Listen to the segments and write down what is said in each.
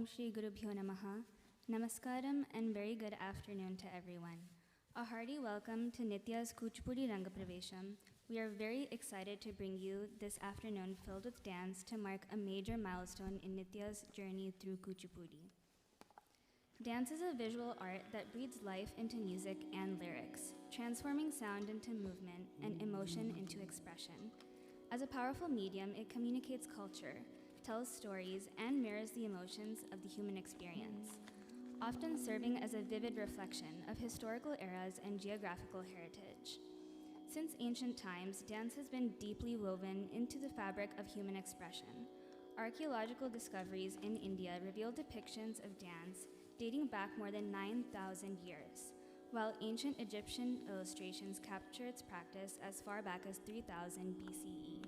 Om Shri Gurubhyo Namaha. Namaskaram and very good afternoon to everyone. A hearty welcome to Nithya's Kuchipudi Rangapravesham. We are very excited to bring you this afternoon filled with dance to mark a major milestone in Nithya's journey through Kuchipudi. Dance is a visual art that breathes life into music and lyrics, transforming sound into movement and emotion into expression. As a powerful medium, it communicates culture, tells stories, and mirrors the emotions of the human experience, often serving as a vivid reflection of historical eras and geographical heritage. Since ancient times, dance has been deeply woven into the fabric of human expression. Archaeological discoveries in India reveal depictions of dance dating back more than 9,000 years, while ancient Egyptian illustrations capture its practice as far back as 3000 BCE.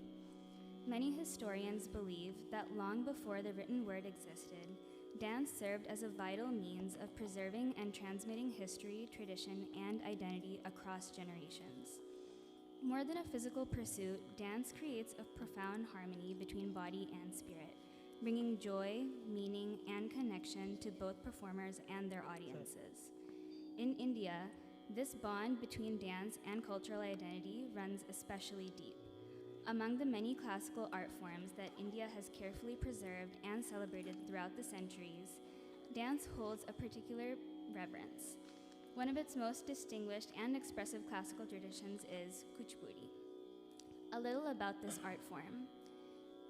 Many historians believe that long before the written word existed, dance served as a vital means of preserving and transmitting history, tradition, and identity across generations. More than a physical pursuit, dance creates a profound harmony between body and spirit, bringing joy, meaning, and connection to both performers and their audiences. In India, this bond between dance and cultural identity runs especially deep. Among the many classical art forms that India has carefully preserved and celebrated throughout the centuries, dance holds a particular reverence. One of its most distinguished and expressive classical traditions is Kuchipudi. A little about this art form.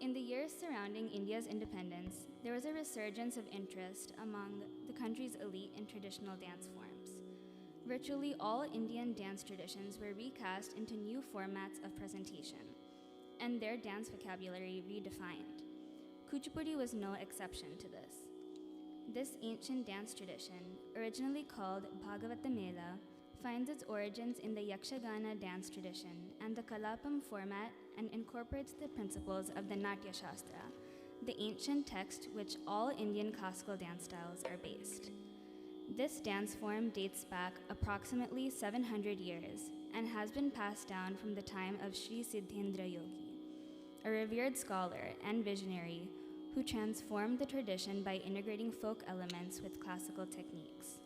In the years surrounding India's independence, there was a resurgence of interest among the country's elite in traditional dance forms. Virtually all Indian dance traditions were recast into new formats of presentation, and their dance vocabulary redefined. Kuchipudi was no exception to this. This ancient dance tradition, originally called Bhagavata Mela, finds its origins in the Yakshagana dance tradition and the Kalapam format and incorporates the principles of the Natya Shastra, the ancient text which all Indian classical dance styles are based. This dance form dates back approximately 700 years and has been passed down from the time of Sri Siddhendra Yogi, a revered scholar and visionary who transformed the tradition by integrating folk elements with classical techniques.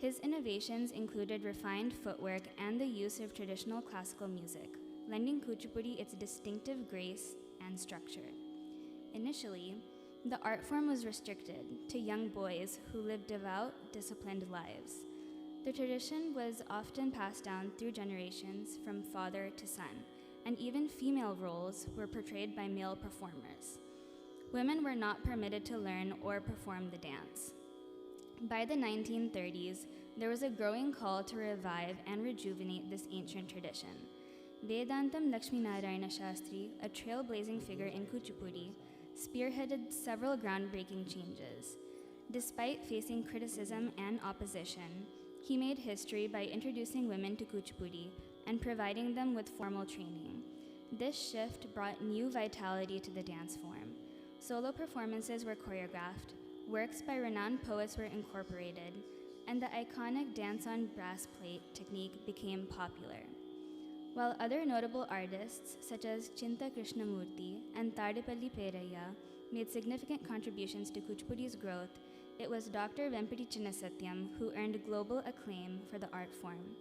His innovations included refined footwork and the use of traditional classical music, lending Kuchipudi its distinctive grace and structure. Initially, the art form was restricted to young boys who lived devout, disciplined lives. The tradition was often passed down through generations from father to son, and even female roles were portrayed by male performers. Women were not permitted to learn or perform the dance. By the 1930s, there was a growing call to revive and rejuvenate this ancient tradition. Vedantam Lakshminarayana Shastri, a trailblazing figure in Kuchipudi, spearheaded several groundbreaking changes. Despite facing criticism and opposition, he made history by introducing women to Kuchipudi and providing them with formal training. This shift brought new vitality to the dance form. Solo performances were choreographed, works by renowned poets were incorporated, and the iconic dance on brass plate technique became popular. While other notable artists, such as Chinta Krishnamurti and Tadipalli Peraya, made significant contributions to Kuchipudi's growth, it was Dr. Vempati Chinnasatyam who earned global acclaim for the art form.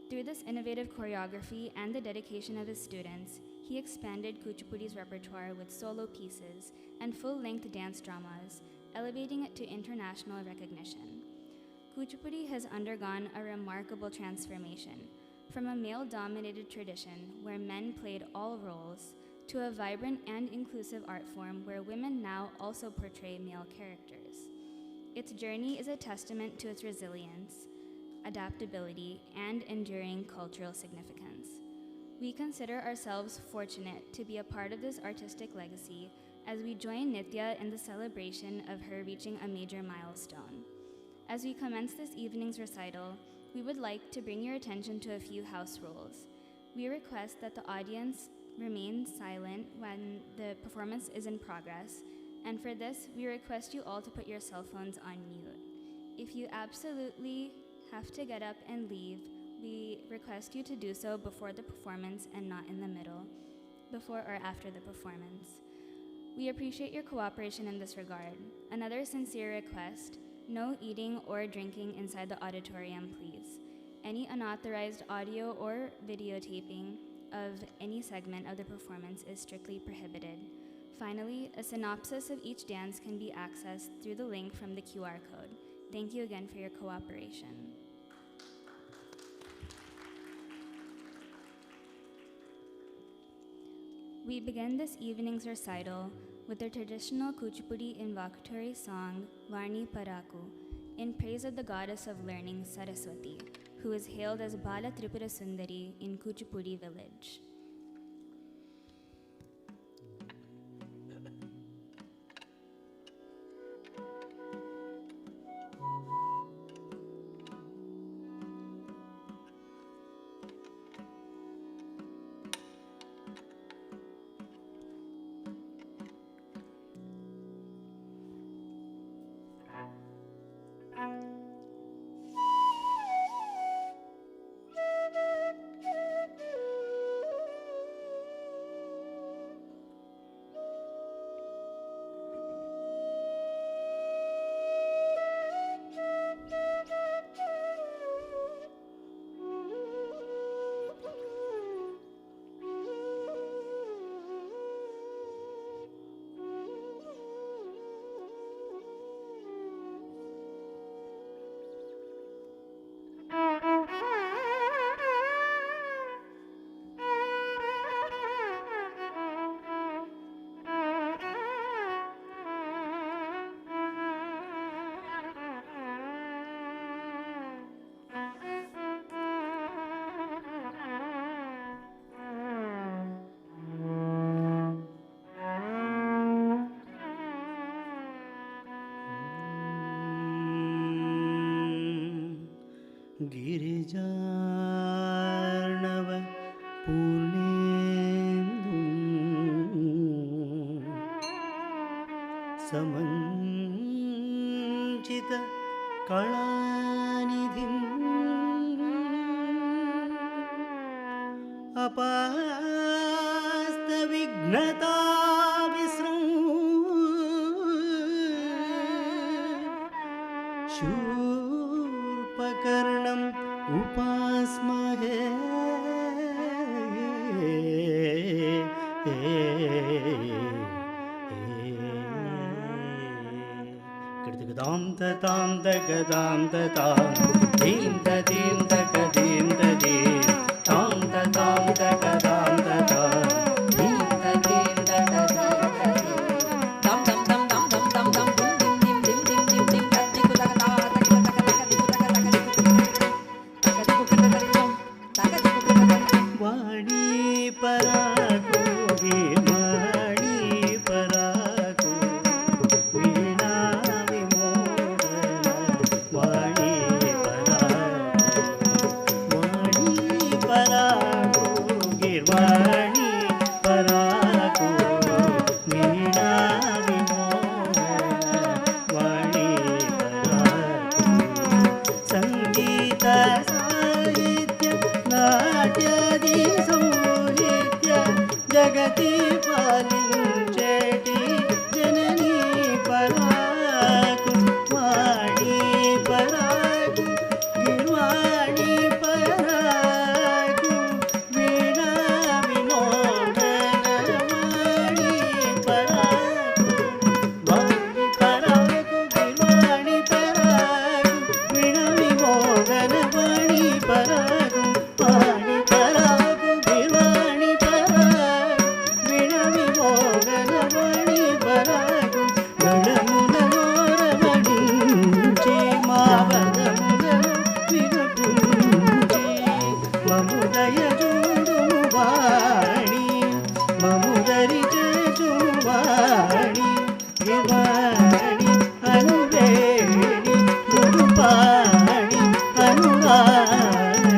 Through this innovative choreography and the dedication of his students, he expanded Kuchipudi's repertoire with solo pieces and full-length dance dramas, elevating it to international recognition. Kuchipudi has undergone a remarkable transformation, from a male-dominated tradition where men played all roles, to a vibrant and inclusive art form where women now also portray male characters. Its journey is a testament to its resilience, adaptability, and enduring cultural significance. We consider ourselves fortunate to be a part of this artistic legacy as we join Nithya in the celebration of her reaching a major milestone. As we commence this evening's recital, we would like to bring your attention to a few house rules. We request that the audience remain silent when the performance is in progress, and for this, we request you all to put your cell phones on mute. If you absolutely have to get up and leave, we request you to do so before the performance and not in the middle, before or after the performance. We appreciate your cooperation in this regard. Another sincere request, no eating or drinking inside the auditorium, please. Any unauthorized audio or videotaping of any segment of the performance is strictly prohibited. Finally, a synopsis of each dance can be accessed through the link from the QR code. Thank you again for your cooperation. We begin this evening's recital with the traditional Kuchipudi invocatory song, Varni Paraku, in praise of the goddess of learning, Saraswati, who is hailed as Bala Tripura Sundari in Kuchipudi village. गिरिजार्णव Purnendu समञ्चित कलानिधिम् अपास्तविघ्नता शूर्पकर्णम् उपास्महे कृतिकदां ततां तकदां ततां दीं तदीं तकदीं तदीं तां ततां तकदां ततां दीं तदीं तकदीं तदीं दम दम दम दम दम दम दम dim dim dim dim dim dim tadiku takata takata वाणी पराको गिर्वाणी पराको वीणा विमोहन वाणी पराको गिर्वाणी पराको वीणा विमोहन वाणी पराको संगीत साहित्य नाट्यादि संहित्य जगति पालिंचेटी जननी पराकु वाणी पराकु गिर्वाणी पराकु वीणा विमोहन वाणी पराकु गिर्वाणी पराकु वीणा विमोहन वाणी पराकु वाणी पराकु गिर्वाणी पराकु वीणा विमोहन वाणी पराकु गणमुनोरमणिंची मावदमुन विगपुंची ममुदय जुवाणी ममुदरि जुवाणी गिर्वाणी अनुवेणी मृदुपाणी अनुवाणी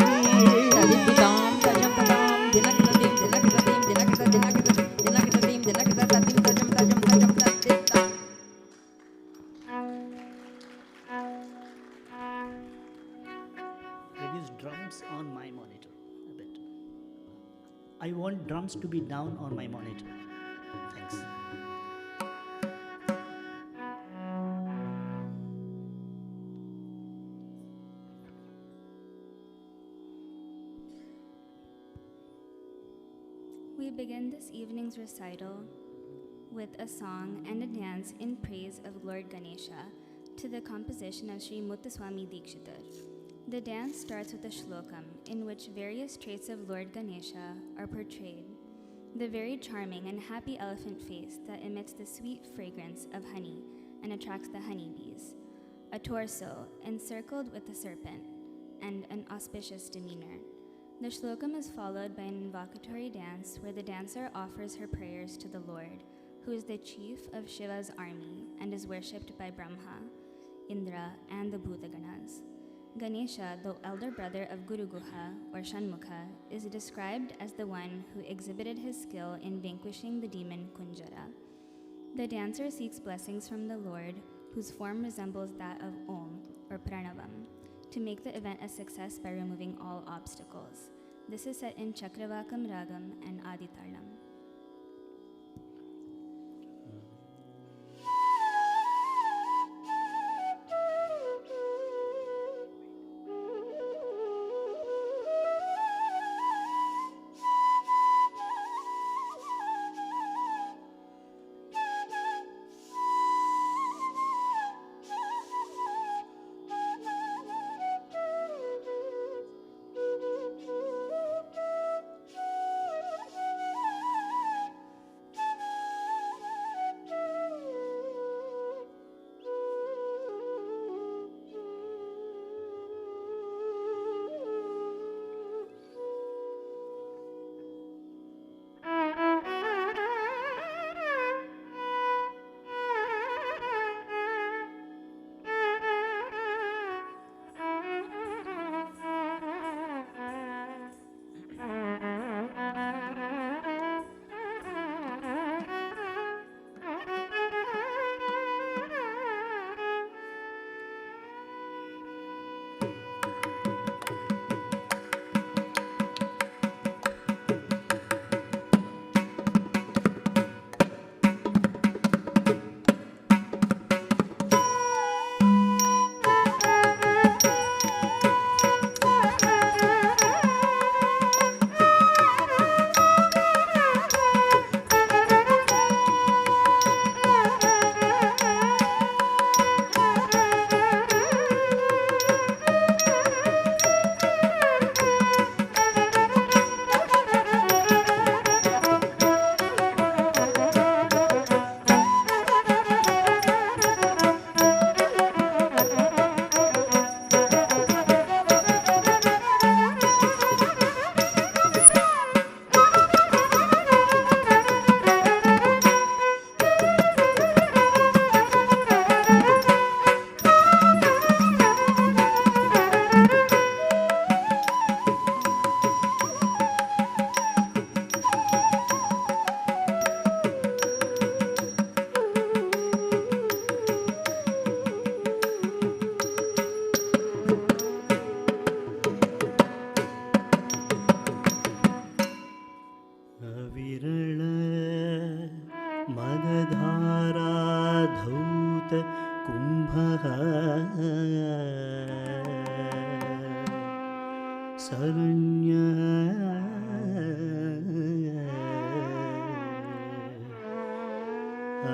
Reduce drums on my monitor a bit. I want drums to be down on my monitor. Thanks. We begin this evening's recital with a song and a dance in praise of Lord Ganesha to the composition of Sri Muthuswami Dikshitar. The dance starts with a shlokam in which various traits of Lord Ganesha are portrayed. The very charming and happy elephant face that emits the sweet fragrance of honey and attracts the honeybees, a torso encircled with a serpent, and an auspicious demeanor. The shlokam is followed by an invocatory dance where the dancer offers her prayers to the Lord, who is the chief of Shiva's army and is worshipped by Brahma, Indra, and the Bhutaganas. Ganesha, the elder brother of Guru Guha or Shanmukha, is described as the one who exhibited his skill in vanquishing the demon Kunjara. The dancer seeks blessings from the Lord, whose form resembles that of Om or Pranavam, to make the event a success by removing all obstacles. This is set in Chakravakam Ragam and Aditalam.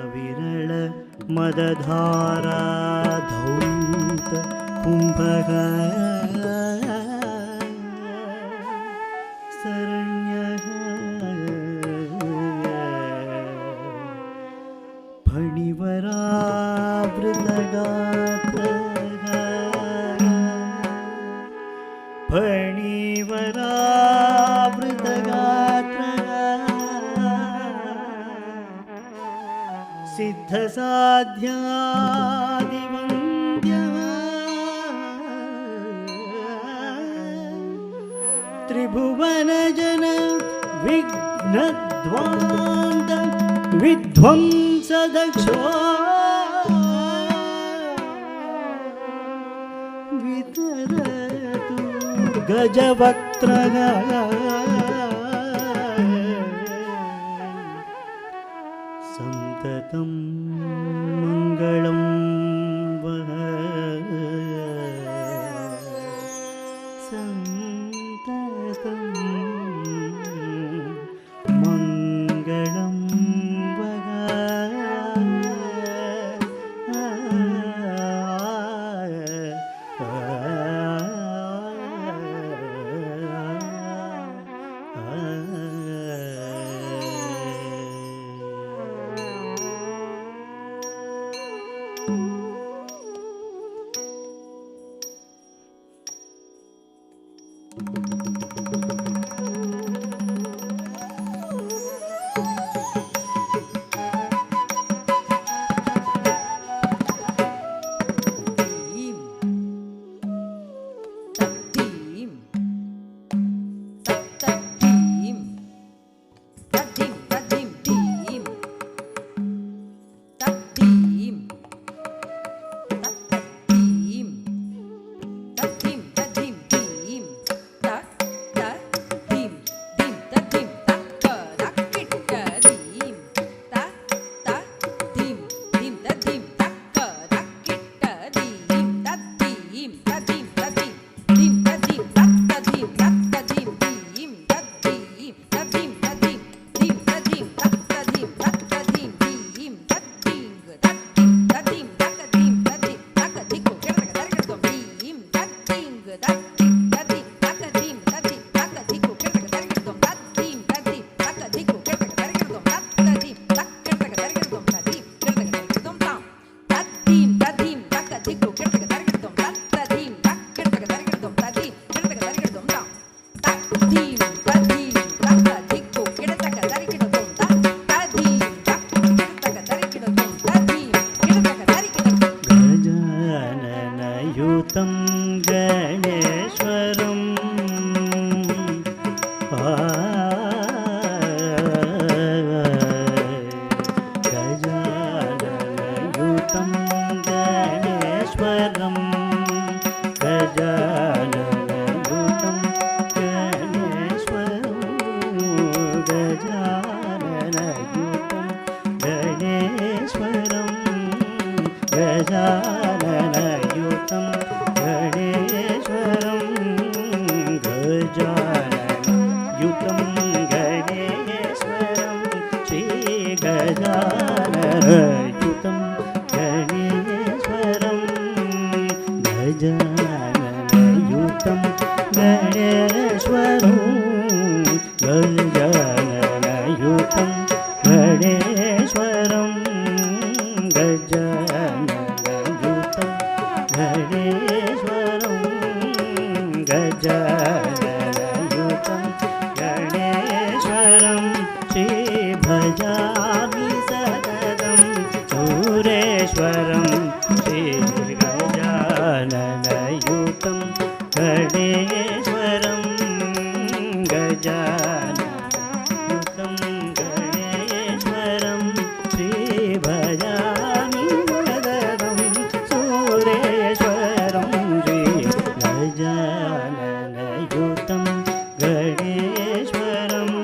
अविरल मदधारा धौत कुंभः शरण्यः फणिवरावृतगात्रः सिद्धसाध्यादिवन्द्यः त्रिभुवनजन विघ्नध्वान्त विध्वंसदक्षो वितरतु गजवक्त्रः सन्ततं मङ्गलं वह सन्ततं मङ्गलं திக்கு கிடத்தக தரிக்கிடுதோம் தத்ததீம் தக் கிடத்தக தரிக்கிடுதோம் ததீம் கிடத்தக தரிக்கிடுதோம் தாம் தத்ததீம் ததீம் தத்ததிக்கு கிடத்தக தரிக்கிடுதோம் தத்ததீம் தக் கிடத்தக தரிக்கிடுதோம் ததீம் கிடத்தக தரிக்கிடுதோம் கஜானனயுதம் கணேஸ்வரம் கஜானனயுதம் கணேஸ்வரம் கஜானனயுதம் கணேஸ்வரம் கஜானனயுதம் கணேஸ்வரம் கஜானனயுதம் கணேஸ்வரம் கஜானனயுதம் கணேஸ்வரம் ஸ்ரீ கஜானனயுதம் கணேஸ்வரம் கஜானனயுதம் கணேஸ்வரம் கஜானனயுதம் கணேஸ்வரம் கஜானனயுதம் கணேஸ்வரம் கஜானனயுதம் கணேஸ்வரம் ஸ்ரீ பஜாமி சததம் சூரேஸ்வரம் ஸ்ரீ கஜானனயுதம் கணேஸ்வரம் கஜானனயுதம் கணேஸ்வரம் ஸ்ரீ பஜாமி சததம் சூரேஸ்வரம் ஸ்ரீ கஜானனயுதம் கணேஸ்வரம்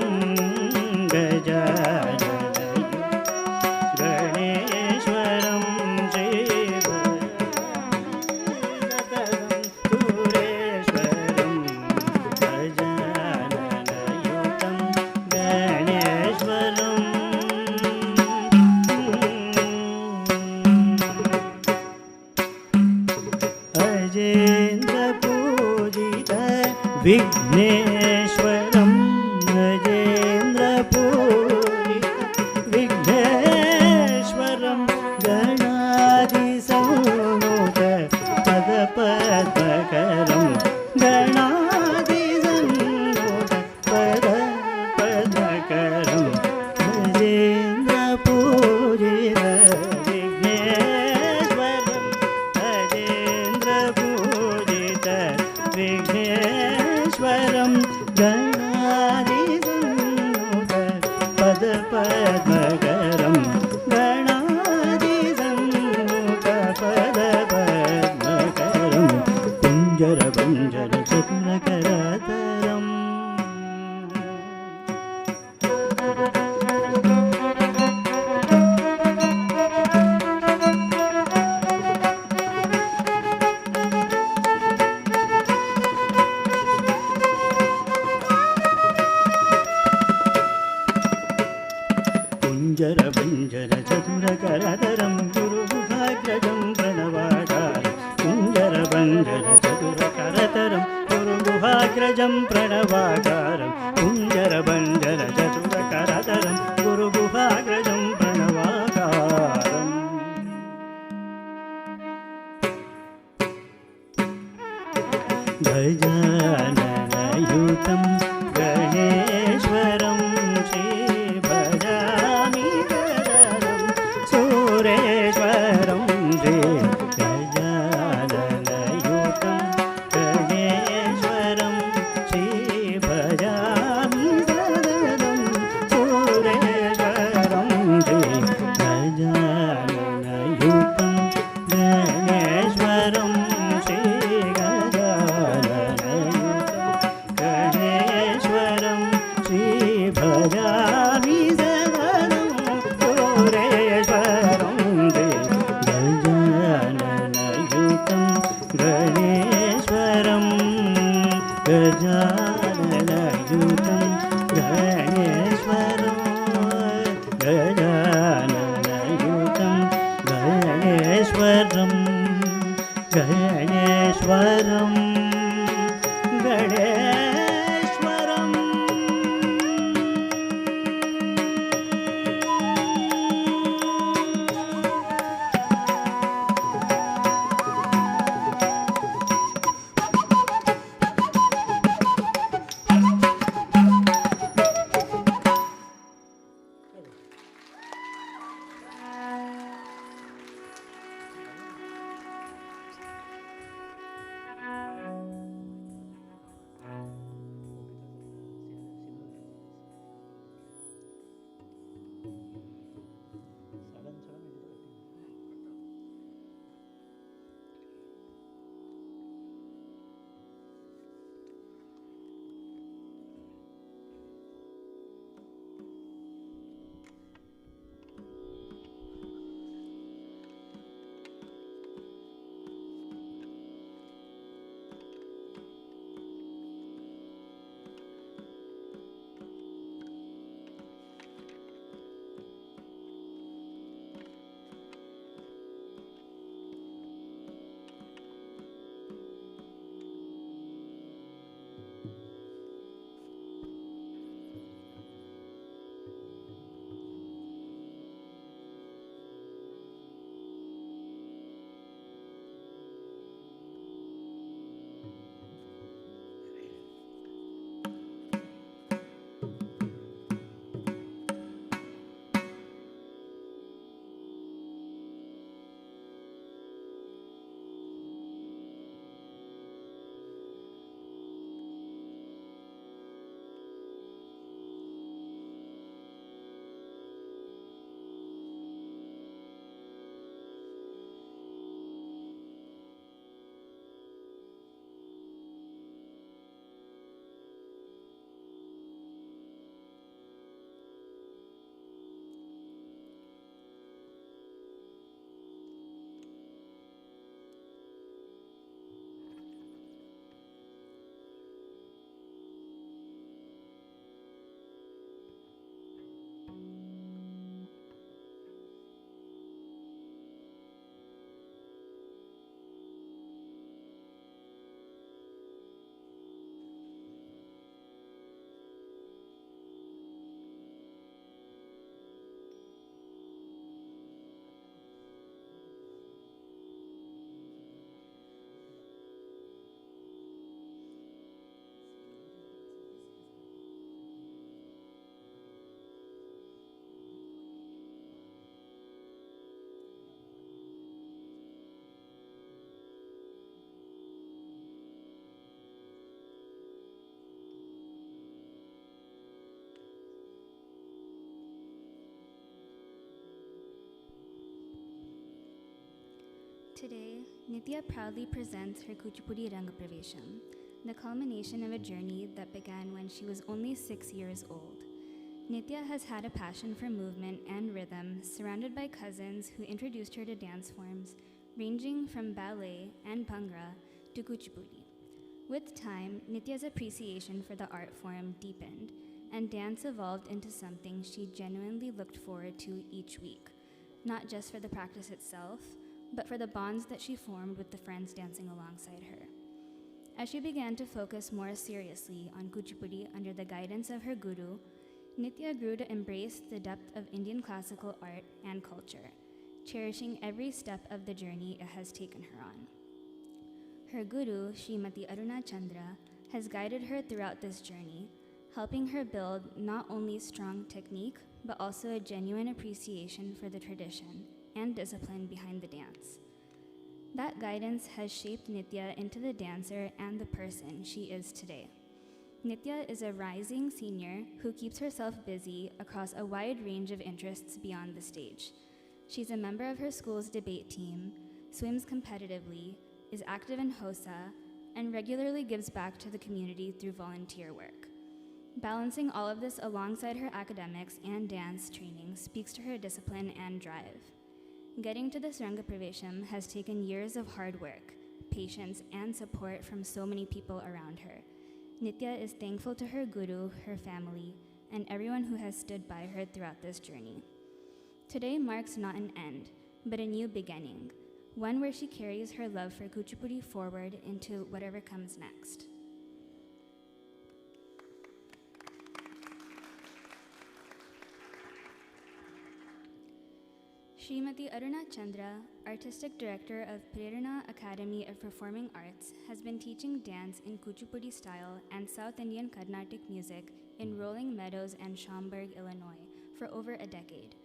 கணேஸ்வரம் ஸ்ரீ சூரேஸ்வரம் கஜானனயுதம் கணேஸ்வரம் அஜேந்திர பூஜித விக்னேஸ்வரம் அஜேந்திர பூஜித விக்னேஸ்வரம் கணாதி சமுத பத பத்மகரம் கணாதி சமுத பத பத்மகரம் அஜேந்திர பூஜித விக்னேஸ்வரம் அஜேந்திர பூஜித விக்னேஸ்வரம் கணாதி சமுத பத பத்மகரம் கணாதி சமுத பத பத்மகரம் குஞ்சர பஞ்சர சதுரகரதரம் குஞ்சர பஞ்சர சதுரகரதரம் குருகுஹாக்ரஜம் பிரணவாகாரம் குஞ்சர பஞ்சர சதுரகரதரம் குருகுஹாக்ரஜம் பிரணவாகாரம் குஞ்சர பஞ்சர சதுரகரதரம் குருகுஹாக்ரஜம் பிரணவாகாரம் கஜானனயுதம் கணேஸ்வரம் ஸ்ரீ பஜாமி சததம் சூரேஸ்வரம் ஸ்ரீ கஜானனயுதம் கணேஸ்வரம் ஸ்ரீ பஜாமி சததம் சூரேஸ்வரம் ஸ்ரீ கஜானனயுதம் கணேஸ்வரம் ஸ்ரீ கணேஸ்வரம் ஸ்ரீ பஜாமி சததம் சூரேஸ்வரம் Sri கஜானனயுதம் Ganeswaram கஜானனயுதம் Ganeswaram கஜானனயுதம் Ganeswaram Ganeswaram Ganeswaram Today, Nithya proudly presents her Kuchipudi Rangapravesham, the culmination of a journey that began when she was only 6 years old. Nithya has had a passion for movement and rhythm, surrounded by cousins who introduced her to dance forms ranging from ballet and bhangra to Kuchipudi. With time, Nithya's appreciation for the art form deepened, and dance evolved into something she genuinely looked forward to each week, not just for the practice itself, but for the bonds that she formed with the friends dancing alongside her. As she began to focus more seriously on Kuchipudi under the guidance of her guru, Nithya grew to embrace the depth of Indian classical art and culture, cherishing every step of the journey it has taken her on. Her guru, Srimati Aruna Chandra, has guided her throughout this journey, helping her build not only strong technique, but also a genuine appreciation for the tradition and discipline behind the dance. That guidance has shaped Nithya into the dancer and the person she is today. Nithya is a rising senior who keeps herself busy across a wide range of interests beyond the stage. She's a member of her school's debate team, swims competitively, is active in HOSA, and regularly gives back to the community through volunteer work. Balancing all of this alongside her academics and dance training speaks to her discipline and drive. Getting to this Rangapravesham has taken years of hard work, patience, and support from so many people around her. Nithya is thankful to her guru, her family, and everyone who has stood by her throughout this journey. Today marks not an end, but a new beginning, one where she carries her love for Kuchipudi forward into whatever comes next. Srimati Aruna Chandra, Artistic Director of Prerana Academy of Performing Arts, has been teaching dance in Kuchipudi style and South Indian Carnatic music in Rolling Meadows and Schaumburg, Illinois, for over a decade.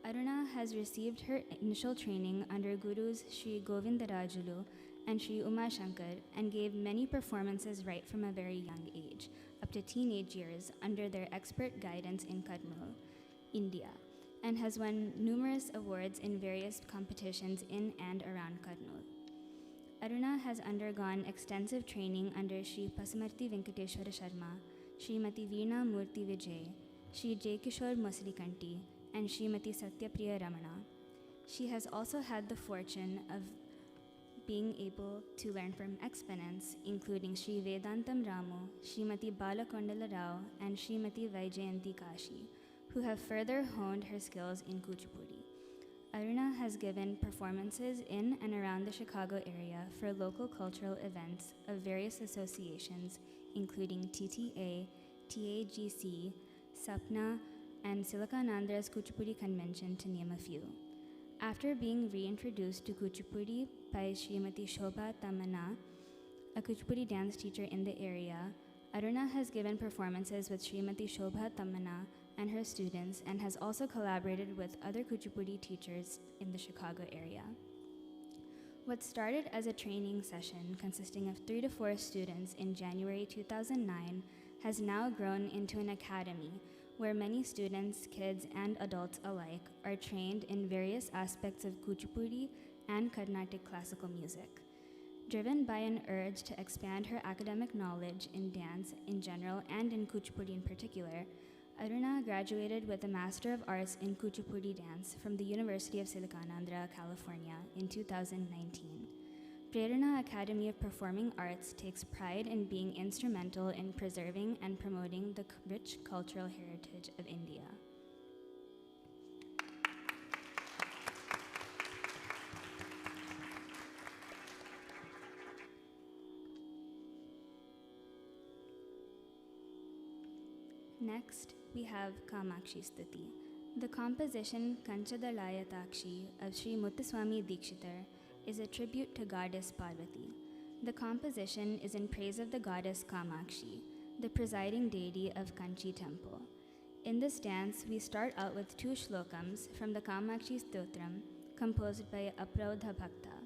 Aruna has received her initial training under gurus Sri Govindarajulu and Sri Uma Shankar and gave many performances right from a very young age, up to teenage years, under their expert guidance in Kurnool, India, and has won numerous awards in various competitions in and around Kurnool. Aruna has undergone extensive training under Sri Pasumarthi Venkateshwara Sharma, Srimati Veena Murthy Vijay, Sri J. Kishore Masrikanti, and Srimati Satyapriya Ramana. She has also had the fortune of being able to learn from exponents, including Sri Vedantam Ramu, Srimati Balakondala Rao, and Srimati Vaijayanti Kashi, who have further honed her skills in Kuchipudi. Aruna has given performances in and around the Chicago area for local cultural events of various associations, including TTA, TAGC, SAPNA, and Silakanandra's Kuchipudi Convention, to name a few. After being reintroduced to Kuchipudi by Srimati Shobha Tamana, a Kuchipudi dance teacher in the area, Aruna has given performances with Srimati Shobha Tamana and her students, and has also collaborated with other Kuchipudi teachers in the Chicago area. What started as a training session consisting of 3 to 4 students in January 2009 has now grown into an academy where many students, kids, and adults alike are trained in various aspects of Kuchipudi and Carnatic classical music. Driven by an urge to expand her academic knowledge in dance in general and in Kuchipudi in particular, Aruna graduated with a Master of Arts in Kuchipudi Dance from the University of Silakanandra, California in 2019. Prerana Academy of Performing Arts takes pride in being instrumental in preserving and promoting the rich cultural heritage of India. Next, we have Kamakshi Stuti. The composition Kanchadalaya Takshi of Sri Muthuswami Dikshitar is a tribute to goddess Parvati. The composition is in praise of the goddess Kamakshi, the presiding deity of Kanchi temple. In this dance, we start out with 2 shlokams from the Kamakshi Stotram, composed by Apraudha Bhakta.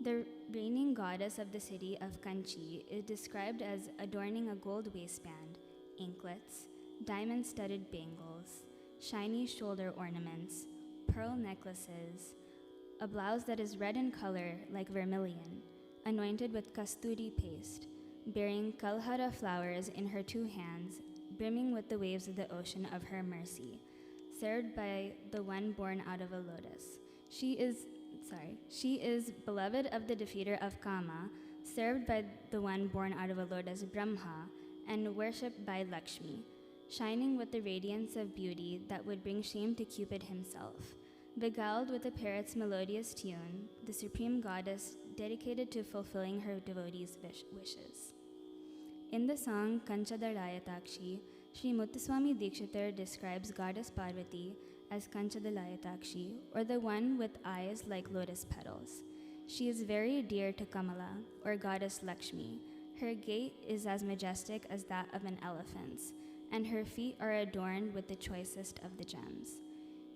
The reigning goddess of the city of Kanchi is described as adorning a gold waistband, anklets, diamond-studded bangles, shiny shoulder ornaments, pearl necklaces, a blouse that is red in color like vermilion, anointed with kasturi paste, bearing kalhara flowers in her 2 hands, brimming with the waves of the ocean of her mercy, served by the one born out of a lotus. She is beloved of the defeater of Kama, served by the one born out of a lotus, Brahma, and worshipped by Lakshmi, shining with the radiance of beauty that would bring shame to Cupid himself. Beguiled with a parrot's melodious tune, the supreme goddess dedicated to fulfilling her devotees' wishes. In the song Kanchadalayakshi, Sri Muthuswami Dikshitar describes goddess Parvati as Kanchadalayakshi, or the one with eyes like lotus petals. She is very dear to Kamala, or goddess Lakshmi. Her gait is as majestic as that of an elephant's, and her feet are adorned with the choicest of the gems.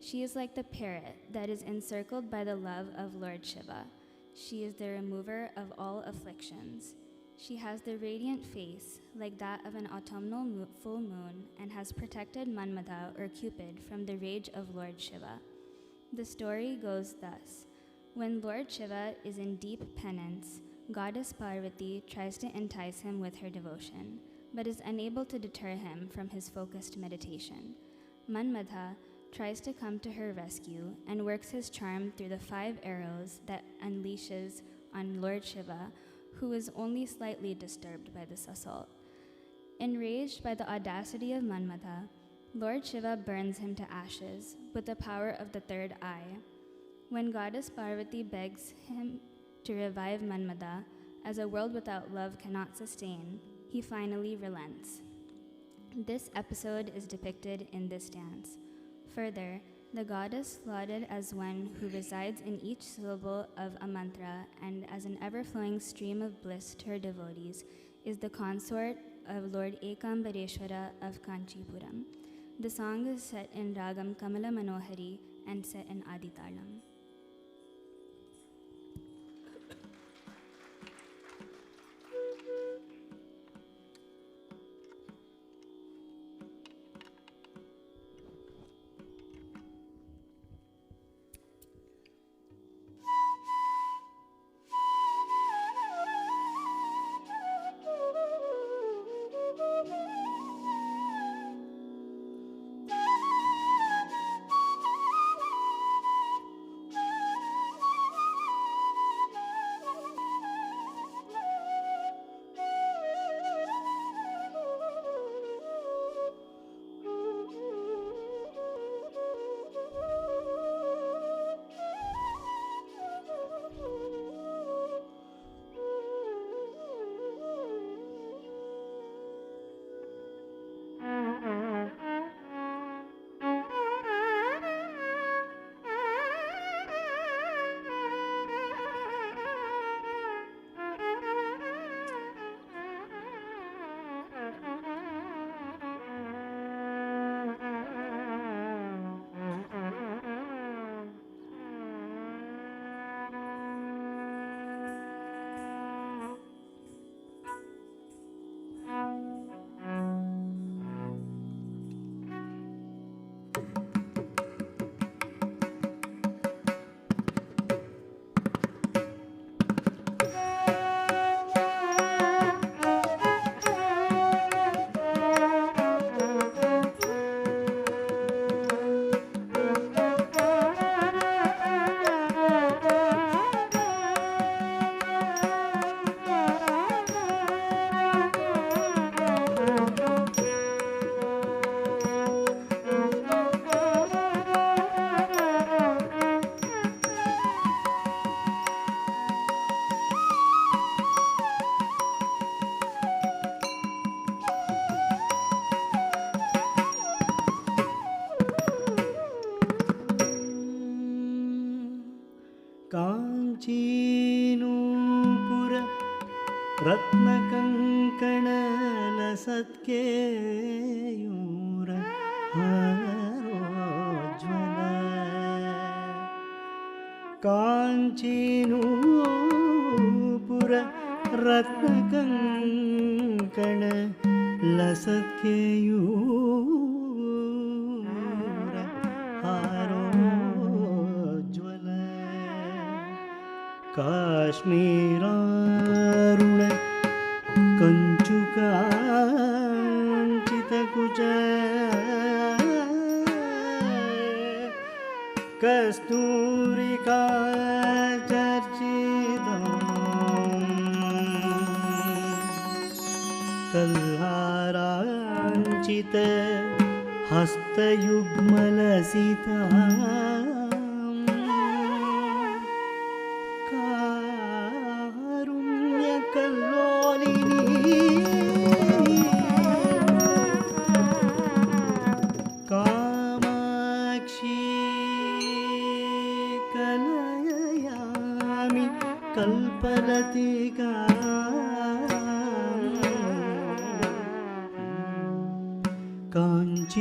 She is like the parrot that is encircled by the love of Lord Shiva. She is the remover of all afflictions. She has the radiant face like that of an autumnal full moon and has protected Manmadha or Cupid from the rage of Lord Shiva. The story goes thus. When Lord Shiva is in deep penance, goddess Parvati tries to entice him with her devotion, but is unable to deter him from his focused meditation. Manmadha tries to come to her rescue and works his charm through the 5 arrows that unleashes on Lord Shiva, who is only slightly disturbed by this assault. Enraged by the audacity of Manmadha, Lord Shiva burns him to ashes with the power of the 3rd eye. When goddess Parvati begs him to revive Manmadha, as a world without love cannot sustain, he finally relents. This episode is depicted in this dance. Further, the goddess lauded as one who resides in each syllable of a mantra and as an ever-flowing stream of bliss to her devotees is the consort of Lord Ekambareshwara of Kanchipuram. The song is set in Ragam Kamala Manohari and set in Aditalam. काञ्चीनूपुर रत्नकङ्कणलसत्केयूर हारोज्ज्वल काञ्चीनूपुर रत्नकङ्कणलसत्केयूर हारोज्ज्वल ಕಾಶ್ಮೀರಾರುಣ ಕಂಚುಕಾಂಚಿತಕುಚ ಕಸ್ತೂರಿಕಾ ಚರ್ಚಿತಂ ಕಲ್ಹಾರಾಂಚಿತ ಹಸ್ತಯುಗ್ಮಲಸಿತಾ Kamakshi ಕಲಯಾಮಿ ಕಲ್ಪಲತಿಕಾ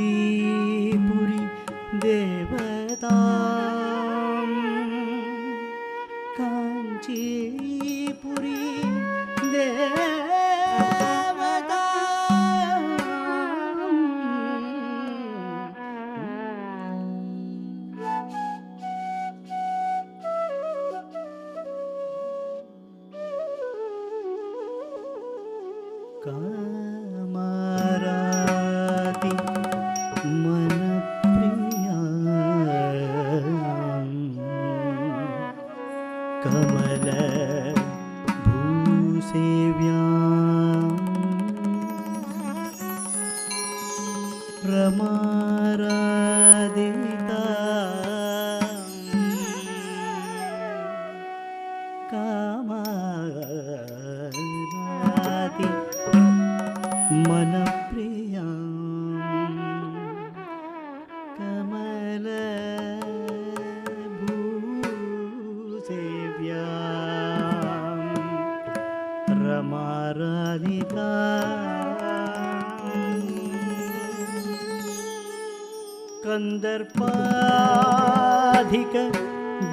ಕಾಂಚೀಪುರಿ ದೇವತಾ ಕಾಂಚೀಪುರಿ ದೇವತಾ ಕಾಮರಾತಿ ಮನಪ್ರಿಯ ಕಮಲ ಭೂಸೇವ್ಯಾ ರಮಾರಾಧಿತಾ ಕಾಮರಾತಿ ಮನಪ್ರಿಯ ಕಮಲ ಭೂಸೇವ್ಯಾ ರಮಾರಾಧಿತಾ ಕಂದರ್ಪಾಧಿಕ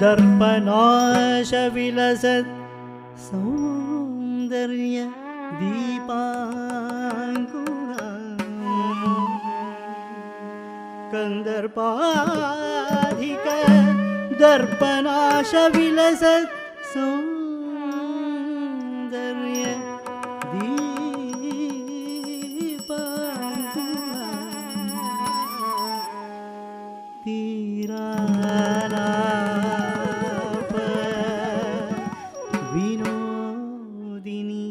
ದರ್ಪನಾಶ ವಿಲಸತ್ ಸೌಂದರ್ಯ ದೀಪಾಂಕುರ ಕಂದರ್ಪಾಧಿಕ ದರ್ಪನಾಶ ವಿಲಸತ್ ಸೌಂದರ್ಯ ದೀಪಾಂಕುರ ತೀರಾಲಾಪ ವಿನೋದಿನಿ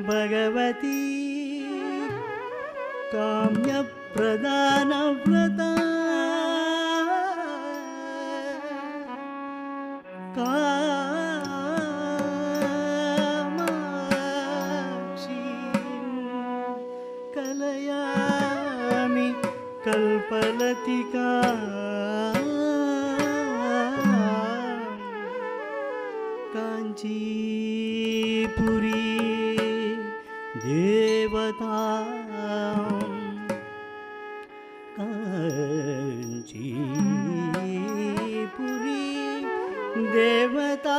ಭಗವತಿ ಕಾಮ್ಯ ಪ್ರದಾನ ವ್ರತ ಕಾಮಾಕ್ಷಿ ಕಲಯಾಮಿ ಕಲ್ಪಲತಿಕಾ ಕಾಂಚೀಪುರಿ ದೇವತಾ ಕಾಂಚೀಪುರಿ ದೇವತಾ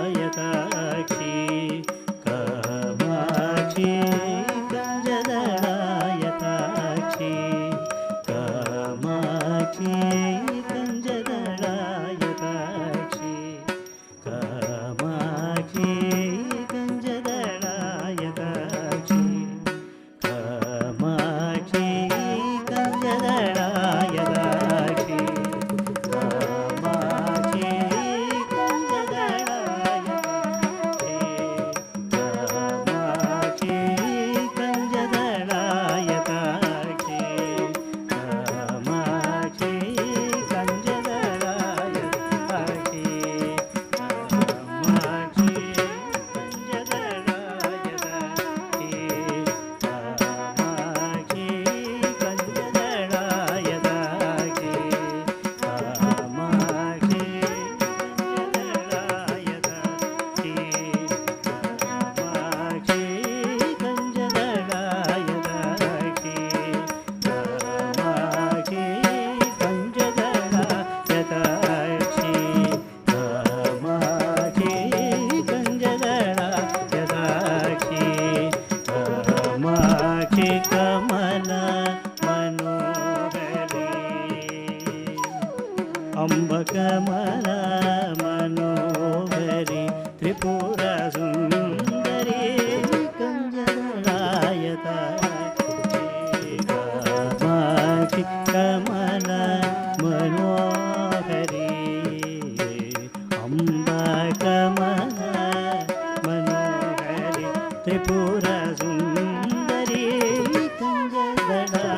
ಕಂಜದಳಾಯತಾಕ್ಷಿ ಕಾಮಾಕ್ಷಿ ಕಂಜದಳಾಯತಾಕ್ಷಿ ಕಾಮಾಕ್ಷಿ ಕಂಜದಳಾಯತಾಕ್ಷಿ ಕಾಮಾಕ್ಷಿ ಕಂಜದಳಾಯತಾಕ್ಷಿ ಕಾಮಾಕ್ಷಿ ಕಂಜದಳಾಯತಾಕ್ಷಿ ಕಾಮಾಕ್ಷಿ ಅಂಬಕಮಲ ಮನೋಹರಿ ತ್ರಿಪುರ ಸುಂದರಿ ಕಂಜದಳಾಯತಾಕ್ಷಿ ಕಾಮಾಕ್ಷಿ ಕಮಲ ಮನೋಹರಿ ಅಂಬಕಮಲ ಮನೋಹರಿ ತ್ರಿಪುರ ಸುಂದರಿ ಕಂಜದಳಾಯತಾಕ್ಷಿ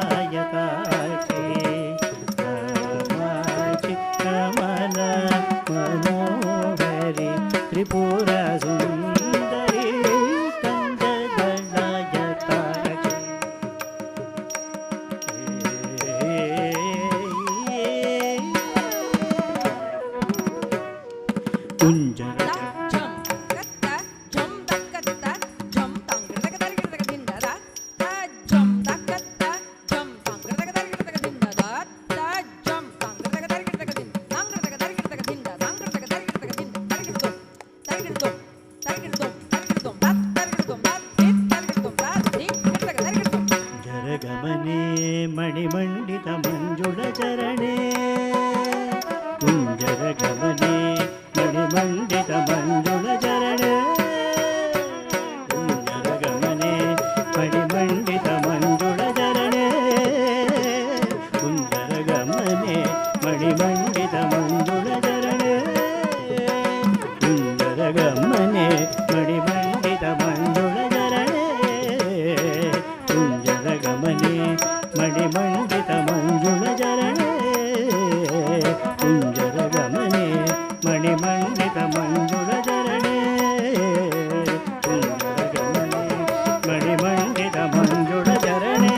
ಕಮಲ ಮನೋಹರಿ ತ್ರಿಪುರ ಸುಂದರಿ ಕಂಜದಳಾಯತಾಕ್ಷಿ ಕುಂಜರ ಜರಗಮನೆ ಮಣಿಮಂಡಿತ ಮಂಜುಳ ಚರಣೆ ಕುಂಜರಗಮನೆ ಮಣಿಮಂಡಿತ ಮಂಜುಳ ಚರಣೆ ಕುಂಜರಗಮನೆ ಮಣಿಮಂಡಿತ ಮಂಜುಳ ಚರಣೆ ಕುಂಜರಗಮನೆ ಮಣಿಮಂಡಿತ ಮಂಜುಳ ಚರಣೆ ಕುಂಜರಗಮನೆ ಮಣಿಮಂಡಿತ ಮಂಜುಳ ಚರಣೆ ಕುಂಜರಗಮನೆ ಮಣಿಮಂಡಿತ ಮಂಜುಳ ಚರಣೆ ಕುಂಜರಗಮನೆ ಮಣಿಮಂಡಿತ ಮಂಜುಳ ಚರಣೆ ಕುಂಜರಗಮನೆ ಮಣಿಮಂಡಿತ ಮಂಜುಳ ಚರಣೆ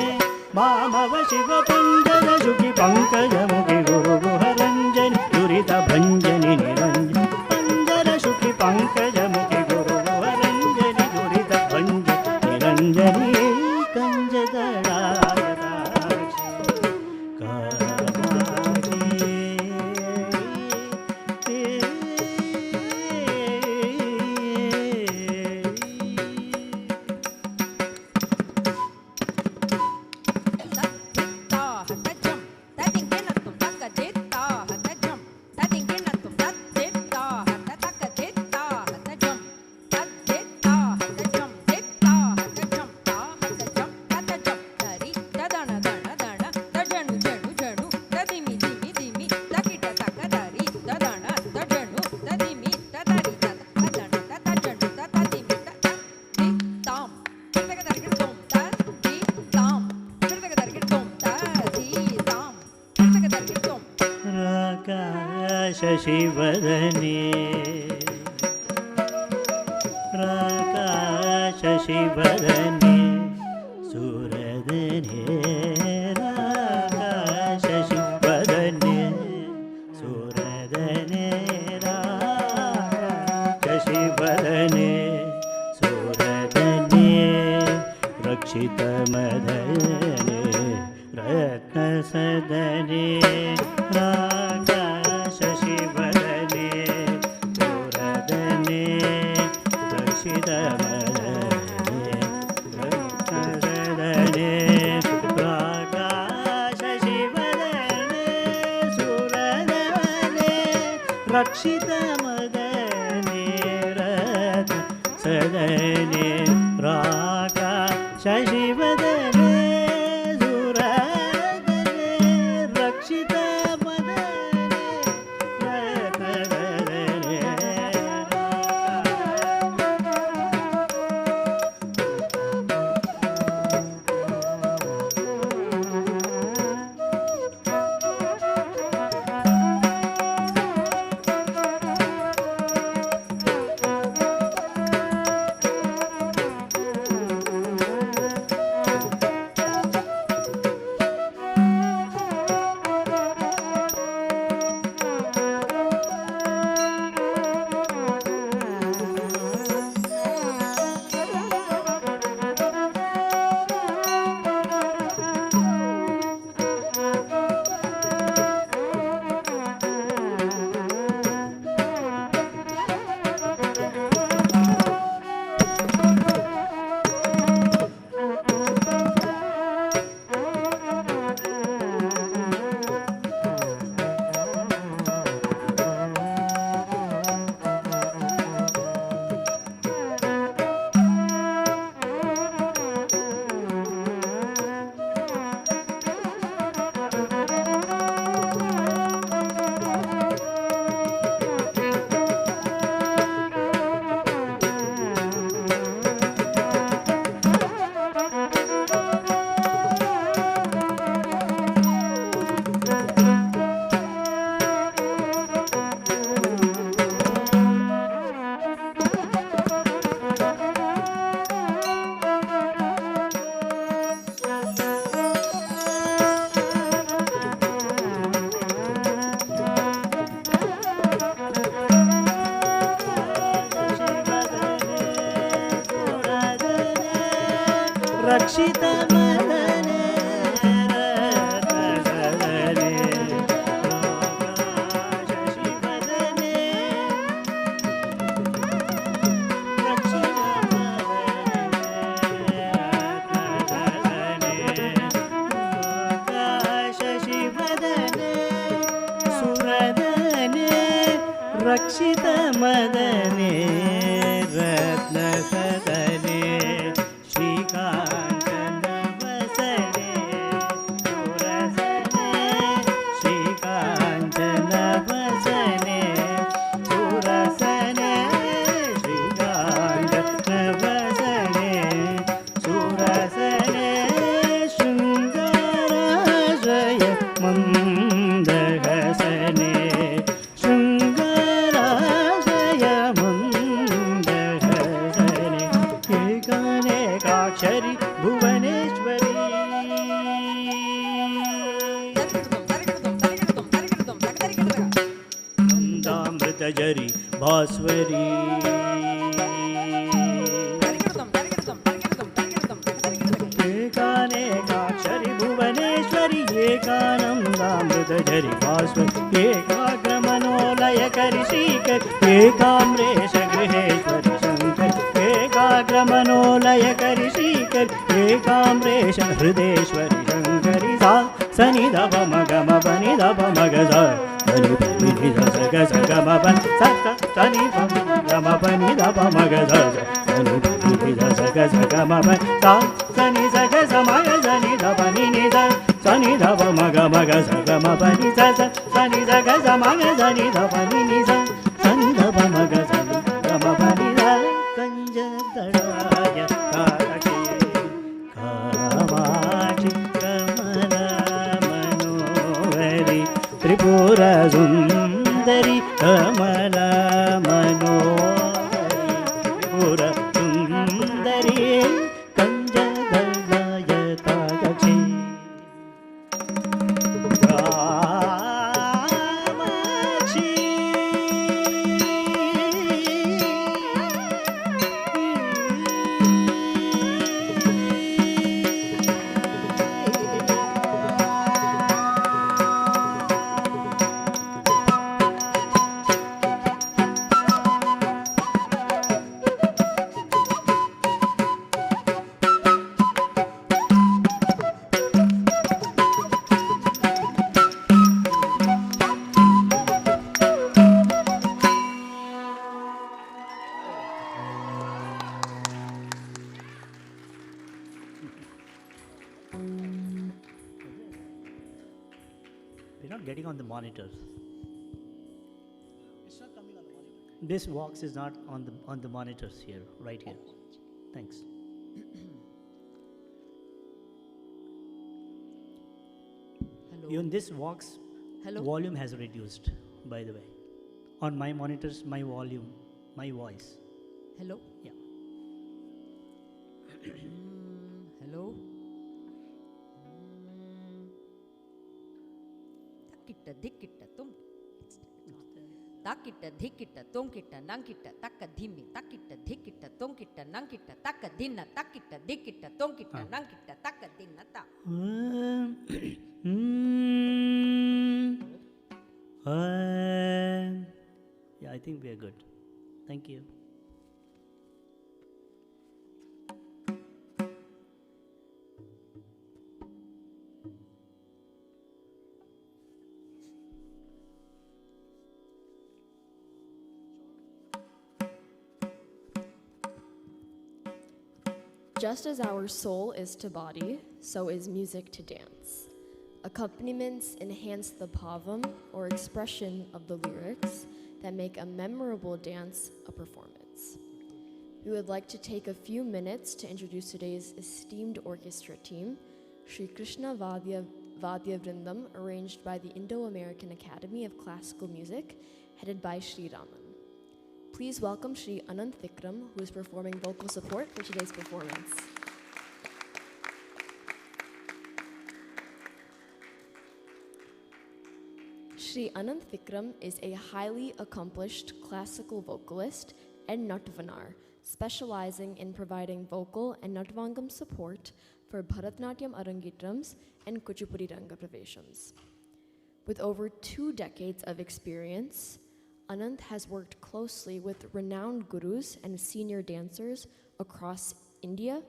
ಮಾಮವ ಶಿವ ಪಂಜರ ಶುಕಿ ಪಂಕಜ ಮುಖಿ ಗುರು ಗುಹರಂಜನಿ ದುರಿತ ಭಂಜನಿ ನಿರಂಜನಿ ಪಂಜರ ಶುಕಿ ಪಂಕಜ ಮುಖಿ ಗುರು ಗುಹರಂಜನಿ ದುರಿತ ಭಂಜನಿ ನಿರಂಜನಿ ಕಂಜದಳಾಯತಾಕ್ಷಿ ಕಾಮಾಕ್ಷಿ ಶಶಿವದನೆ ರಾಕಾಶ ಶಿವದನೆ ಸುರದನೆ ರಾಕಾಶ ಶಿವದನೆ ಸುರದನೆ ರಾಕಾಶ ಶಿವದನೆ ಸುರದನೆ ರಕ್ಷಿತ ಮದನೆ ರತ್ನ ಸದ ಶಶಿವದನೆ ರಾಕಾಶ ಶಿವದನೆ ಸುರದನೆ ರಕ್ಷಿತ ಮದನೆ ರಕ್ಷದನೆ ರಾಕಾಶ ಶಿವದನೆ ಸುರದನೆ ರಕ್ಷಿತ ಮದನೆ ರತ್ನ ಸದನೆ ರಾಕಾಶ ಶಿವದನೆ ರಕ್ಷಿತ ಮದನೆ ರತ್ನಸದನೆ ರಾಕಾಶ ಶಿವದನೆ ರಕ್ಷಿತ ಮದನೆ ರತ್ನಸದನೆ ರಾಕಾಶ ಶಿವದನೆ ಸುರದನೆ ರಕ್ಷಿತ ಮದನೆ ರತ್ನಸದನೆ ಶ್ರೀಕಾಂತನ ವಸನೆ ಸುರಸನೆ ಶ್ರೀಕಾಂತನ ವಸನೆ ಸುರಸನೆ ಶ್ರೀಕಾಂತನ ವಸನೆ ಸುರಸನೆ ಶೃಂಗಾರಾಶ್ರಯ ಮಂದಹಸನೆ ಶೃಂಗಾರಾಶ್ರಯ ಮಂದಹಸನೆ ಏಕಾನೇಕಾಕ್ಷರಿ ಭುವನೇಶ್ವರಿ ನಂದಾಮೃತಜರಿ ಭಾಸ್ವರಿ ಏಕಾನೇಕಾಕ್ಷರಿ ಭುವನೇಶ್ವರಿ ಏಕಾನಂದಾಮೃತಜರಿ ಭಾಸ್ವರಿ ಏಕಾಗ್ರಮನೋಲಯಕರಿ ಶ್ರೀಕರಿ ಏಕಾಮ್ರೇಶ ಗೃಹೇಶ್ವರಿ ಶಂಕರಿ ಏಕಾಗ್ರಮನೋಲಯಕರಿ ಶ್ರೀಕರಿ ಏಕಾಮ್ರೇಶ ಹೃದೇಶ್ವರಿ ಶಂಕರಿ ಸಾ ಸನಿ ದಪ ಮಗ ಮ ಪನಿ ದಪ ಮಗ ಸ ಸನಿ ಪನಿ ಸ ಸಗ ಸಗ ಮ ಪನ್ ಸ ಸ ಸನಿ ಪ ಮ ಪನಿ ದಪ ಮಗ ಸ ಸನಿ ಪನಿ ಸ ಸಗ ಸಗ ಮ ಪನ್ ಸ ಸನಿ ಸಗ ಸ ಮಗ ಸನಿ ದಪ ನಿ ನಿ ಸ ಸನಿ ದಪ ಮಗ ಮಗ ಸಗ ಮ ಪನಿ ಸ ಸ ಸನಿ ಸಗ ಸ ಮಗ ಸನಿ ದಪ ನಿ ನಿ ಸ ಸನಿ ದಪ ಮಗ ಸನಿ ಮ ಪನಿ ಸ ಕಂಜ ದಳಾಯ ಕಾರಕೆ ಕಾಮಾಕ್ಷಿ ಕಮಲ ಮನೋಹರಿ ತ್ರಿಪುರ ಸುಂದರಿ ಕಮಲ ಮನೋಹರಿ ತ್ರಿಪುರ ಸುಂದರಿ ಕಂಜ ದಳಾಯ ಕಾರಕೆ Kamakshi We're not getting on the monitors. It's not coming on the monitor. This box is not on the monitors here, right here. Thanks. Hello. Even this box Hello. volume has reduced, by the way. On my monitors, my volume, my voice. Hello. Yeah. Hello. Takitta dikitta tum. Takitta dikitta tonkitta nankitta takka dhimmi takitta dikitta tonkitta nankitta takka dinna takitta dikitta tonkitta nankitta takka dinna ta. Yeah, I think we are good. Thank you. Just as our soul is to body, so is music to dance. Accompaniments enhance the bhavam, or expression of the lyrics, that make a memorable dance a performance. We would like to take a few minutes to introduce today's esteemed orchestra team, Sri Krishna Vadya Vrindam, arranged by the Indo-American Academy of Classical Music, headed by Sri Raman. Please welcome Sri Anant Vikram, who is performing vocal support for today's performance. Sri Anant Vikram is a highly accomplished classical vocalist and Natvanar, specializing in providing vocal and Natvangam support for Bharatnatyam Arangetrams and Kuchipudi Rangapraveshams. With over 2 decades of experience, Anant has worked closely with renowned gurus and senior dancers across India,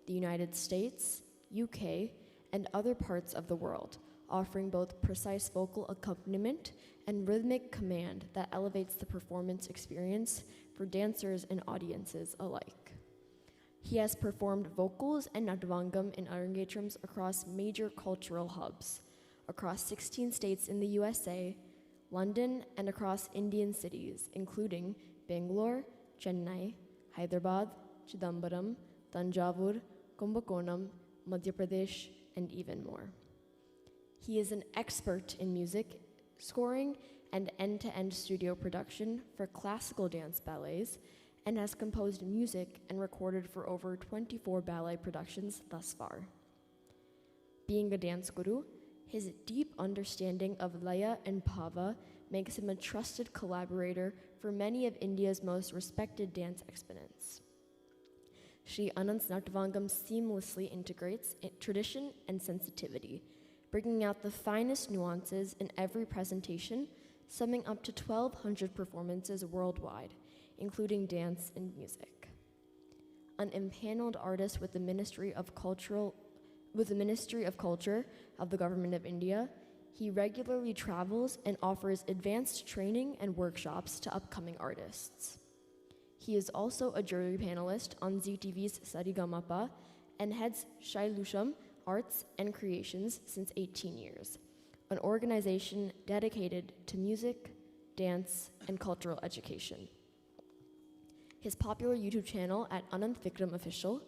the United States, UK, and other parts of the world, offering both precise vocal accompaniment and rhythmic command that elevates the performance experience for dancers and audiences alike. He has performed vocals and Natvangam in Arangetrams across major cultural hubs, across 16 states in the USA, London, and across Indian cities, including Bangalore, Chennai, Hyderabad, Chidambaram, Tanjavur, Kumbakonam, Madhya Pradesh, and even more. He is an expert in music, scoring, and end-to-end studio production for classical dance ballets, and has composed music and recorded for over 24 ballet productions thus far. Being a dance guru, his deep understanding of Laya and Bhava makes him a trusted collaborator for many of India's most respected dance exponents. Sri Anant's Natvangam seamlessly integrates tradition and sensitivity, bringing out the finest nuances in every presentation, summing up to 1,200 performances worldwide, including dance and music. An impaneled artist with the Ministry of Culture of the Government of India, he regularly travels and offers advanced training and workshops to upcoming artists. He is also a jury panelist on ZTV's Sarigamapa and heads Shailusham Arts and Creations since 18 years, an organization dedicated to music, dance, and cultural education. His popular YouTube channel at Anant Vikram Official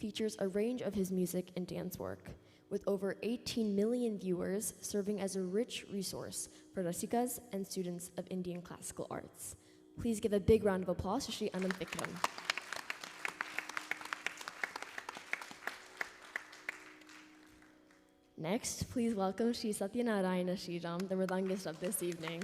features a range of his music and dance work, with over 18 million viewers, serving as a rich resource for Rasikas and students of Indian classical arts. Please give a big round of applause to Sri Anant Vikram. Next, please welcome Sri Satyanarayana Sriram, the mridangist of this evening.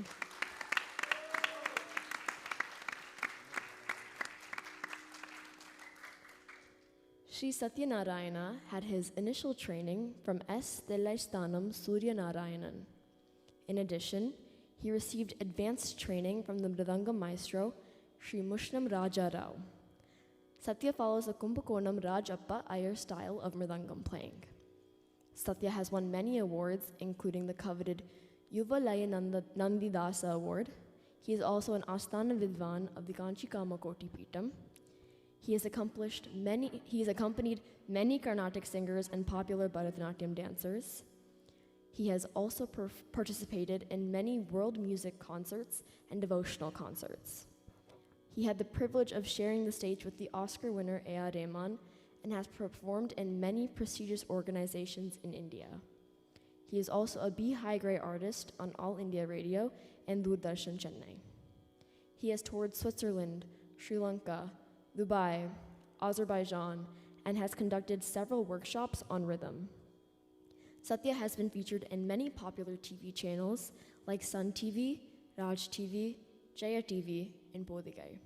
Sri Satyanarayana had his initial training from S. Tellaistanam Surya Narayanan. In addition, he received advanced training from the Mridangam maestro, Sri Mushnam Raja Rao. Satya follows the Kumbakonam Rajappa Iyer style of Mridangam playing. Satya has won many awards, including the coveted Yuva Laya Nandidasa Award. He is also an Asthana Vidvan of the Kanchi Kamakoti Pitam. He has accompanied many Carnatic singers and popular Bharatanatyam dancers. He has also participated in many world music concerts and devotional concerts. He had the privilege of sharing the stage with the Oscar winner A.R. Rahman and has performed in many prestigious organizations in India. He is also a B high-grade artist on All India Radio and Doordarshan Chennai. He has toured Switzerland, Sri Lanka, Dubai, Azerbaijan, and has conducted several workshops on rhythm. Satya has been featured in many popular TV channels like Sun TV, Raj TV, Jaya TV, and Bodhigai.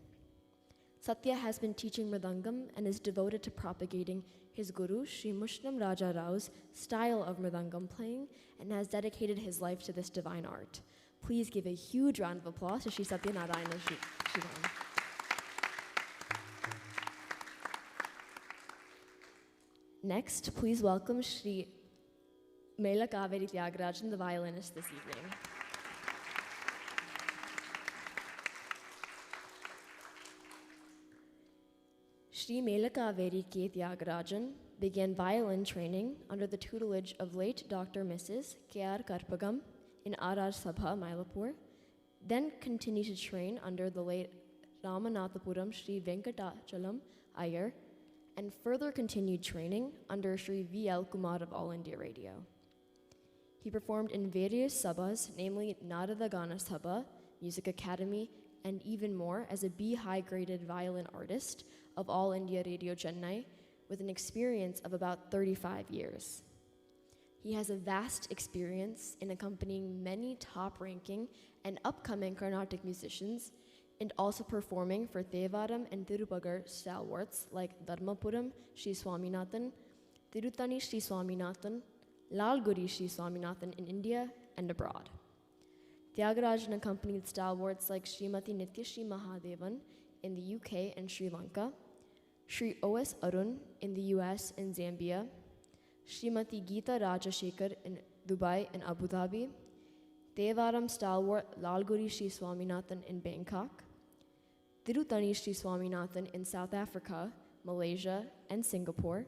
Satya has been teaching Mridangam and is devoted to propagating his guru, Sri Mushram Raja Rao's style of Mridangam playing and has dedicated his life to this divine art. Please give a huge round of applause to Sri Satya Narayana Shivam. Next, please welcome Sri Mela Kaveri Tyagarajan, the violinist this evening. Sri Mela Kaveri K. Tyagarajan began violin training under the tutelage of late Dr. Mrs. K.R. Karpagam in R.R. Sabha, Mylapore, then continued to train under the late Ramanathapuram Sri Venkatachalam Iyer, and further continued training under Sri V.L. Kumar of All India Radio. He performed in various sabhas, namely Narada Gana Sabha, Music Academy, and even more as a B high-graded violin artist of All India Radio Chennai with an experience of about 35 years. He has a vast experience in accompanying many top-ranking and upcoming Carnatic musicians and also performing for Thevaram and Tirupagar stalwarts like Dharmapuram Sri Swaminathan, Tirutani Sri Swaminathan, Lalguri Sri Swaminathan in India and abroad. Tyagarajan accompanied stalwarts like Srimati Nithya Sri Mahadevan in the UK and Sri Lanka, Sri O.S. Arun in the US and Zambia, Srimati Geeta Rajashekar in Dubai and Abu Dhabi, Devaram stalwart Lalguri Sri Swaminathan in Bangkok, Tirutani Sri Swaminathan in South Africa, Malaysia, and Singapore,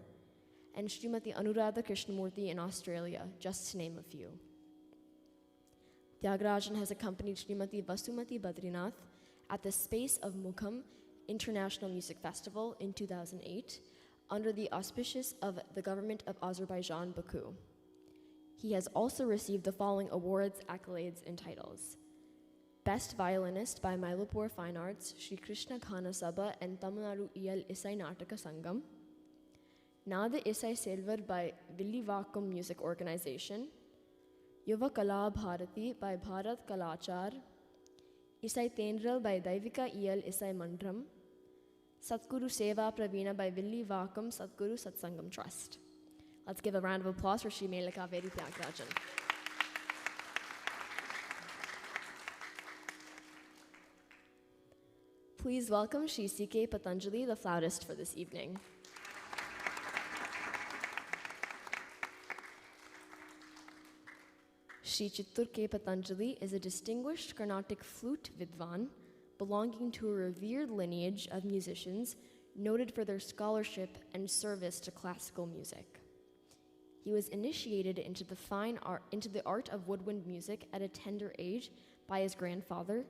and Srimati Anuradha Krishnamurthy in Australia, just to name a few. Tyagarajan has accompanied Srimati Vasumati Badrinath at the Space of Mukham International Music Festival in 2008 under the auspices of the government of Azerbaijan, Baku. He has also received the following awards, accolades, and titles. Best Violinist by Mylapore Fine Arts, Sri Krishna Khana Sabha and Tamil Nadu EL Isai Nataka Sangam. Nada Isai Silver by Villivakkam Music Organization. Yuva Kala Bharati by Bharat Kalachar. Isai Tendral by Daivika EL Isai Mandram. Satguru Seva Pravina by Villivakkam Satguru Satsangam Trust. Let's give a round of applause for Sri Mela Kaveri Tyagarajan. Please welcome Sri C.K. Patanjali, the flautist for this evening. Sri Chittur K. Patanjali is a distinguished Carnatic flute vidwan belonging to a revered lineage of musicians noted for their scholarship and service to classical music. He was initiated into the art of woodwind music at a tender age by his grandfather,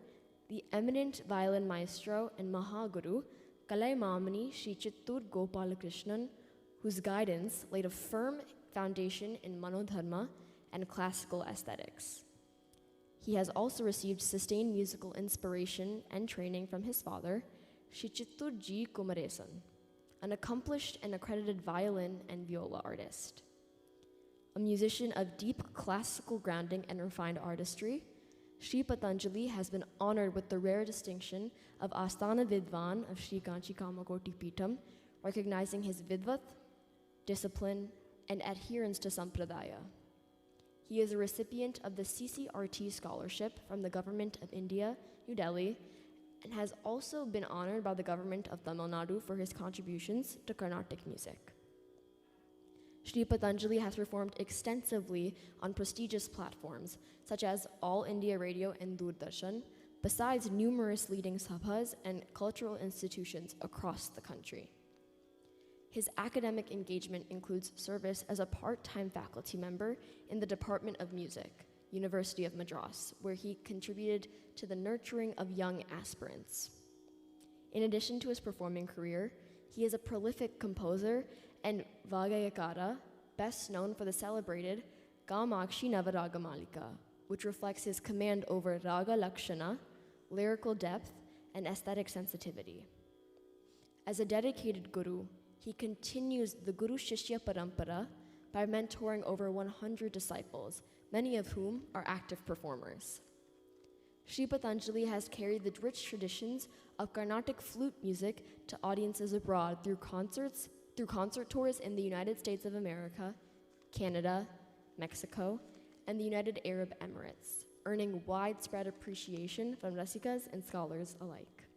the eminent violin maestro and Mahaguru, Kalaimamani Sri Chittur Gopalakrishnan, whose guidance laid a firm foundation in Manodharma and classical aesthetics. He has also received sustained musical inspiration and training from his father, Sri Chittur G. Kumaresan, an accomplished and accredited violin and viola artist. A musician of deep classical grounding and refined artistry, Sri Patanjali has been honored with the rare distinction of Asthana Vidvan of Sri Kanchi Kamakoti Peetham, recognizing his vidvat, discipline, and adherence to Sampradaya. He is a recipient of the CCRT scholarship from the Government of India, New Delhi, and has also been honored by the Government of Tamil Nadu for his contributions to Carnatic music. Sri Patanjali has performed extensively on prestigious platforms such as All India Radio and Doordarshan, besides numerous leading sabhas and cultural institutions across the country. His academic engagement includes service as a part-time faculty member in the Department of Music, University of Madras, where he contributed to the nurturing of young aspirants. In addition to his performing career, he is a prolific composer and Vagayakara, best known for the celebrated Kamakshi Navaraga Malika, which reflects his command over raga lakshana, lyrical depth, and aesthetic sensitivity. As a dedicated guru, he continues the Guru Shishya Parampara by mentoring over 100 disciples, many of whom are active performers. Sri Patanjali has carried the rich traditions of Carnatic flute music to audiences abroad through concert tours in the United States of America, Canada, Mexico, and the United Arab Emirates, earning widespread appreciation from Rasikas and scholars alike.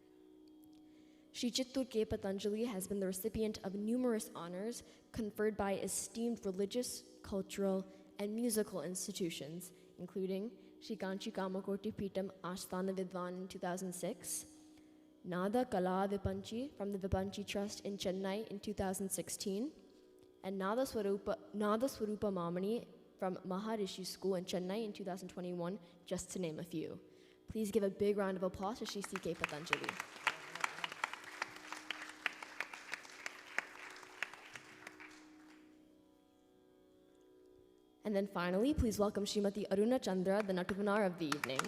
Shri Chittur K. Patanjali has been the recipient of numerous honors conferred by esteemed religious, cultural, and musical institutions, including Shri Kanchi Kamakoti Pitam Asthana Vidwan in 2006, Nada Kala Vipanchi from the Vipanchi Trust in Chennai in 2016, and Nada Swarupa Mamani from Maharishi School in Chennai in 2021, just to name a few. Please give a big round of applause to Shri C.K. Patanjali. And then finally, please welcome Srimati Aruna Chandra, the Natuvanar of the evening.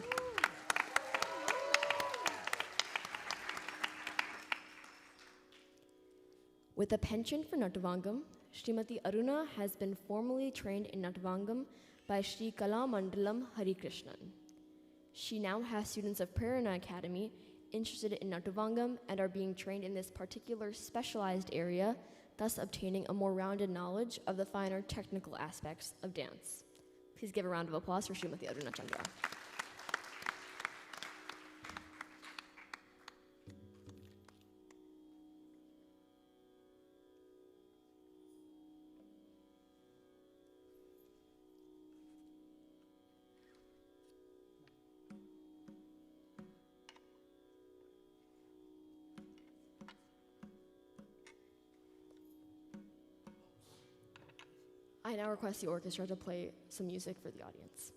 With a penchant for Natuvangam, Srimati Aruna has been formally trained in Natuvangam by Sri Kala Mandalam Hari Krishnan. She now has students of Prerana Academy interested in Natuvangam and are being trained in this particular specialized area, thus obtaining a more rounded knowledge of the finer technical aspects of dance. Please give a round of applause for Srimati Aruna Chandra. I now request the orchestra to play some music for the audience.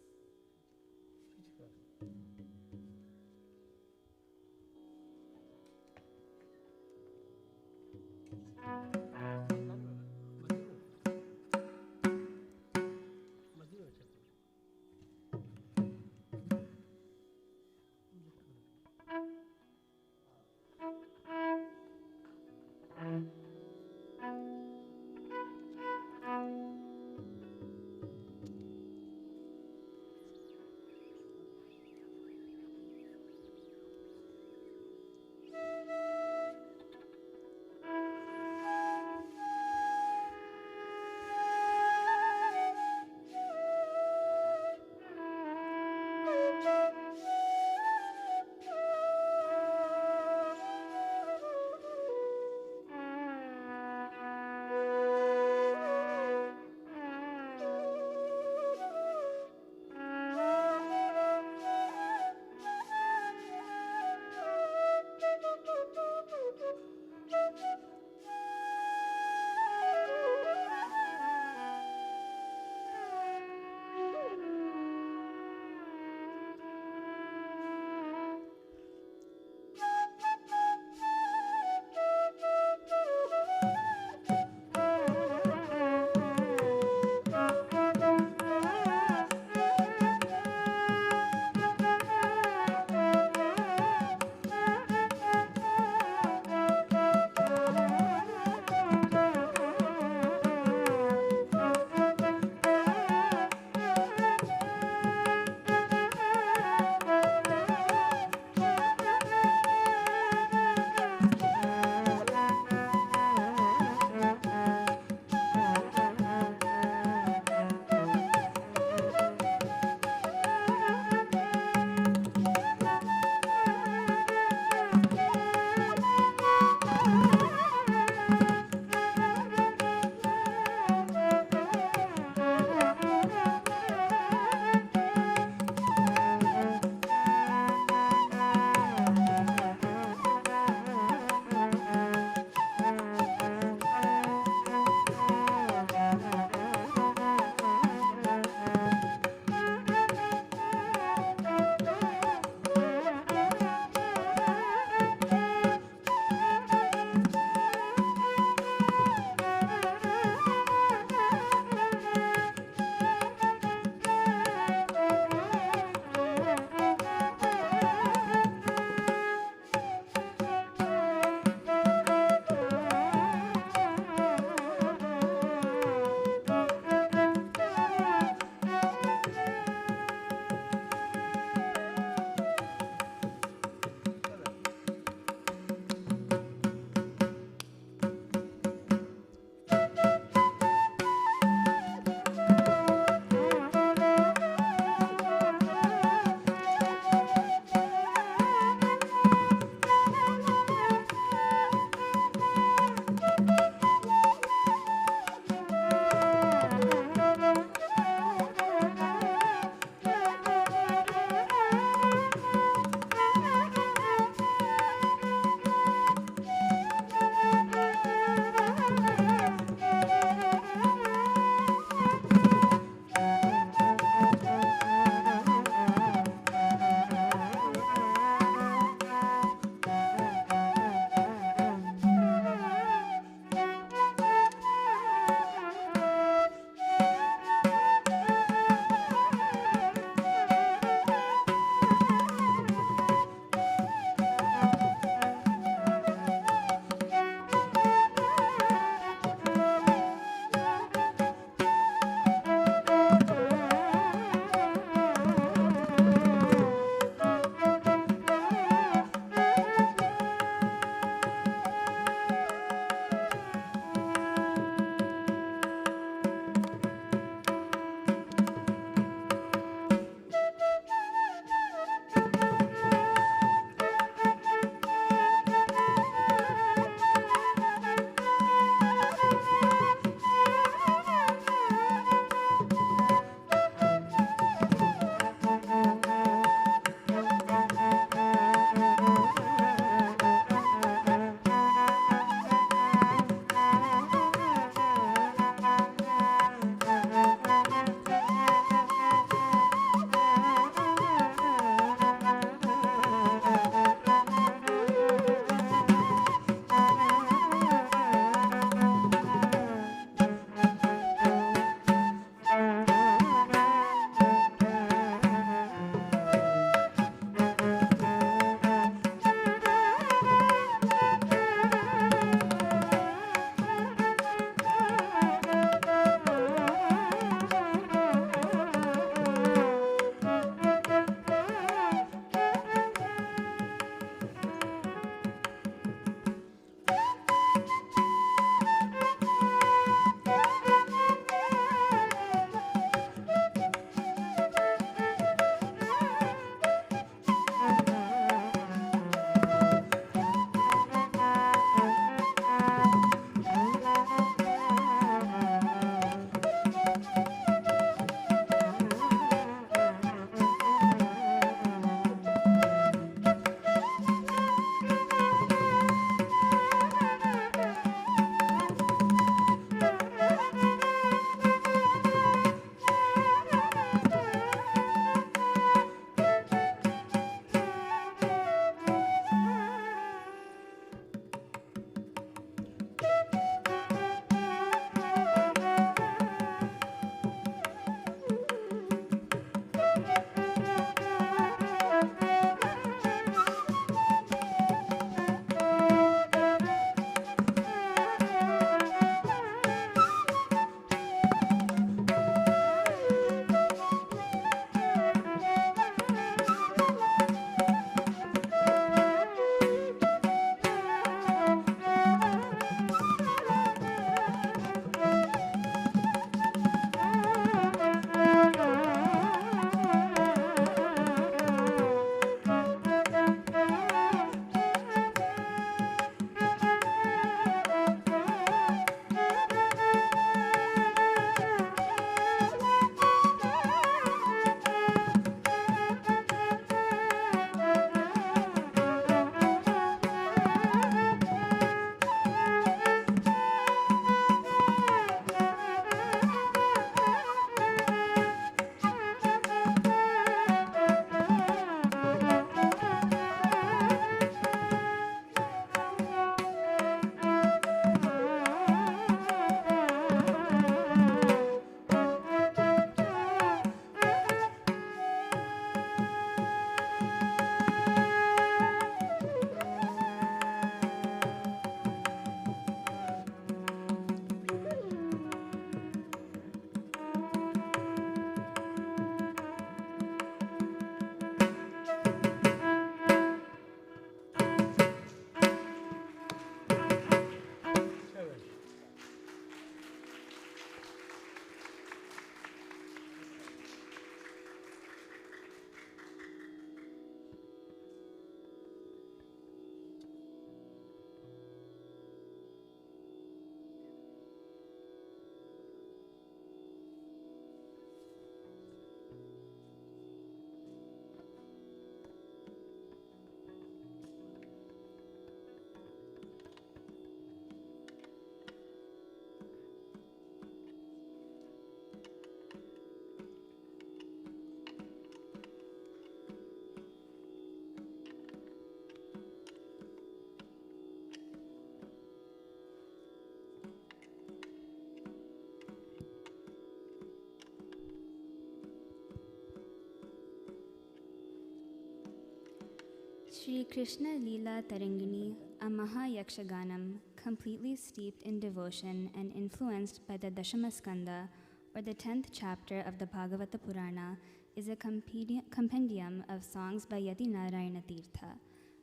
Shri Krishna Leela Tarangini, a Mahayakshaganam, completely steeped in devotion and influenced by the Dashamaskanda, or the 10th chapter of the Bhagavata Purana, is a compendium of songs by Yati Narayana Tirtha.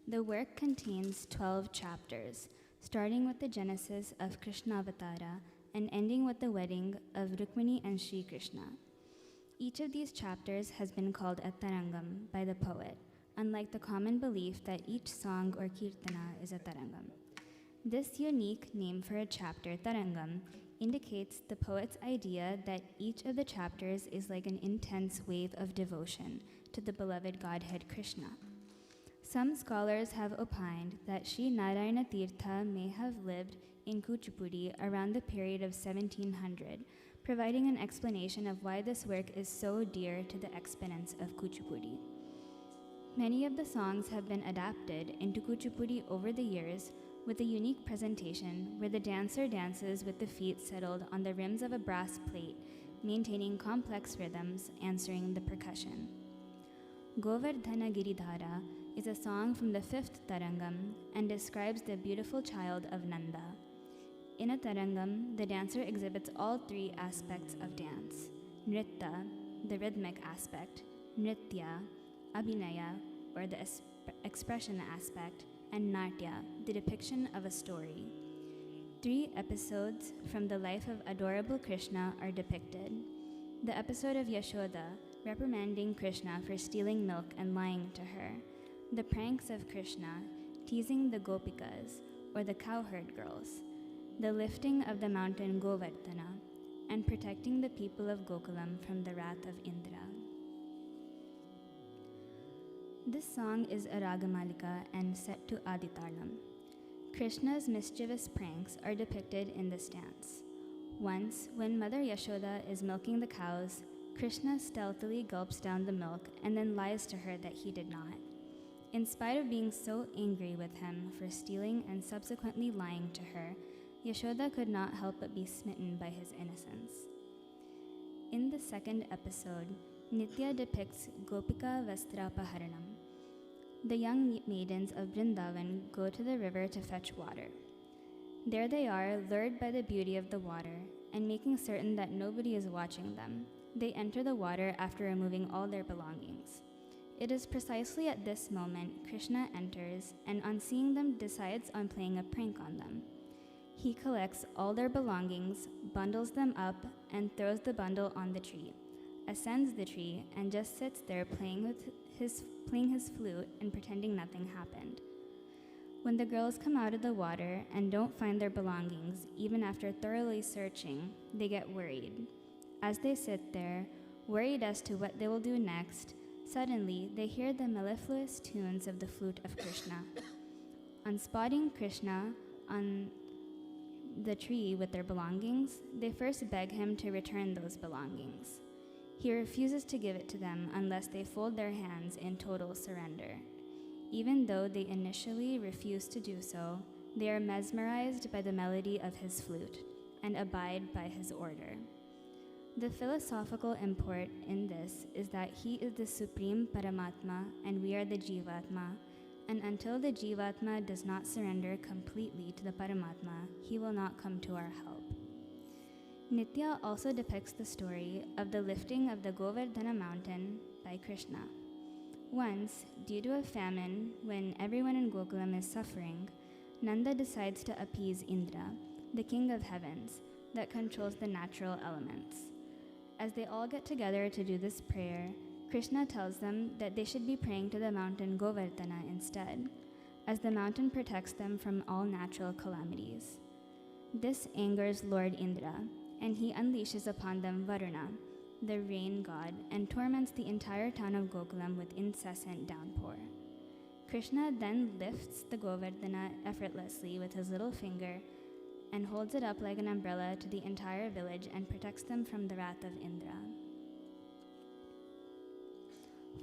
The work contains 12 chapters, starting with the genesis of Krishnavatara and ending with the wedding of Rukmini and Shri Krishna. Each of these chapters has been called a tarangam by the poet, unlike the common belief that each song or kirtana is a tarangam. This unique name for a chapter, tarangam, indicates the poet's idea that each of the chapters is like an intense wave of devotion to the beloved Godhead Krishna. Some scholars have opined that Sri Narayana Tirtha may have lived in Kuchipudi around the period of 1700, providing an explanation of why this work is so dear to the exponents of Kuchipudi. Many of the songs have been adapted into Kuchipudi over the years, with a unique presentation where the dancer dances with the feet settled on the rims of a brass plate, maintaining complex rhythms, answering the percussion. Govardhana Giridhara is a song from the 5th Tarangam and describes the beautiful child of Nanda. In a Tarangam, the dancer exhibits all 3 aspects of dance: Nritta, the rhythmic aspect; Nritya, Abhinaya, or the expression aspect; and Natya, the depiction of a story. 3 episodes from the life of adorable Krishna are depicted. The episode of Yashoda, reprimanding Krishna for stealing milk and lying to her; the pranks of Krishna, teasing the gopikas, or the cowherd girls; the lifting of the mountain Govardhana, and protecting the people of Gokulam from the wrath of Indra. This song is a Ragamalika and set to Aditalam. Krishna's mischievous pranks are depicted in this dance. Once, when Mother Yashoda is milking the cows, Krishna stealthily gulps down the milk and then lies to her that he did not. In spite of being so angry with him for stealing and subsequently lying to her, Yashoda could not help but be smitten by his innocence. In the 2nd episode, Nithya depicts Gopika Vastrapaharanam. The young maidens of Vrindavan go to the river to fetch water. There they are, lured by the beauty of the water, and making certain that nobody is watching them, they enter the water after removing all their belongings. It is precisely at this moment Krishna enters, and on seeing them decides on playing a prank on them. He collects all their belongings, bundles them up, and throws the bundle on the tree, ascends the tree, and just sits there playing his flute and pretending nothing happened. When the girls come out of the water and don't find their belongings, even after thoroughly searching, they get worried. As they sit there, worried as to what they will do next, suddenly they hear the mellifluous tunes of the flute of Krishna. On spotting Krishna on the tree with their belongings, they first beg him to return those belongings. He refuses to give it to them unless they fold their hands in total surrender. Even though they initially refuse to do so, they are mesmerized by the melody of his flute and abide by his order. The philosophical import in this is that he is the supreme Paramatma and we are the Jivatma, and until the Jivatma does not surrender completely to the Paramatma, he will not come to our help. Nithya also depicts the story of the lifting of the Govardhana mountain by Krishna. Once, due to a famine, when everyone in Gokulam is suffering, Nanda decides to appease Indra, the king of heavens, that controls the natural elements. As they all get together to do this prayer, Krishna tells them that they should be praying to the mountain Govardhana instead, as the mountain protects them from all natural calamities. This angers Lord Indra, and he unleashes upon them Varuna, the rain god, and torments the entire town of Gokulam with incessant downpour. Krishna then lifts the Govardhana effortlessly with his little finger and holds it up like an umbrella to the entire village and protects them from the wrath of Indra.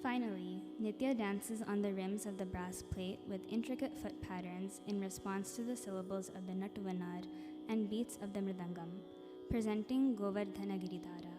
Finally, Nithya dances on the rims of the brass plate with intricate foot patterns in response to the syllables of the Natuvanar and beats of the Mridangam, presenting Govardhana Giridhara.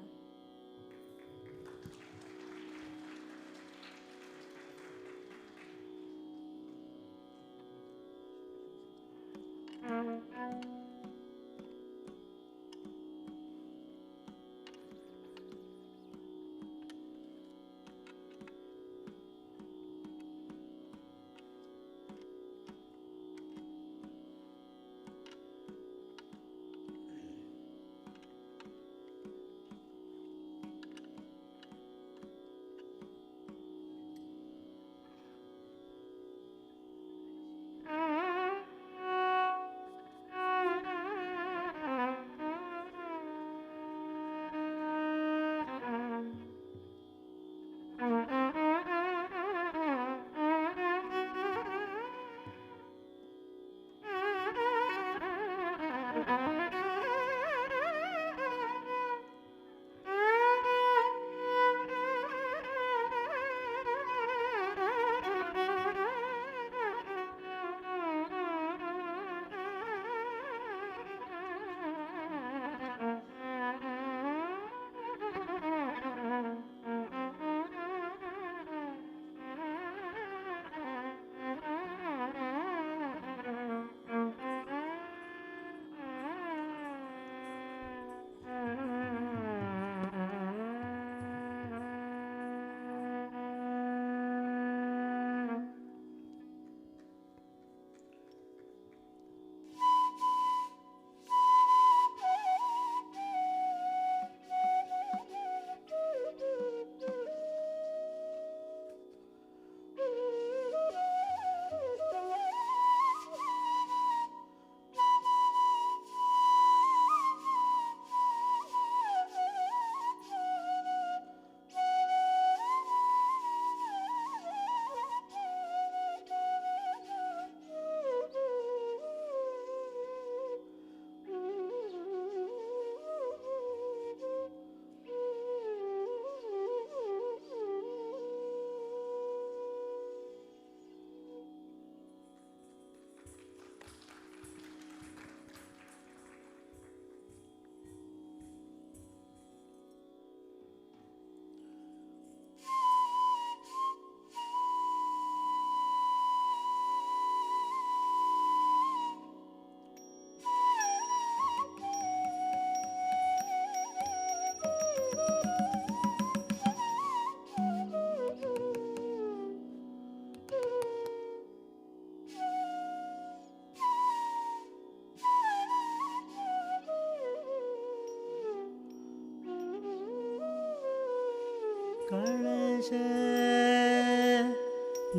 ಕಳಶ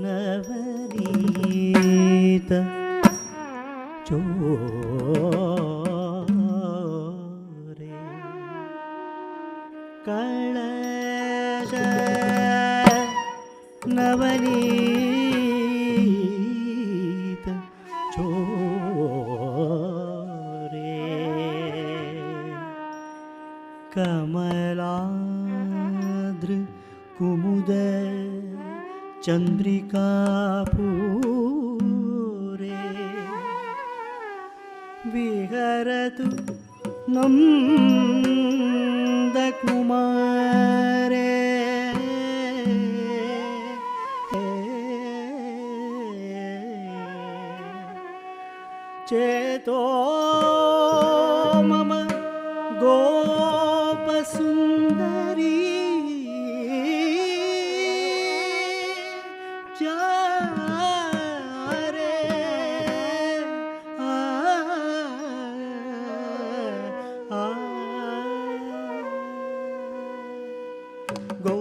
ನವನೀತ ಚೋರೆ ಕಳಶ ನವನೀತ ಚೋರೆ ಕಮಲಾದ್ರ ಕುಮುದ ಚಂದ್ರಿಕಾಪೂರೆ ವಿಹರತು ನಂದಕುಮಾರೇ ಚೇತೋ ಮಮ ಗೋಪಸುಂದರಿ ಚಾರೆ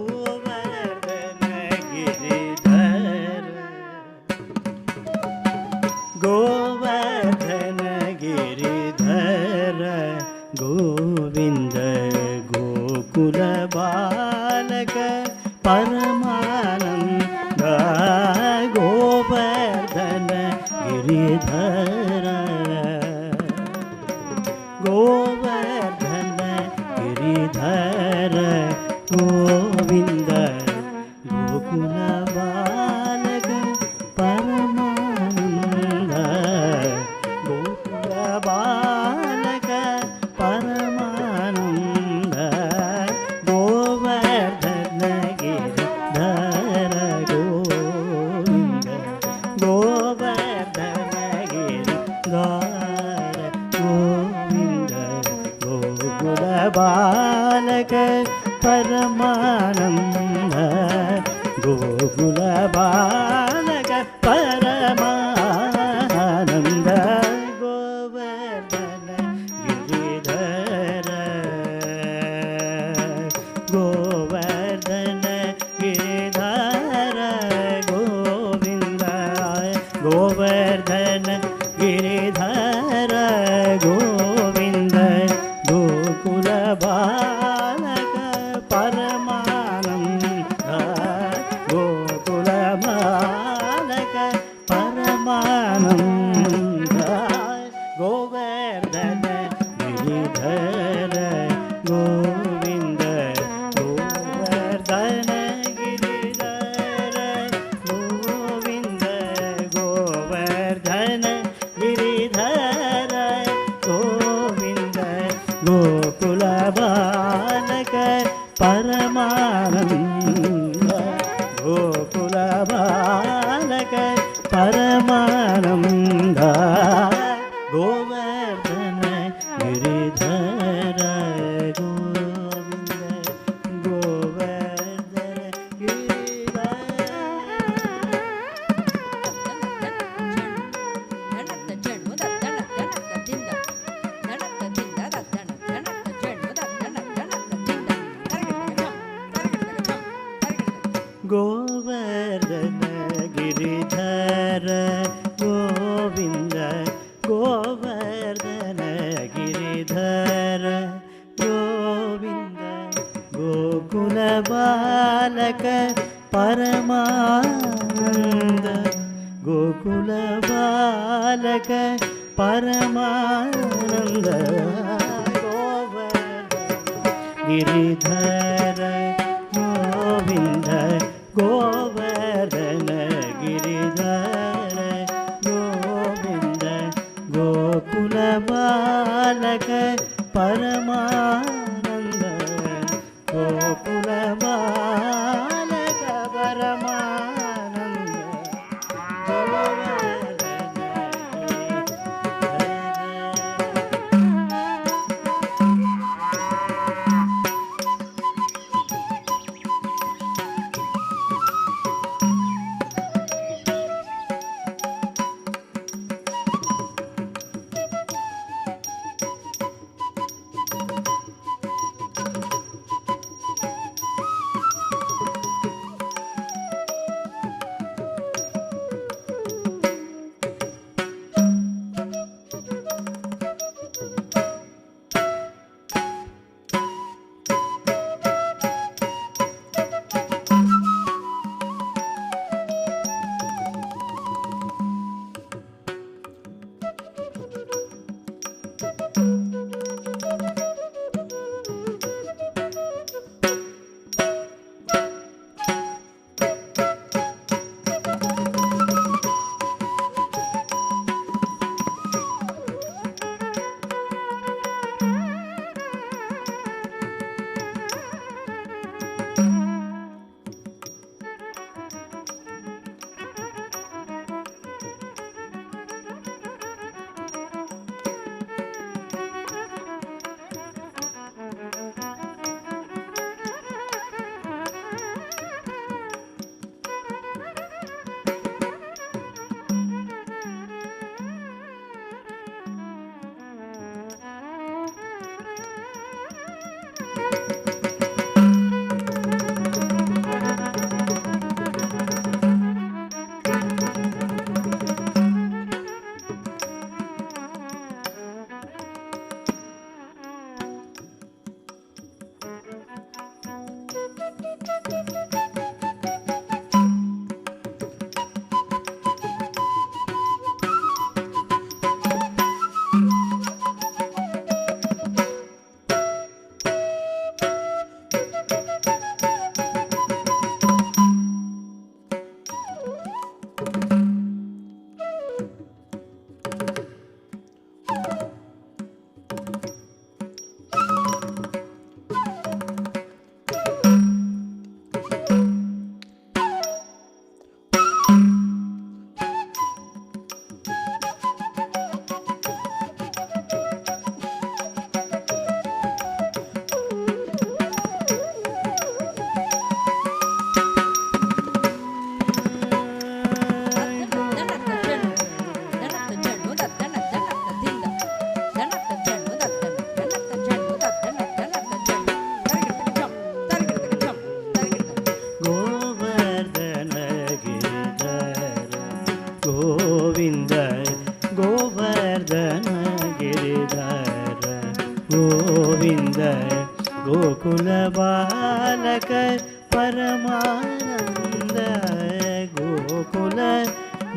ಗೋವರ್ಧನ ಗಿರಿಧರ ಗೋವರ್ಧನ ಗಿರಿಧರ ಗೋವಿಂದ ಗೋಕುಲ ಬಾಲಕ ಪರಮಾನಂದ ಗೋವರ್ಧನ ಗಿರಿಧರ ಗೋವರ್ಧನ ಗಿರಿಧರ ಗೋವಿಂದ ಗೋಕುಲ ಬಾಲಕ ಪರಮಾನಂದ ಗೋಕುಲ ಬಾಲಕ ಪರಮಾನಂದ ಗೋವರ್ಧನ ಗಿರಿಧರ ಗೋವಿಂದ ಗೋವರ್ಧನ ಗಿರಿಧರ ಗೋವಿಂದ ಗೋಕುಲ ಬಾಲಕ ಪರಮಾನಂದ ಗೋಕುಲ ಬಾಲಕ ಪರಮಾನಂದ ಗೋವರ್ಧನ ಗಿರಿಧರ ಗೋವರ್ಧನ ಗಿರಿಧರ ಗೋವಿಂದ ಗೋವರ್ಧನ ಗಿರಿಧರ ಗೋವಿಂದ ಗೋಕುಲ ಬಾಲಕ ಪರಮಾನಂದ ಗೋಕುಲ ಬಾಲಕ ಪರಮಾನಂದ ಗೋವರ್ಧನ ಗಿರಿಧರ ಗೋವಿಂದ ಗೋವರ್ಧನ ಗಿರಿಧರ ಗೋವಿಂದ ಗೋವರ್ಧನ ಗಿರಿಧರ ಗೋವಿಂದ ಗೋಕುಲ ಬಾಲಕ ಪರಮಾನಂದ ಗೋಕುಲ ಬಾಲಕ ಪರಮಾನಂದ ಗೋವರ್ಧನ ಗಿರಿಧರ ಗೋವಿಂದ ಗೋವರ್ಧನ ಗಿರಿಧರ ಗೋವರ್ಧನ ಗಿರಿಧರ ಗೋವಿಂದ ಗೋವರ್ಧನ ಗಿರಿಧರ ಗೋವಿಂದ ಗೋಕುಲ ಬಾಲಕ ಪರಮಾನಂದ ಗೋಕುಲ ಬಾಲಕ ಪರಮಾನಂದ ಗೋವರ್ಧನ ಗಿರಿಧರ ಗೋವಿಂದ ಗೋವರ್ಧನ ಗಿರಿಧರ ಗೋವಿಂದ ಗೋಕುಲ ಬಾಲಕ ಪರಮಾನಂದ ಗೋಕುಲ ಬಾಲಕ ಪರಮಾನಂದ ಗೋವರ್ಧನ ಗಿರಿಧರ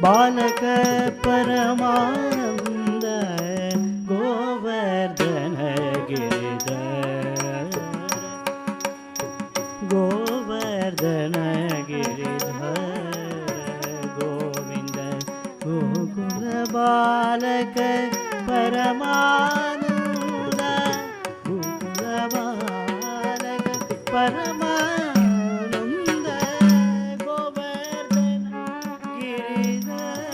बालक परमानंद गोवर्धन गिरिधर गोवर्धन गिरिधर गोविंद गोकुल बालक परमानंद गोकुल बालक परमानंद गोवर्धन गिरिधर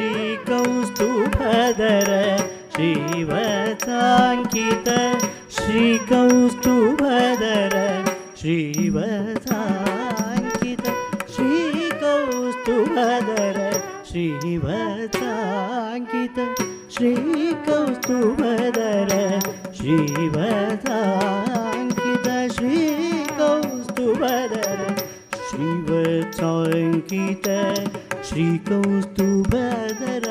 श्रीकौस्तुभधर श्रीवत्साङ्कित श्रीकौस्तुभधर श्रीवत्साङ्कित श्रीकौस्तुभधर श्रीवत्साङ्कित श्रीकौस्तुभधर श्रीवत्साङ्कित श्रीकौस्तुभधर श्रीवत्साङ्कित श्रीकौस्तुभधर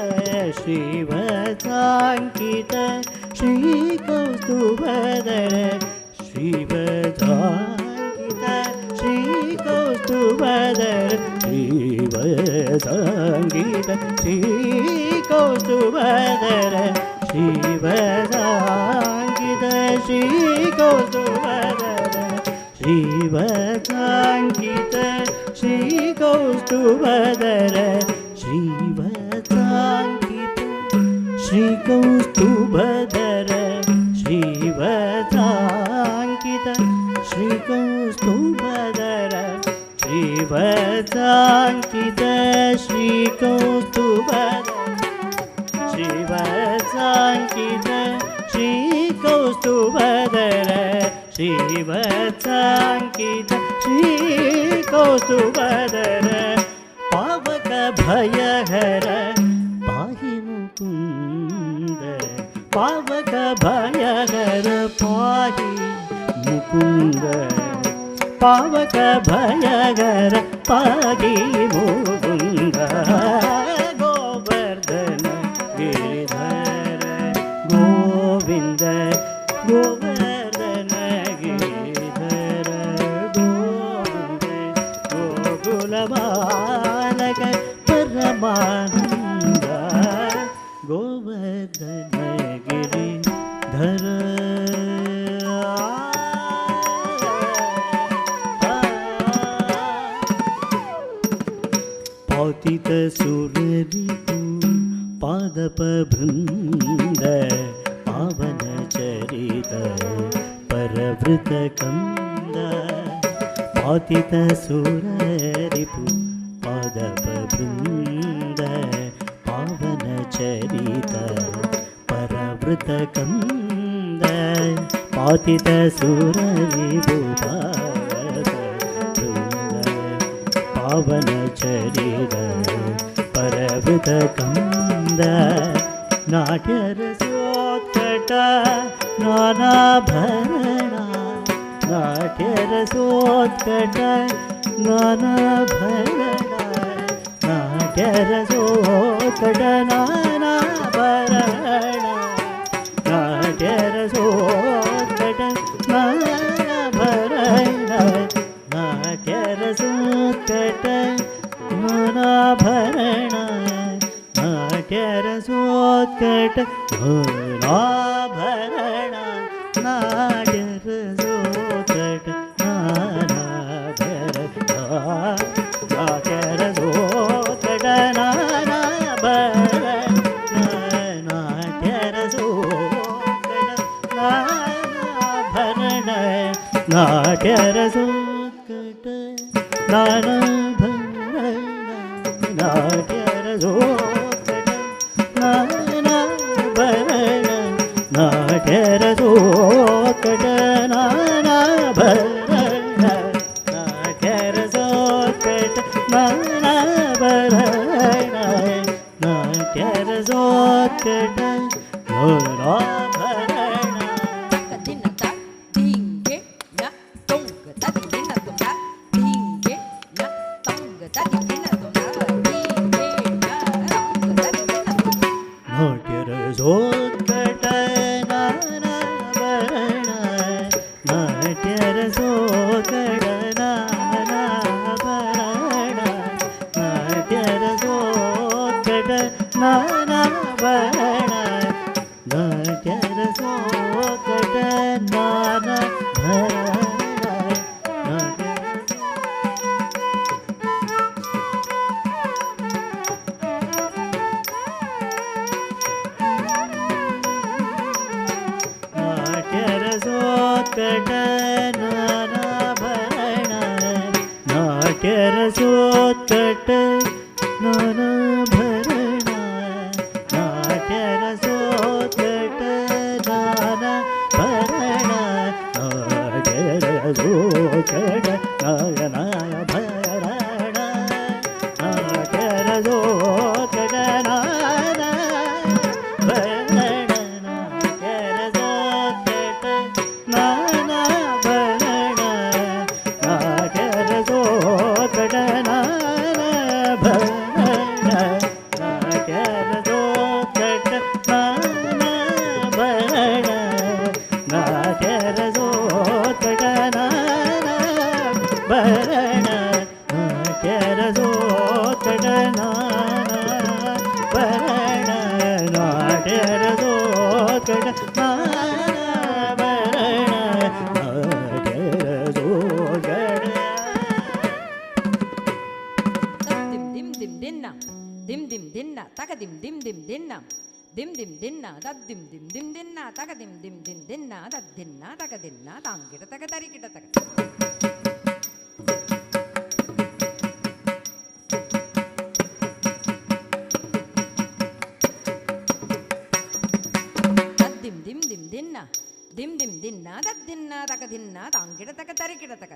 श्रीवत्साङ्कित श्रीकौस्तुभधर श्रीवत्साङ्कित श्रीकौस्तुभधर श्रीवत्साङ्कित श्रीकौस्तुभधर श्रीवत्साङ्कित श्रीकौस्तुभधर श्रीवत्साङ्कित श्रीकौस्तुभधर श्रीवत्साङ्कित श्रीकौस्तुभधर श्रीवत्साङ्कित श्रीकौस्तुभधर श्रीवत्साङ्कित श्रीकौस्तुभधर श्रीवत्साङ्कित श्रीकौस्तुभधर श्रीवत्साङ्कित श्रीकौस्तुभधर पावक भयहर पाहि मुकुन्द पावक भयहर पाहि मुकुन्द पावक भयहर पाहि मुकुन्द गोवर्धन गिरिधर गोविन्द गोवर्धन गिरिधर गोविन्द गोकुलबालक परमानन्द गोवर्धन गिरिधर पातित सुररिपु पादप वृन्द पावन चरित परवृत कंद पातित सुररिपु पादप वृन्द पावन चरित परवृत कंद पातित सुररिपु पावन चरित परवृत कंद नाट्यरसोत्कट नानाभरणा नाट्यरसोत्कट नानाभरणा नाट्यरसोत्कट नानाभरणा नाट्यरसोत्कट नानाभरणा नाट्यरसोत्कट नानाभरणा नाट्यरसोत्कट नानाभरणा नाट्यरसोत्कट नानाभरणा नाट्यरसोत्कट नानाभरणा नाट्यरसोत्कट नानाभरणा नाट्यरसोत्कट नानाभरणा नाट्यरसोत्कट नानाभरणा नाट्यरसोत्कट नानाभरणा नाट्यरसोत्कट नानाभरणा नाट्यरसोत्कट नानाभरणा ತದಿನ್ನತ ಧಿಂಗೆ ನ ತೊಂಗ ತದಿನ್ನ ತೊಂಗ ಧಿಂಗೆ ನ ತೊಂಗ ತದಿನ್ನ ತೊಂಗ ಧಿಂಗೆ ನ ತೊಂಗ ತದಿನ್ನ ತೊಂಗ ನಾಟ್ಯರಸೋತ್ಕಟ ನಾನಾಭರಣ ನಾಟ್ಯರಸೋತ್ಕಟ ನಾನಾಭರಣ ನಾಟ್ಯರಸೋತ್ಕಟ ನಾನಾಭರಣ ನಾಟ್ಯರಸೋತ್ಕಟ ನಾನಾಭರಣ नाट्यरसोत्कट नानाभरण नाट्यरसोत्कट नानाभरण ನಾನಾಭರಣ ನಾಟ್ಯರಸೋತ್ಕಟ ನಾನಾಭರಣ ನಾಟ್ಯರಸೋತ್ಕಟ dim dim dinna dim dim dinna taka dim dim dim dinna dim dim dinna dad dim dim dim dinna taka dim dim dim dinna dad dinna taka dinna tangida taka tarikida taka dad dim dim dim dinna dim dim dinna dad dinna taka dinna tangida taka tarikida taka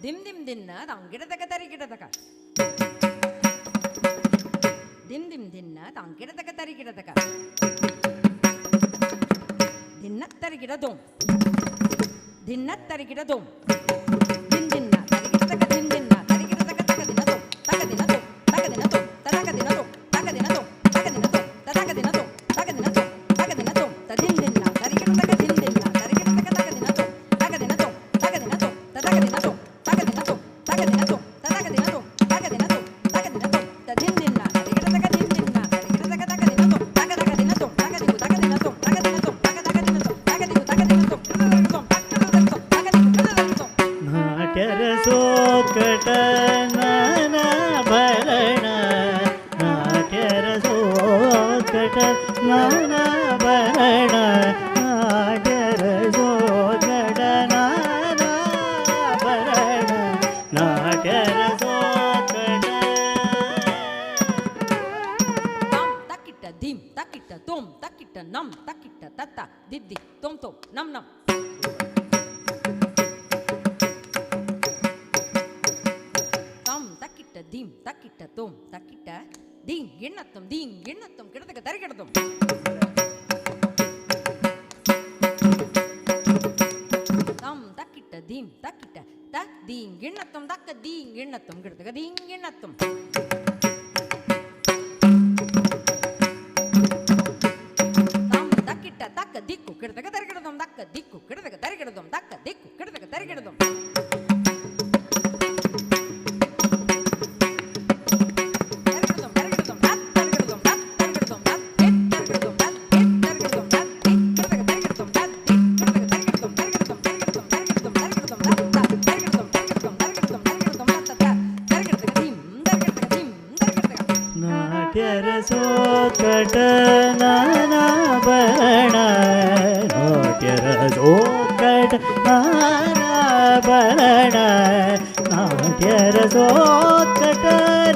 dim dim dinna tangida taka tarikida taka dim dim dinna tangida taka tarikida taka dinna tarikida dom dinna tarikida dom dim dinna tarikida taka dim dinna tarikida taka taka dinna dom taka dinna dom taka dinna dom taka dinna dom taka dinna dom taka dinna dom taka dinna dom taka dinna dom taka dinna dom ta dim dinna tarikida taka dim dinna tarikida taka taka dinna dom taka dinna dom taka dinna dom taka dinna dom taka dinna dom taka dinna dom taka dinna dom taka dinna dom taka dinna dom ta dim dinna tarikida taka dim dinna tarikida taka taka dinna dom taka taka dinna dom taka dinna taka dinna dom taka dinna dom taka taka dinna dom taka dinna taka dinna dom taka dinna dom taka dinna dom ನಾಟ್ಯರಸೋತ್ಕಟ ನಾನಾಭರಣ ನಾಟ್ಯರಸೋತ್ಕಟ ನಾನಾಭರಣ ನಾಟ್ಯರಸೋತ್ಕಟ ನಾನಾಭರಣ ನಾಟ್ಯರಸೋತ್ಕಟ tam takita dim takita tom takita nam takita tata diddi tom tom nam nam tam takita dim takita tom takita ding ginnathum kidataka tarikadathum tam takita dim takita ta ding ginnathum takka ding ginnathum kidataka ding ginnathum taka dikku kidataka tarikadathum taka dikku kidataka tarikadathum taka dikku kidataka tarikadathum ನಾಟ್ಯರಸೋತ್ಕಟ ನಾನಾಭರಣ ನಾಟ್ಯರಸೋತ್ಕಟ ನಾನಾಭರಣ ನಾಟ್ಯರಸೋತ್ಕಟ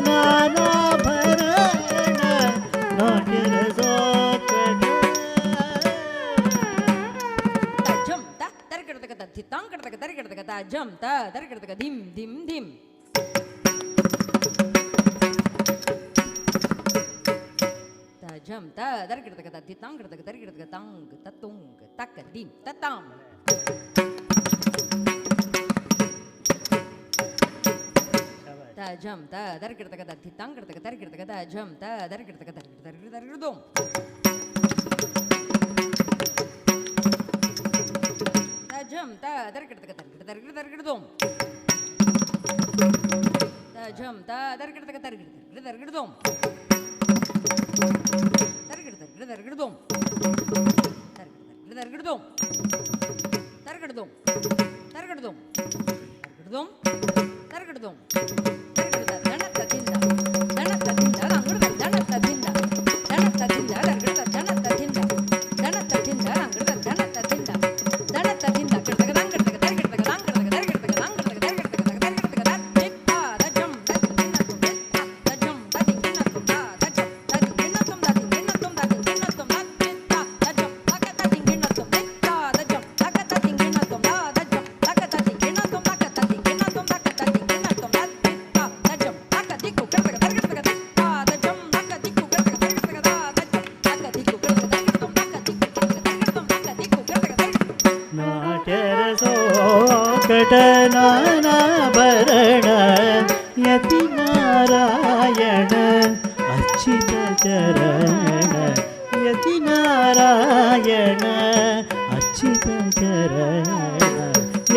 ನಾನಾಭರಣ ನಾಟ್ಯರಸೋತ್ಕಟ jam ta tarikadathaka thitang kidataka tarikadathaka jam ta tarikadathaka dim dim dim jam ta tarikadathaka thitang kidataka tarikadathaka tang tatung taka dim tatam ta jam ta tarikadathaka thitang kidataka tarikadathaka jam ta tarikadathaka tarikadathaka jam ta tarikadathaka tarikadathaka ta jam ta tarikadathaka tarikadathaka ನಾನಾಭರಣ ಯತಿ ನಾರಾಯಣ ಅಚ್ಯುತ ಚರಣ ಯತಿ ನಾರಾಯಣ ಅಚ್ಯುತ ಚರಣ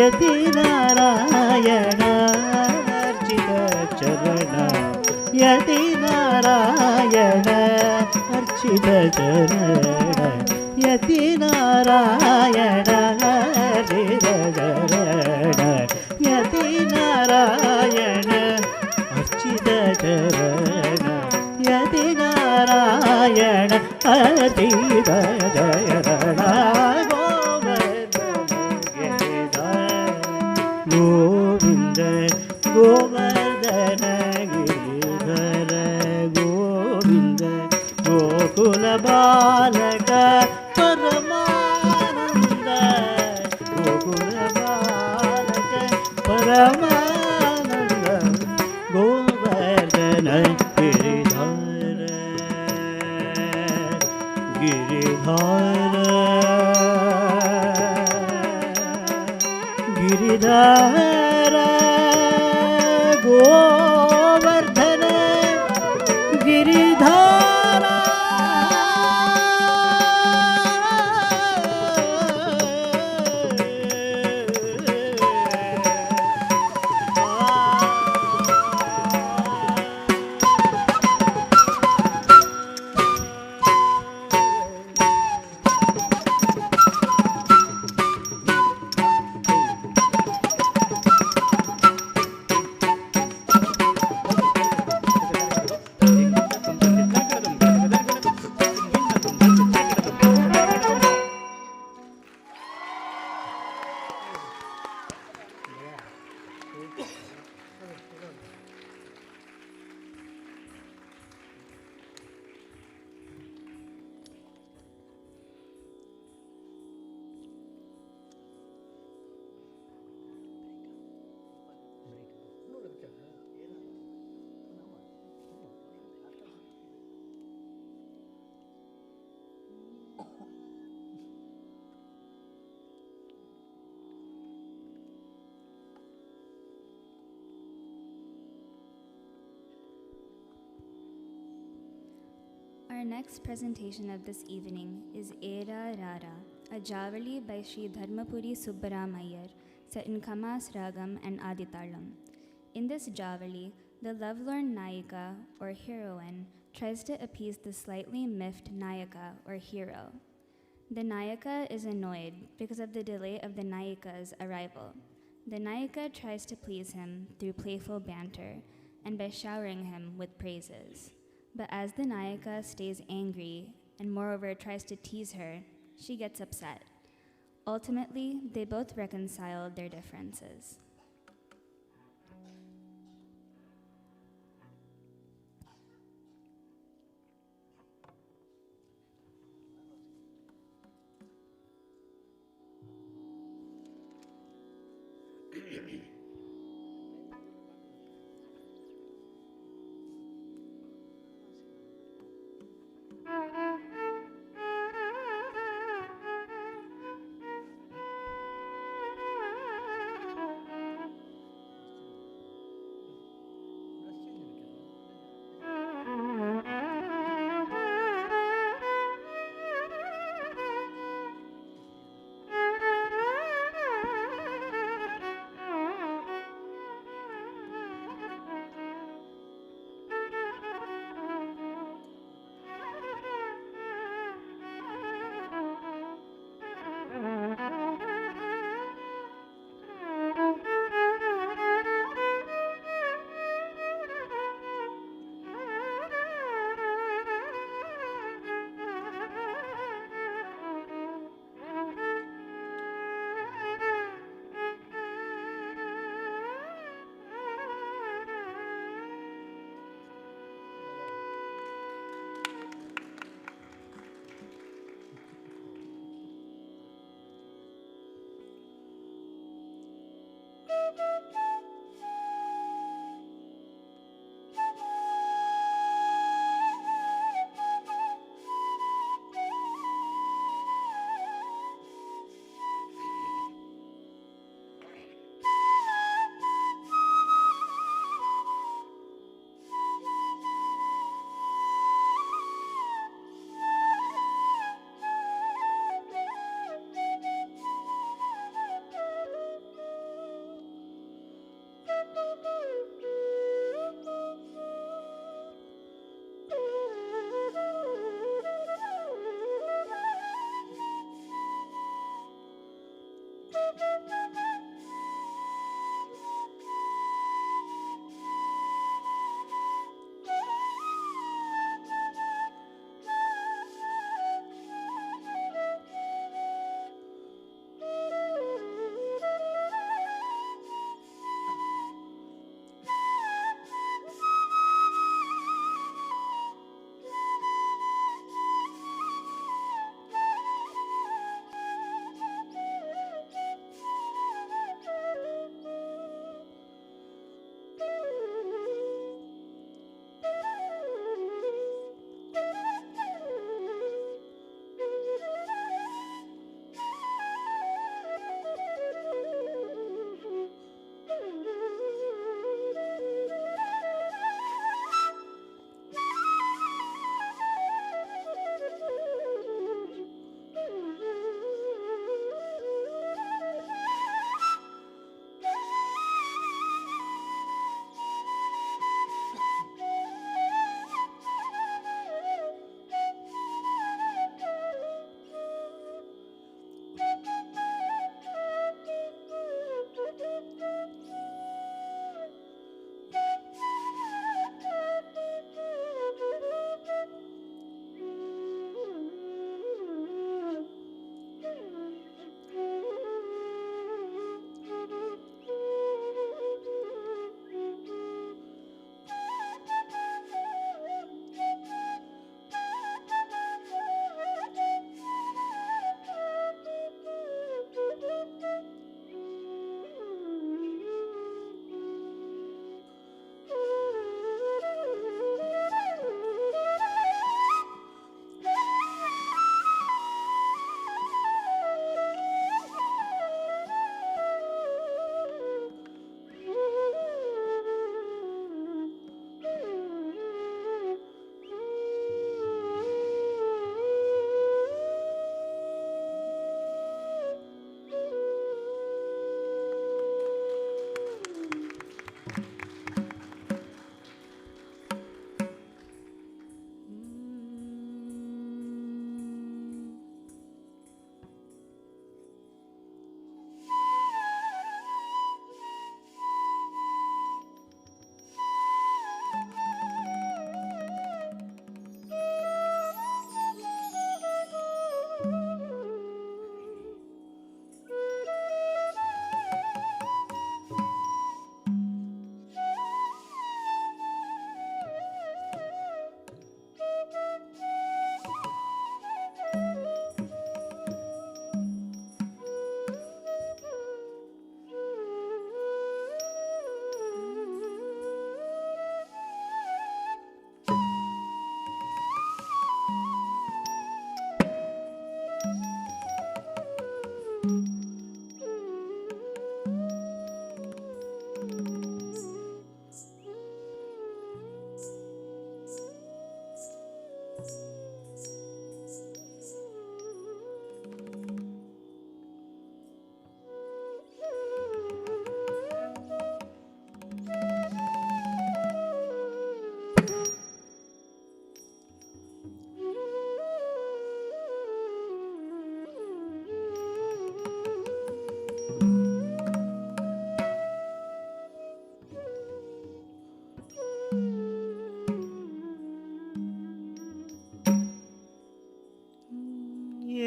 ಯತಿ ನಾರಾಯಣ ಅರ್ಚಿತ ಚರಣ ಯತಿ ನಾರಾಯಣ ಅರ್ಚಿತ ಚರಣ ಯತಿ ನಾರಾಯಣ ಹರಿದ ಚರಣ ಯತಿ ನಾರಾಯಣ ಅರ್ಚಿತ ಚರಣ ಯತಿ ನಾರಾಯಣ ಹರಿದ ಚರಣ ಗೋವಿಂದ ಗೋವರ್ಧನ ಗಿರಿಧರ ಗೋವಿಂದ ಗೋಕುಲ ಬಾಲಕ ಪರಮಾನಂದ ಗೋಕುಲ ಬಾಲಕ ಪರಮಾನಂದ Govardhana Giridhara Giridhara Giridhara Govardhana Giridhara Our next presentation of this evening is Era Rara, a Javali by Sri Dharmapuri Subbaramayar, set in Kamas Ragam and Aditalam. In this Javali, the lovelorn Nayika, or heroine, tries to appease the slightly miffed Nayaka, or hero. The Nayaka is annoyed because of the delay of the Nayika's arrival. The Nayika tries to please him through playful banter and by showering him with praises. But as the Nayika stays angry and moreover tries to tease her, she gets upset. Ultimately, they both reconcile their differences.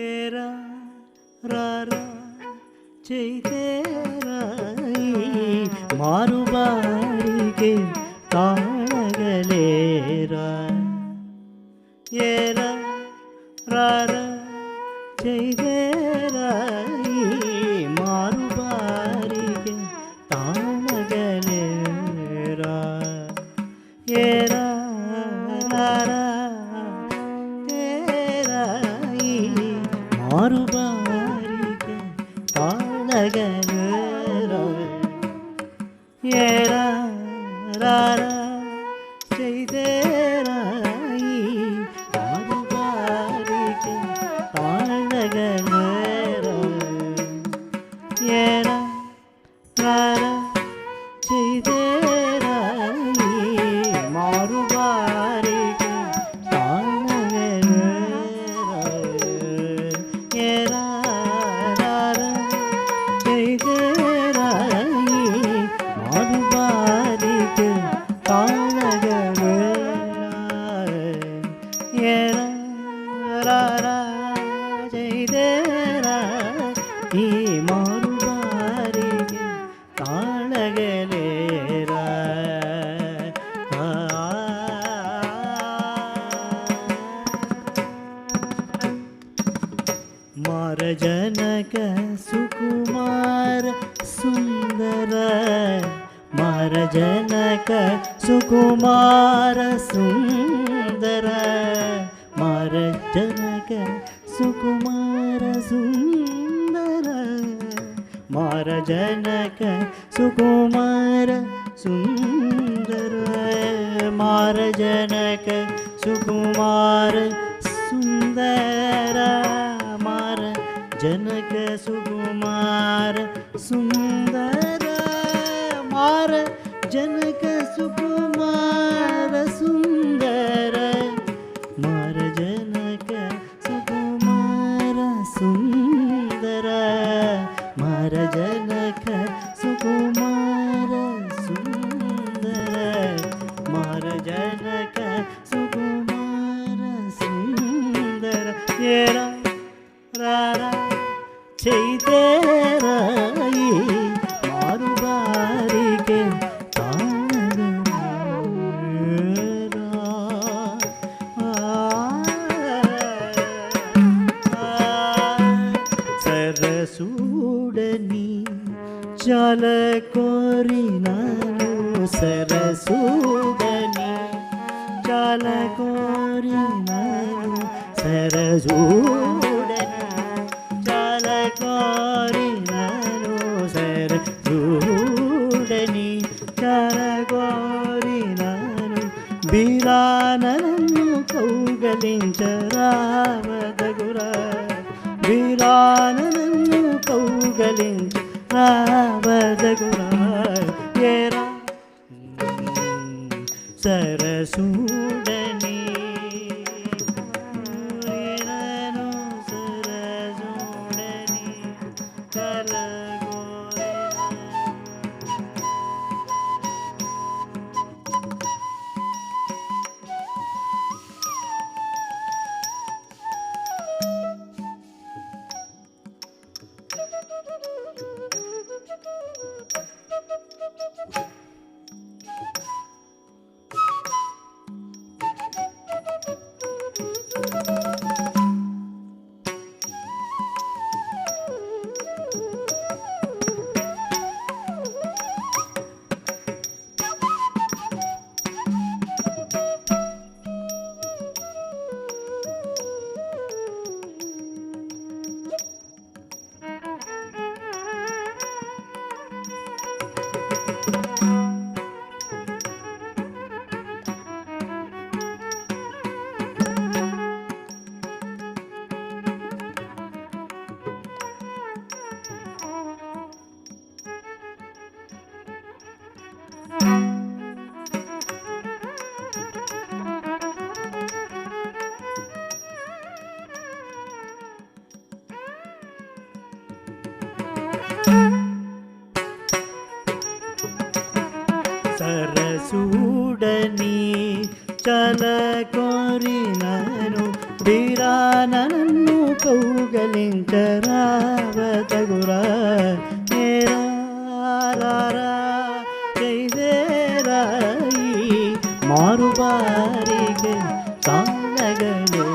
ఏరా రారా చైతేరాయి మారుబారికి తాళగలేరా ఏరా రారా చైతేరాయి మారుబారికి తాళగలేరా ఏరా రారా తేరాయి మారుబారికి తాళగలేరా ఏరా రారా చైతేరాయి మారుబారికి తాళగలేరా ఏరా రారా చైతేరాయి మారుబారికి తాళగలేరా ఏరా రారా చైతేరాయి మారుబారికి తాళగలేరా ఏరా రారా చైతేరాయి మారుబారికి తాళగలేరా మారజనక సుకుమార సుందర మారజనక సుకుమార సుందర మారజనక సుకుమార సుందర మారజనక సుకుమార సుందర మారజనక సుకుమార సుందర మార జనక సుకుమార సుందర మార జనక సుకుమార సుందర మార జనక సుకుమార సుందర మార జనక సుకుమార సుందర మార జనక సుకుమార సుందర ఏరా రారా చైతేరాయి మారుబారికి సరసూడని చాల కోరినాను సరసూడని చాల కోరినాను సరసూడని చాల కోరినాను సరసూడని చాల కోరినాను బిరానను కౌగలించరావదగురా బిరానను కౌగలించరావదగురా ఏరా సరసూడని ఏరను సరసూడని కలగోరెనా సరసూడని చలకొరినను వీరానన్ను కౌగలించరావతగురా ఏరారా చైదేరాయి మారుబాರಿಗೆ ತಾಳಗಲೇರಾ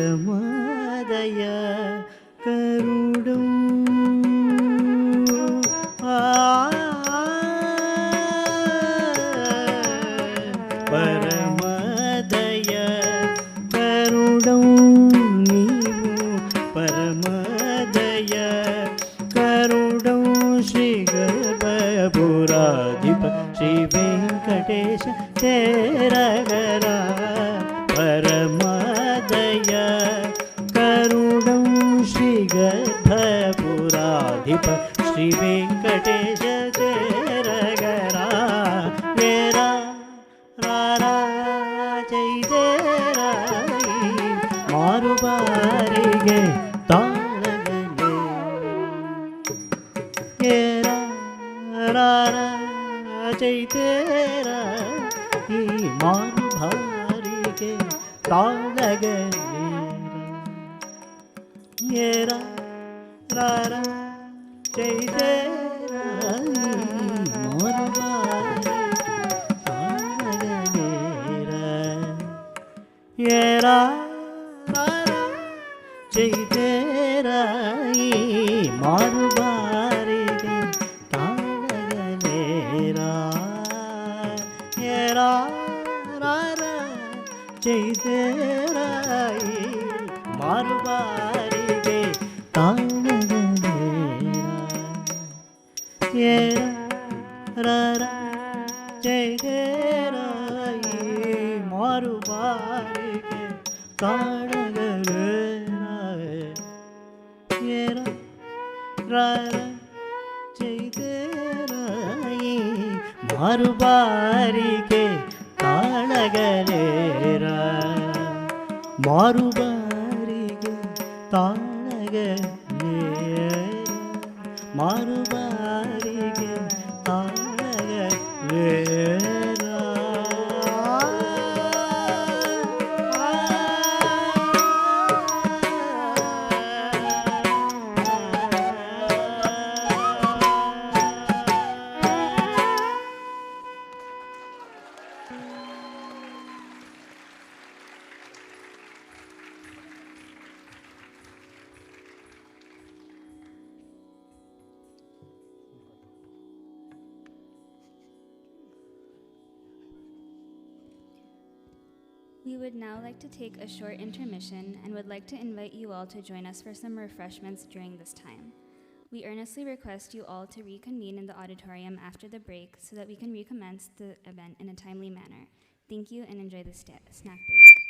పరమదయ కరుడు పరమదయ కరుడం నీవు పరమదయ కరుడం శ్రీ గర్భపురాధిప శ్రీ వెంకటేశ తేరగరా పరమదయ కరుణం శ్రీ గర్భపురాధిప శ్రీ వెంకటేశ తేరగరా వేరా రారా చైతేరాయి మారుబాರಿಗೆ ತಾಳಗಲೇ ಏರಾ ರಾರಾ ಚೈತೇರಾಯಿ ಮಾರುಬಾರಿಗೆ ತಾಳಗಲೇರಾ ರಾರಾ ಚೈತೇರಾಯಿ ಮಾರುಬಾರಿಗೆ ತಾಳಗಲೇರಾ ಏರಾ ರಾರಾ ಚೈತೇರಾಯಿ ಮಾರುಬಾರಿಗೆ ತಾಳಗಲೇರಾ ಏರಾ ರಾರಾ ಚೈತೇರಾಯಿ ಮಾರುಬಾರಿಗೆ ತಾಳಗಲೇರಾ ಏರಾ ರಾರಾ ಚೈತೇರಾಯಿ ಮಾರುಬಾರಿಗೆ ತಾಳಗಲೇರಾ ಏರಾ ರಾರಾ ಚೈತೇರಾಯಿ ಮಾರುಬಾರಿಗೆ ತಾಳಗಲೇರಾ ಮಾರುಬಾರಿಗೆ ತಾಳಗಲೇರಾ ಮಾರುಬಾರಿಗೆ ತಾಳಗಲೇರಾ We would now like to take a short intermission and would like to invite you all to join us for some refreshments during this time. We earnestly request you all to reconvene in the auditorium after the break so that we can recommence the event in a timely manner. Thank you and enjoy the snack break.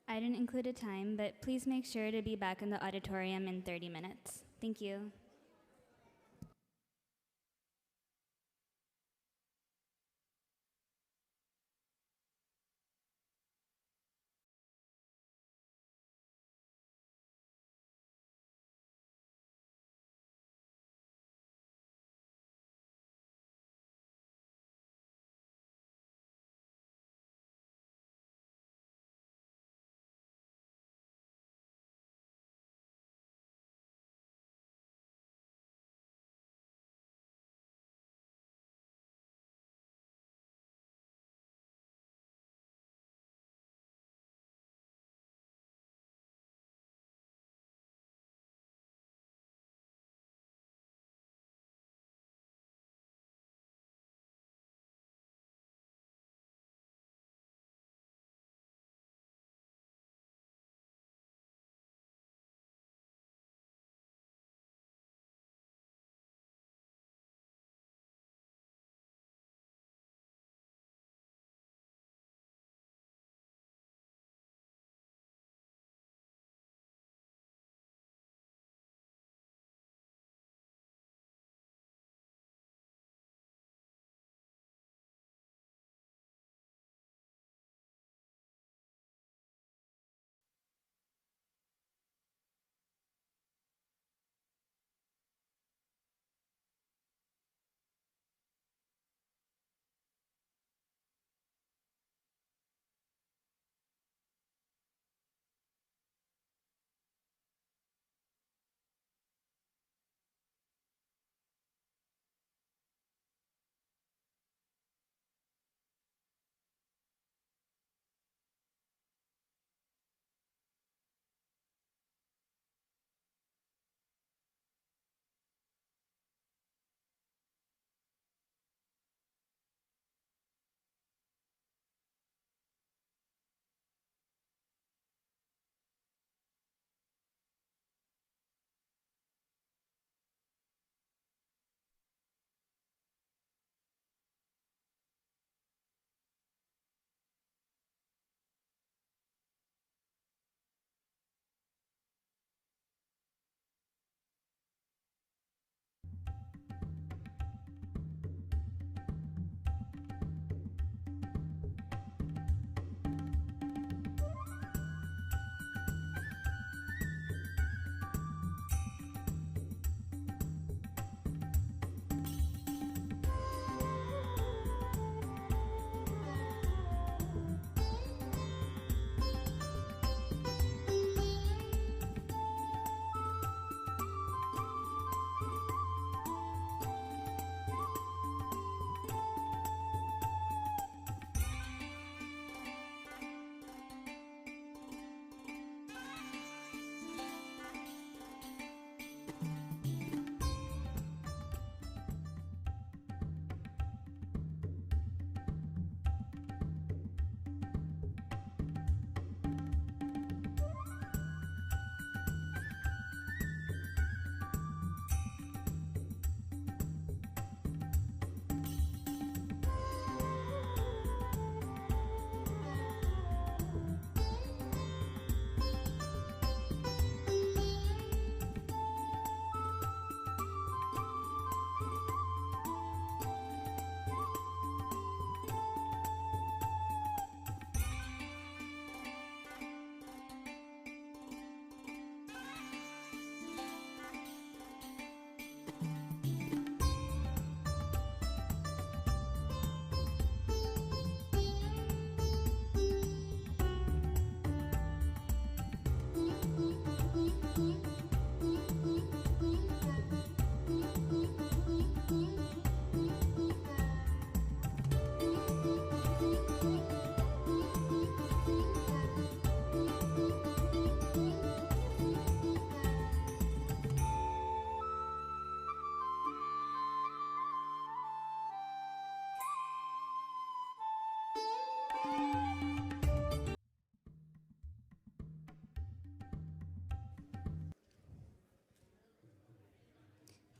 I didn't include a time, but please make sure to be back in the auditorium in 30 minutes. Thank you.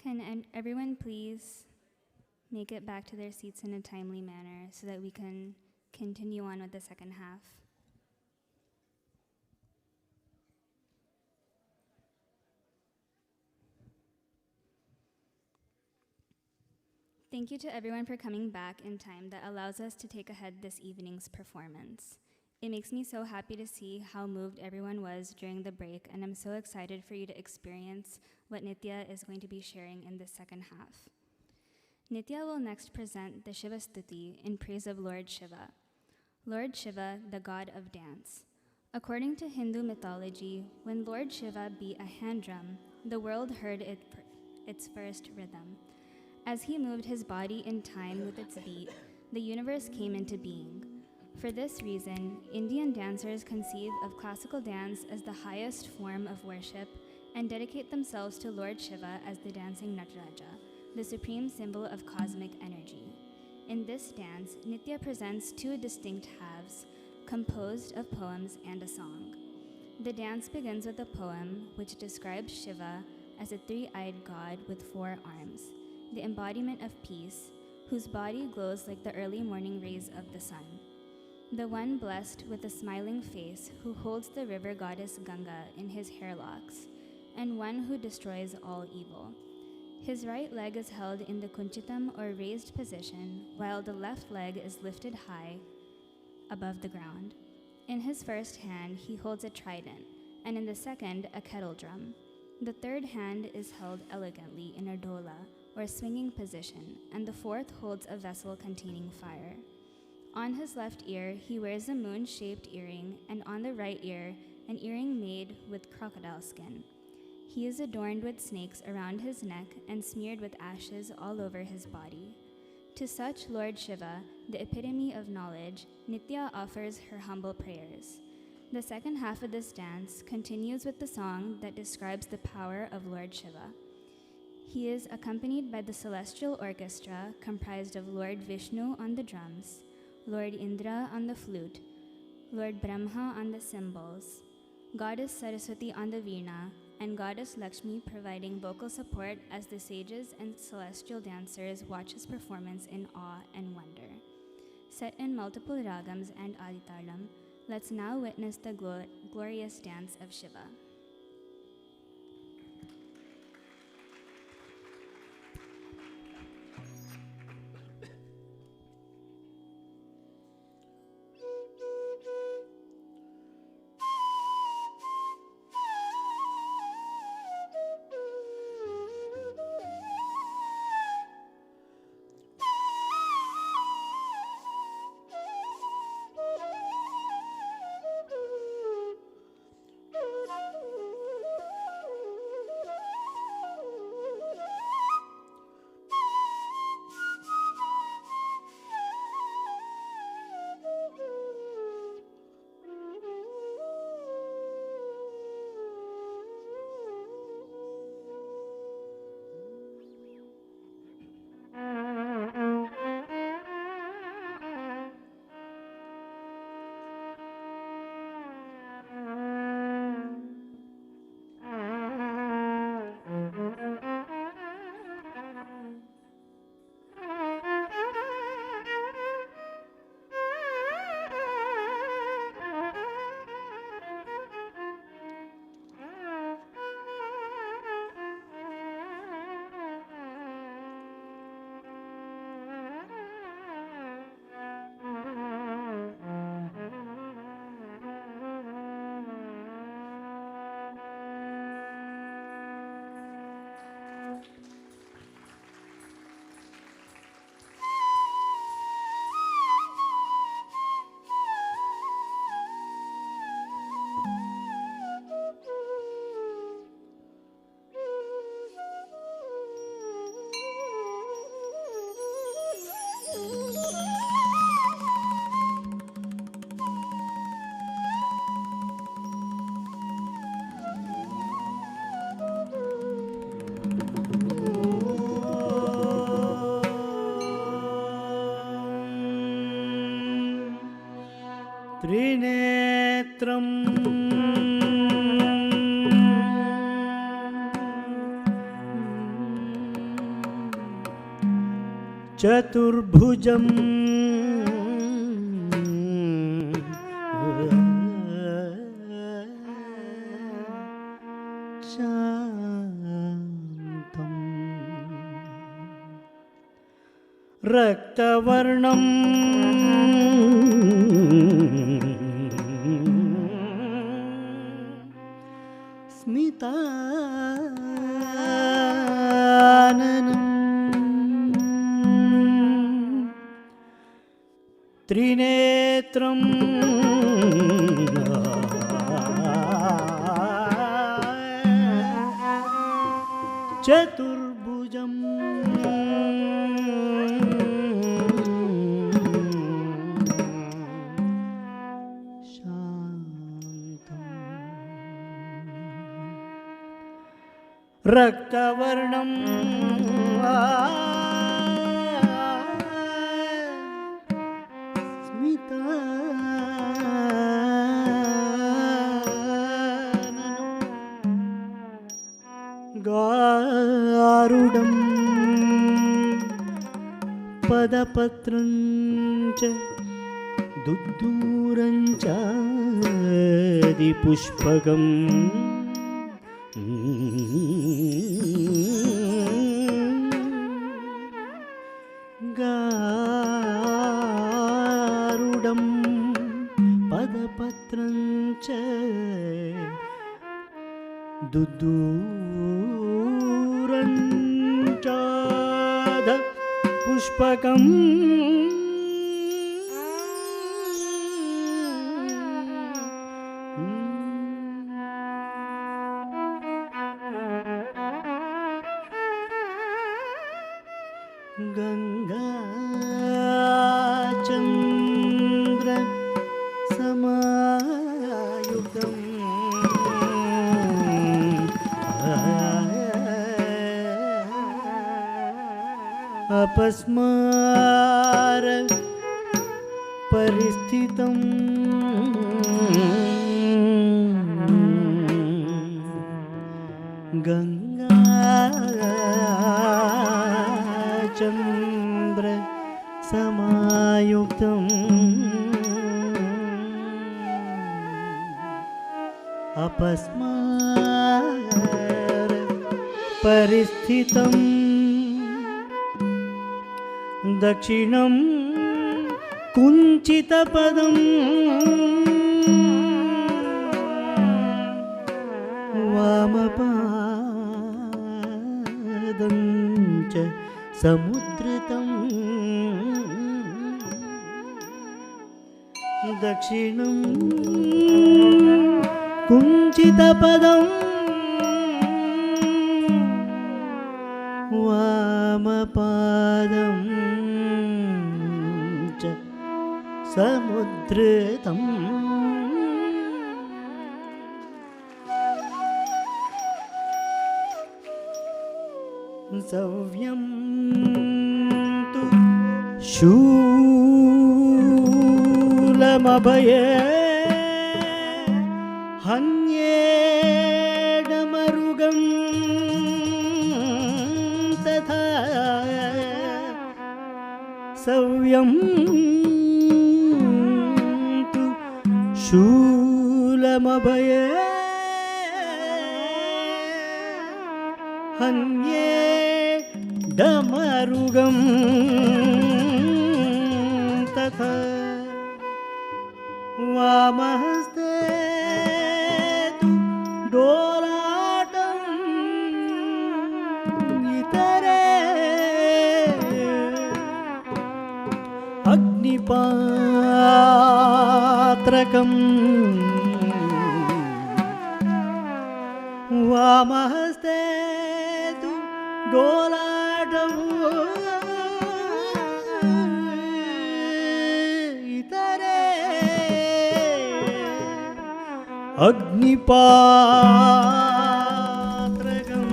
Can everyone please make it back to their seats in a timely manner so that we can continue on with the second half? Thank you to everyone for coming back in time that allows us to take ahead this evening's performance. It makes me so happy to see how moved everyone was during the break, and I'm so excited for you to experience what Nithya is going to be sharing in the second half. Nithya will next present the Shiva Stuti in praise of Lord Shiva. Lord Shiva, the god of dance. According to Hindu mythology, when Lord Shiva beat a hand drum, the world heard its first rhythm. As he moved his body in time with its beat, the universe came into being. For this reason, Indian dancers conceive of classical dance as the highest form of worship and dedicate themselves to Lord Shiva as the dancing Nataraja, the supreme symbol of cosmic energy. In this dance, Nithya presents two distinct halves, composed of poems and a song. The dance begins with a poem which describes Shiva as a three-eyed god with 4 arms, the embodiment of peace, whose body glows like the early morning rays of the sun. The one blessed with a smiling face who holds the river goddess Ganga in his hair locks, and one who destroys all evil. His right leg is held in the kunchitam or raised position, while the left leg is lifted high above the ground. In his first hand, he holds a trident, and in the second, a kettle drum. The third hand is held elegantly in a dola, or swinging position, and the fourth holds a vessel containing fire. On his left ear, he wears a moon-shaped earring, and on the right ear, an earring made with crocodile skin. He is adorned with snakes around his neck and smeared with ashes all over his body. To such Lord Shiva, the epitome of knowledge, Nithya offers her humble prayers. The second half of this dance continues with the song that describes the power of Lord Shiva. He is accompanied by the celestial orchestra comprised of Lord Vishnu on the drums, Lord Indra on the flute, Lord Brahma on the cymbals, Goddess Saraswati on the veena, and Goddess Lakshmi providing vocal support as the sages and celestial dancers watch his performance in awe and wonder. Set in multiple ragams and aditalam, let's now witness the glorious dance of Shiva. चतुर्भुजं शान्तं रक्तवर्णं स्मिताननं त्रिनेत्रं चतुर्भुजं शान्तं रक्तवर्णं गारुडं पदपत्रं च दुद्दूरं चादिपुष्पकं गारुडं पदपत्रं च दुद्दूरं चादिपुष्पकं गंगाचंद्र समायुक्तं अपस्मार परिस्थितं गंगाचंद्र समायुक्तं अपस्मार परिस्थितं दक्षिणं कुञ्चितपदं वामपादं च समुद्रितं दक्षिणं कुञ्चितपदं वामपादं च समुद्रितं सव्यं तु शूलमभये हन्येडमरुगं तथा सव्यं तु शूलमभये हन्येडमरुगं तथा वामहस्ते तु डोलाटं इतरे अग्निपात्रकं वामहस्ते तु डोलाटं इतरे अग्निपात्रकं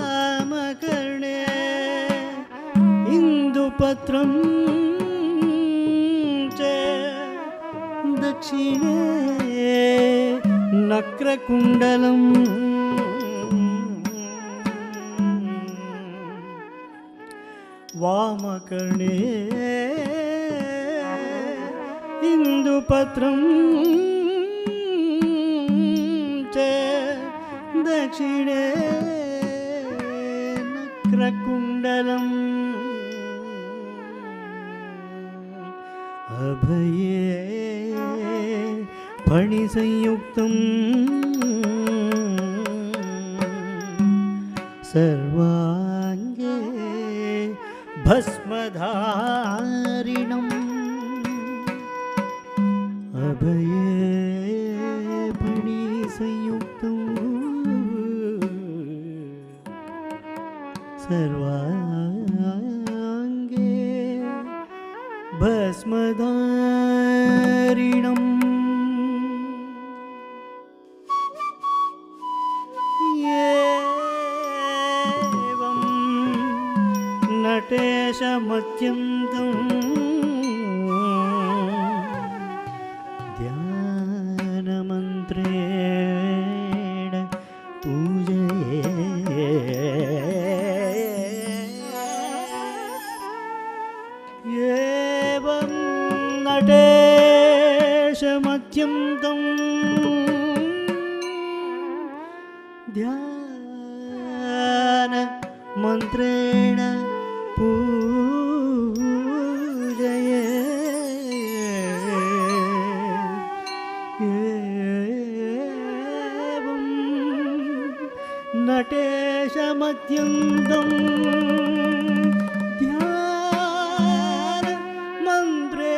वामकर्णे इन्दुपत्रं च దక్షిణే నక్రకుండలం వామకర్ణే ఇందుపత్రం చ దక్షిణే నక్రకుండలం అభయే ఫణిసంయుక్తం సర్వాంగే భస్మధారిణం అభయే ఫణిసంయుక్తం సర్వాంగే భస్మధారిణం ఏవం నటేశమత్యంతం ధ్యానమంత్రేణ పూజయే ఏవం నటేశమత్యంతం ధ్యాన మంత్రేణ పూజయే ఏవం నటేశమత్యంతం ధ్యాన మంత్రేణ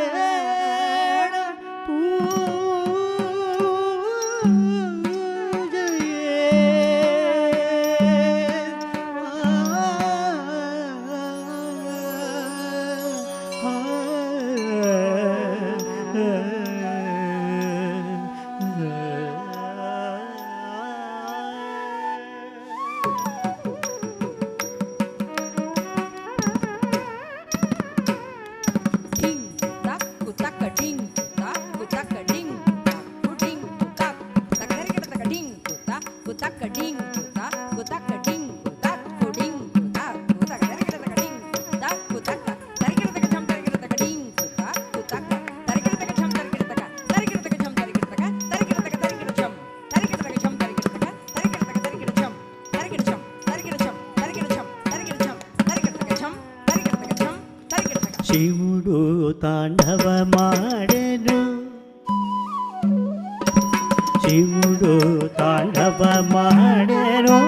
శివుడు తాండవమాడెను శివుడు తాండవమాడెను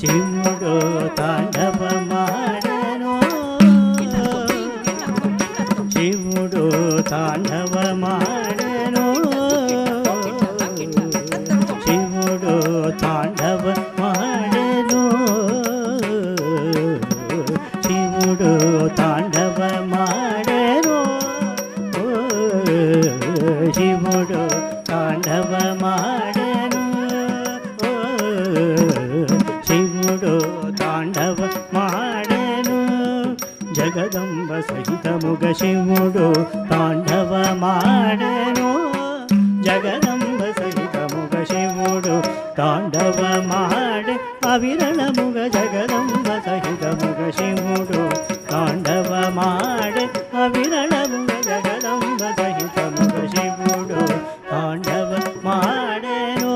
శివుడు తాండవమాడెను శివుడు తాండవమాడెను శివుడు తాండవమాడెను శివుడు తాండవమాడెను శివుడు తాండవమాడెను శివుడు తాండవమాడెను జగదంబ సహితముగ శివుడు తాండవమాడెను జగదంబ సహితముగ శివుడు తాండవమాడె అవిరణముగ జగదంబ సహితముగ శివుడు తాండవమాడె అవిరణముగ జగదంబ సహితముగ శివుడు తాండవమాడెను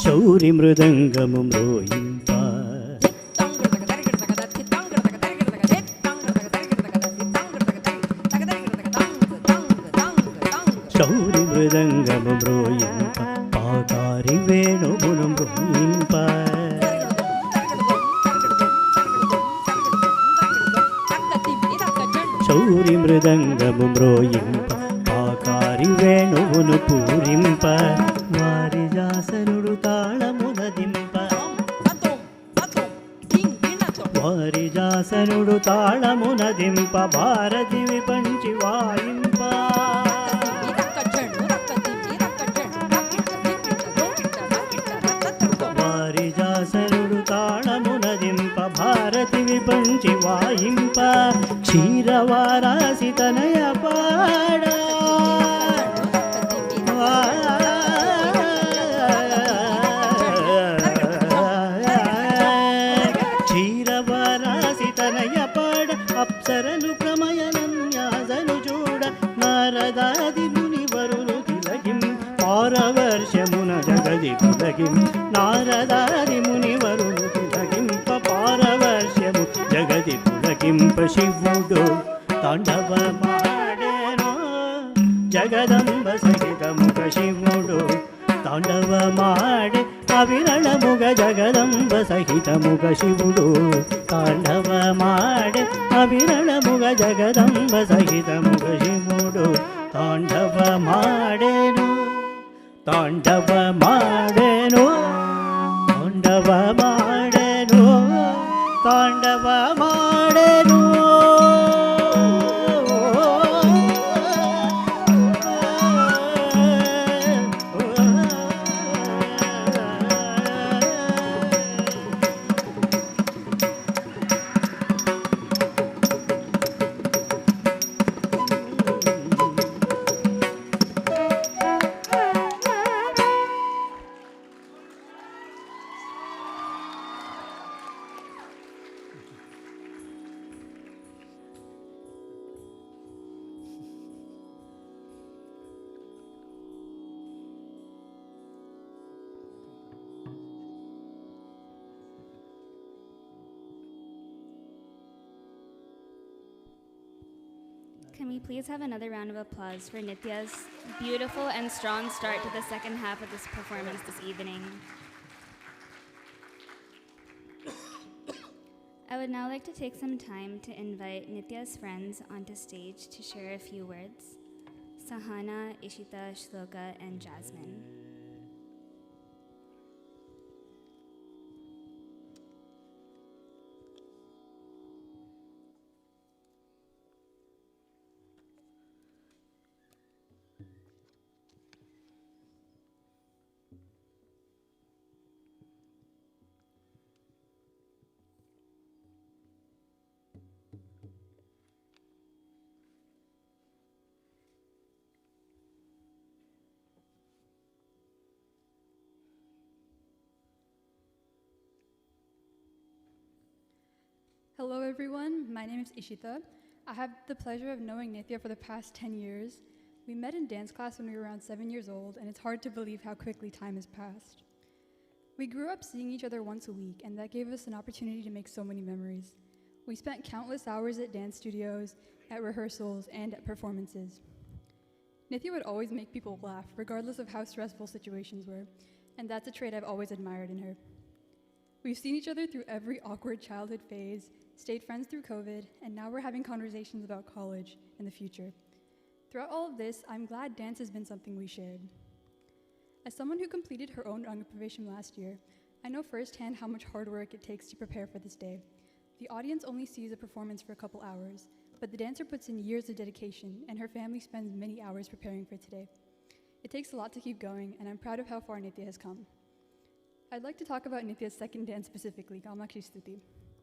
శౌరి మృదంగము మ్రోయింప శౌరి మృదంగము మ్రోయింప పాకారి వేణుగును మ్రోయింప శౌరి మృదంగము మ్రోయింప పాకారి వేణువును పూరింప వారిజాసనుడు తాళమునదింప వారిజాసనుడు తాళమునదింప భారతి విపంచి వాయింప వారిజాసనుడు ಕ್ಷೀರವಾರಾಸಿ ತನಯ ಪಾಡ క్షీరవారాసి తనయ పాడ అప్సరలు ప్రమయనన్యాసను చూడ నారదాది మునివరులు తిలగిం పారవర్షమున జగది పులగిం నారదాది మునివరులు తిలగింప పారవర్షము జగది పులగింప శివుడు తాండవమాడెను జగదంబ సహితముగ శివుడు తాండవమాడే అవిరళముగ జగదంబ సహితముగ శివుడు తాండవమాడే అవిరళముగ జగదంబ సహితముగ శివుడు తాండవమాడెను తాండవమాడెను తాండవమాడెను తాండవమాడెను Can we please have another round of applause for Nithya's beautiful and strong start to the second half of this performance this evening? I would now like to take some time to invite Nithya's friends onto stage to share a few words. Sahana, Ishita, Shloka, and Jasmine. Hello everyone, my name is Ishita. I have the pleasure of knowing Nithya for the past 10 years. We met in dance class when we were around 7 years old, and it's hard to believe how quickly time has passed. We grew up seeing each other once a week, and that gave us an opportunity to make so many memories. We spent countless hours at dance studios, at rehearsals, and at performances. Nithya would always make people laugh, regardless of how stressful situations were, and that's a trait I've always admired in her. We've seen each other through every awkward childhood phase, stayed friends through COVID, and now we're having conversations about college and the future. Throughout all of this, I'm glad dance has been something we shared. As someone who completed her own Rangapravesham last year, I know firsthand how much hard work it takes to prepare for this day. The audience only sees a performance for a couple hours, but the dancer puts in years of dedication, and her family spends many hours preparing for today. It takes a lot to keep going, and I'm proud of how far Nithya has come. I'd like to talk about Nithya's second dance specifically, Kamakshi Stuti.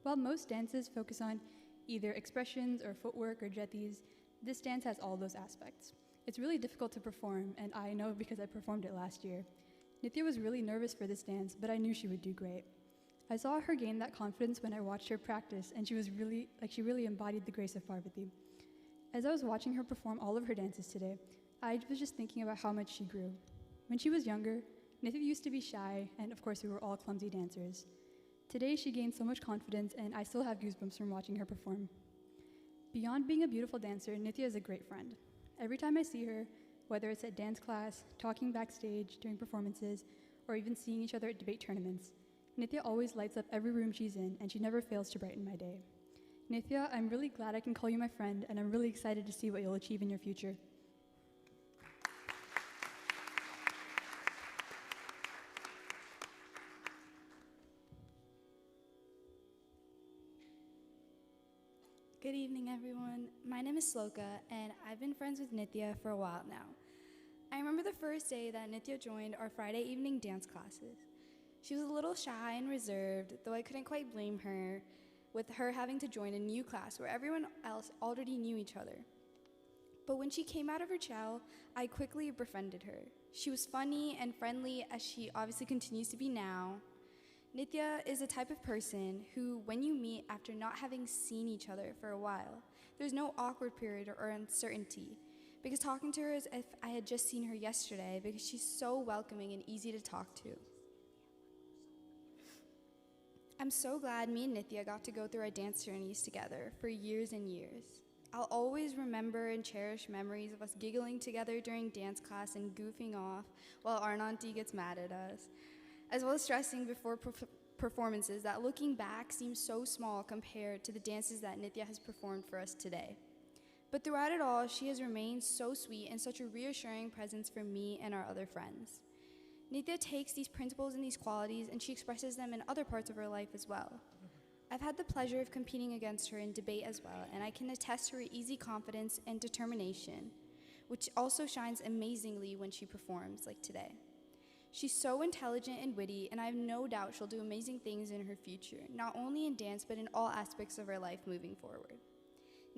While most dances focus on either expressions or footwork or jatis, this dance has all those aspects. It's really difficult to perform, and I know because I performed it last year. Nithya was really nervous for this dance, but I knew she would do great. I saw her gain that confidence when I watched her practice, and she really embodied the grace of Parvati. As I was watching her perform all of her dances today, I was just thinking about how much she grew. When she was younger, Nithya used to be shy, and of course we were all clumsy dancers. Today she gained so much confidence, and I still have goosebumps from watching her perform. Beyond being a beautiful dancer, Nithya is a great friend. Every time I see her, whether it's at dance class, talking backstage, during performances, or even seeing each other at debate tournaments, Nithya always lights up every room she's in, and she never fails to brighten my day. Nithya, I'm really glad I can call you my friend, and I'm really excited to see what you'll achieve in your future. Good evening, everyone. My name is Sloka, and I've been friends with Nithya for a while now. I remember the first day that Nithya joined our Friday evening dance classes. She was a little shy and reserved, though I couldn't quite blame her. with her having to join a new class where everyone else already knew each other. But when she came out of her shell, I quickly befriended her. She was funny and friendly, as she obviously continues to be now. Nithya is the type of person who, when you meet after not having seen each other for a while, there's no awkward period or uncertainty, because talking to her is as if I had just seen her yesterday, because she's so welcoming and easy to talk to. I'm so glad me and Nithya got to go through our dance journeys together for years and years. I'll always remember and cherish memories of us giggling together during dance class and goofing off while our auntie gets mad at us, as well as stressing before performances that, looking back, seem so small compared to the dances that Nithya has performed for us today. But throughout it all, she has remained so sweet and such a reassuring presence for me and our other friends. Nithya takes these principles and these qualities and she expresses them in other parts of her life as well. I've had the pleasure of competing against her in debate as well, and I can attest to her easy confidence and determination, which also shines amazingly when she performs, like today. She's so intelligent and witty, and I have no doubt she'll do amazing things in her future, not only in dance, but in all aspects of her life moving forward.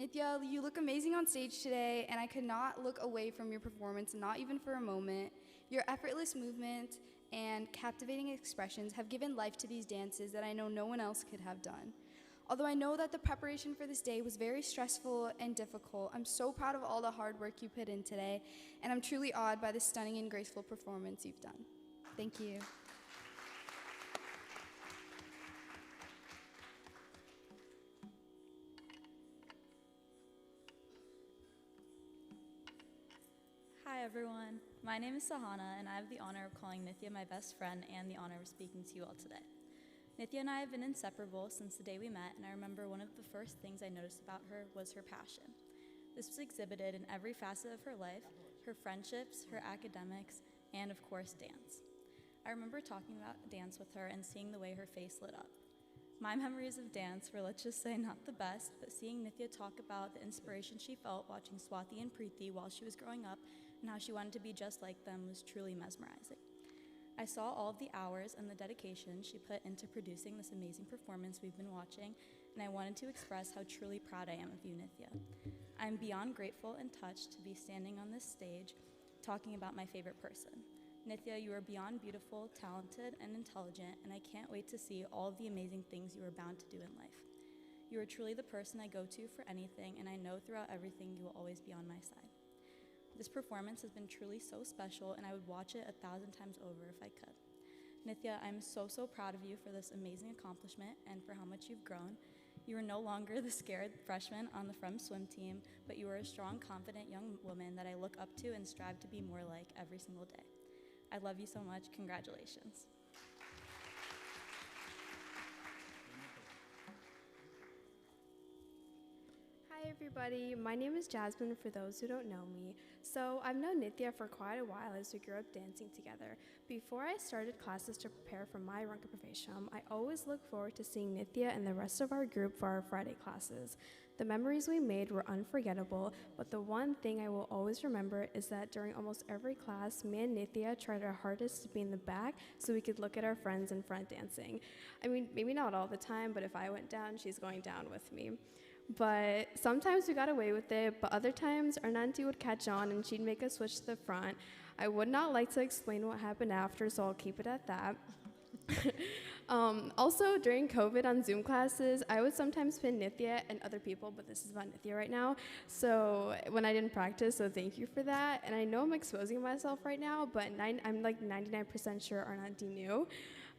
Nithya, you look amazing on stage today, and I could not look away from your performance, not even for a moment. Your effortless movement and captivating expressions have given life to these dances that I know no one else could have done. Although I know that the preparation for this day was very stressful and difficult, I'm so proud of all the hard work you put in today, and I'm truly awed by the stunning and graceful performance you've done. Thank you. Hi everyone, my name is Sahana and I have the honor of calling Nithya my best friend and the honor of speaking to you all today. Nithya and I have been inseparable since the day we met, and I remember one of the first things I noticed about her was her passion. This was exhibited in every facet of her life, her friendships, her academics, and of course dance. I remember talking about dance with her and seeing the way her face lit up. My memories of dance were, let's just say, not the best, but seeing Nithya talk about the inspiration she felt watching Swati and Preeti while she was growing up and how she wanted to be just like them was truly mesmerizing. I saw all of the hours and the dedication she put into producing this amazing performance we've been watching, and I wanted to express how truly proud I am of you, Nithya. I am beyond grateful and touched to be standing on this stage talking about my favorite person. Nithya, you are beyond beautiful, talented, and intelligent, and I can't wait to see all of the amazing things you are bound to do in life. You are truly the person I go to for anything, and I know throughout everything you will always be on my side. This performance has been truly so special, and I would watch it 1,000 times over if I could. Nithya, I'm so proud of you for this amazing accomplishment and for how much you've grown. You are no longer the scared freshman on the From swim team, but you are a strong, confident young woman that I look up to and strive to be more like every single day. I love you so much. Congratulations. Hi everybody, my name is Jasmine for those who don't know me. So I've known Nithya for quite a while as we grew up dancing together. Before I started classes to prepare for my Rangapravesham, I always looked forward to seeing Nithya and the rest of our group for our Friday classes. The memories we made were unforgettable, but the one thing I will always remember is that during almost every class, me and Nithya tried our hardest to be in the back so we could look at our friends in front dancing. I mean, maybe not all the time, but if I went down, she's going down with me. But sometimes we got away with it, but other times our auntie would catch on and she'd make us switch to the front. I would not like to explain what happened after, so I'll keep it at that. Also, during COVID on Zoom classes, I would sometimes pin Nithya and other people, but this is about Nithya right now, so when I didn't practice, so thank you for that. And I know I'm exposing myself right now, but I'm like 99% sure our auntie knew.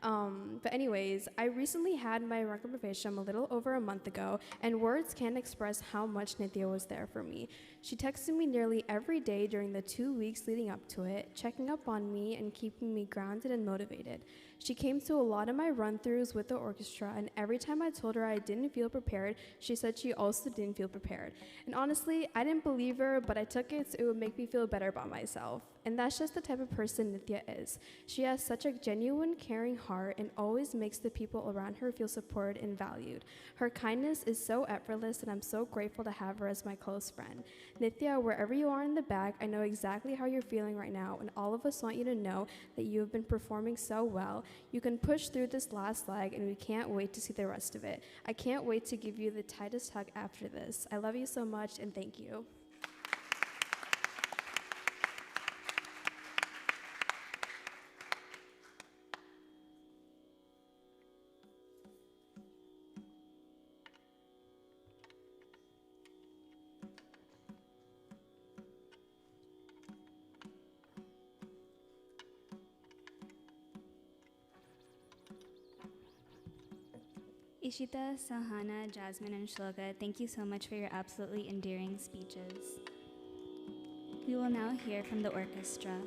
But anyways, I recently had my Rangapravesham a little over a month ago, and words can't express how much Nithya was there for me. She texted me nearly every day during the 2 weeks leading up to it, checking up on me and keeping me grounded and motivated. She came to a lot of my run-throughs with the orchestra, and every time I told her I didn't feel prepared, she said she also didn't feel prepared. And honestly, I didn't believe her, but I took it so it would make me feel better about myself. And that's just the type of person Nithya is. She has such a genuine, caring heart and always makes the people around her feel supported and valued. Her kindness is so effortless, and I'm so grateful to have her as my close friend. Nithya, wherever you are in the back, I know exactly how you're feeling right now, and all of us want you to know that you have been performing so well. You can push through this last leg, and we can't wait to see the rest of it. I can't wait to give you the tightest hug after this. I love you so much, and thank you. Ishita, Sahana, Jasmine, and Shloka, thank you so much for your absolutely endearing speeches. We will now hear from the orchestra.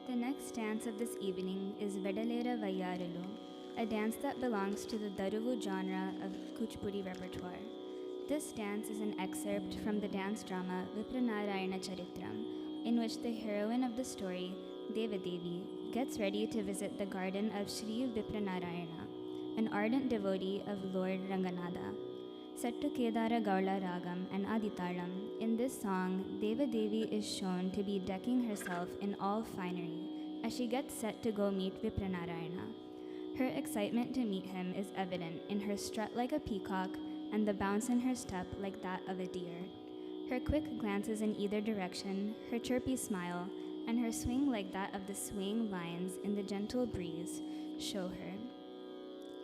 The next dance of this evening is Vedalera Vayyarulu, a dance that belongs to the Daruvu genre of Kuchipudi repertoire. This dance is an excerpt from the dance drama Vipranarayana Charitram, in which the heroine of the story, Devadevi, gets ready to visit the garden of Sri Vipranarayana, an ardent devotee of Lord Ranganatha. Set to Kedara Gaula Ragam and Aditalam, in this song, Devadevi is shown to be decking herself in all finery as she gets set to go meet Vipranarayana. Her excitement to meet him is evident in her strut like a peacock and the bounce in her step like that of a deer. Her quick glances in either direction, her chirpy smile, and her swing like that of the swaying vines in the gentle breeze show her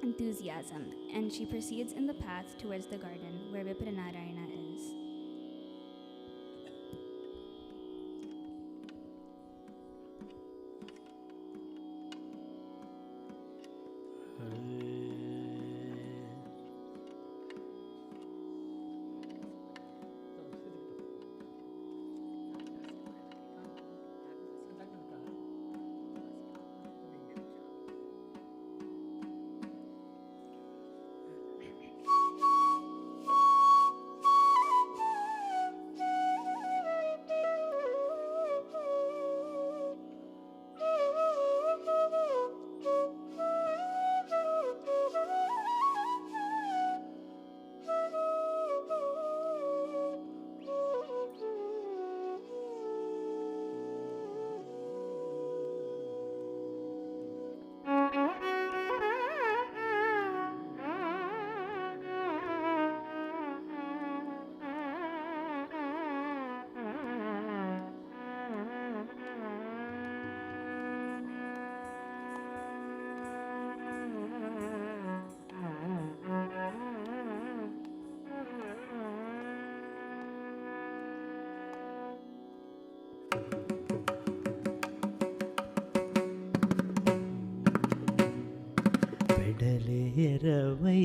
enthusiasm, and she proceeds in the path towards the garden where Vipranarayana is.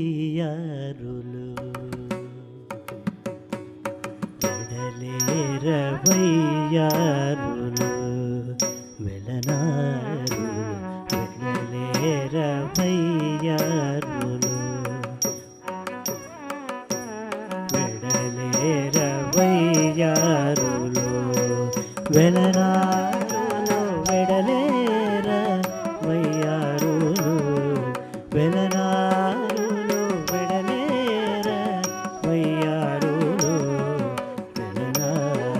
వెడలేరవయ్యారులు వెడలేరవయ్యారులు వెలనారులు వెడలేరవయ్యారులు వెడలేరవయ్యారులు వెలనారులు వెడలేరవయ్యారులు వెలనారులు వెడలేరవయ్యారులు వెలనారులు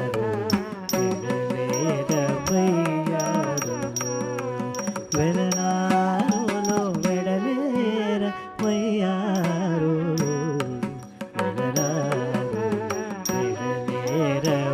వెడలేరవయ్యారులు వెలనారులు వెడలేరవయ్యారులు వెలనారులు వెడలేరవయ్యారులు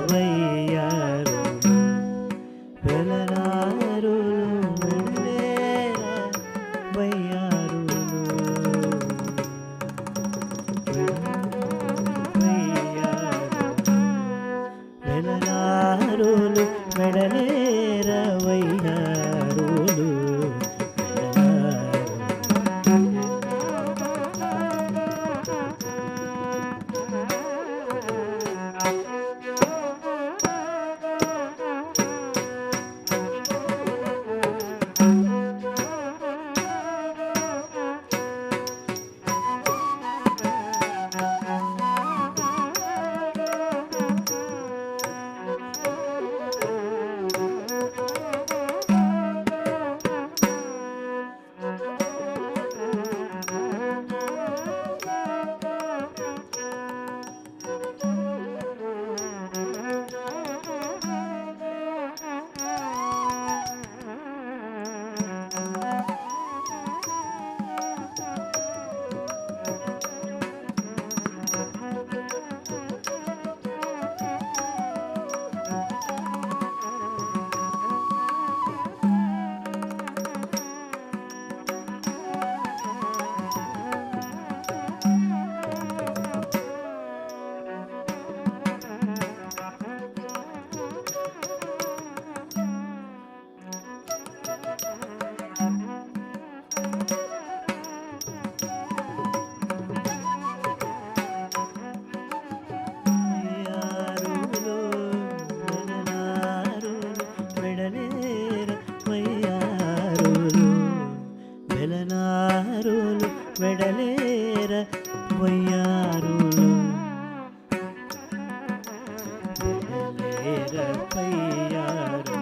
వయ్యారు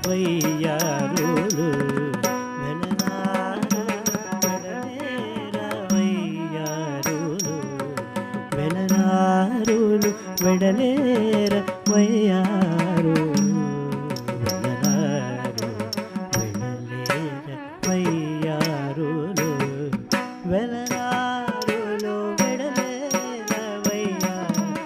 వయ్యారులు వెలనారులు వెడలేర వయ్యారు వయ్యారులు వెలనారులు వెడలేర వయ్యారులు వెలనారులు వెడలేర వయ్యారులు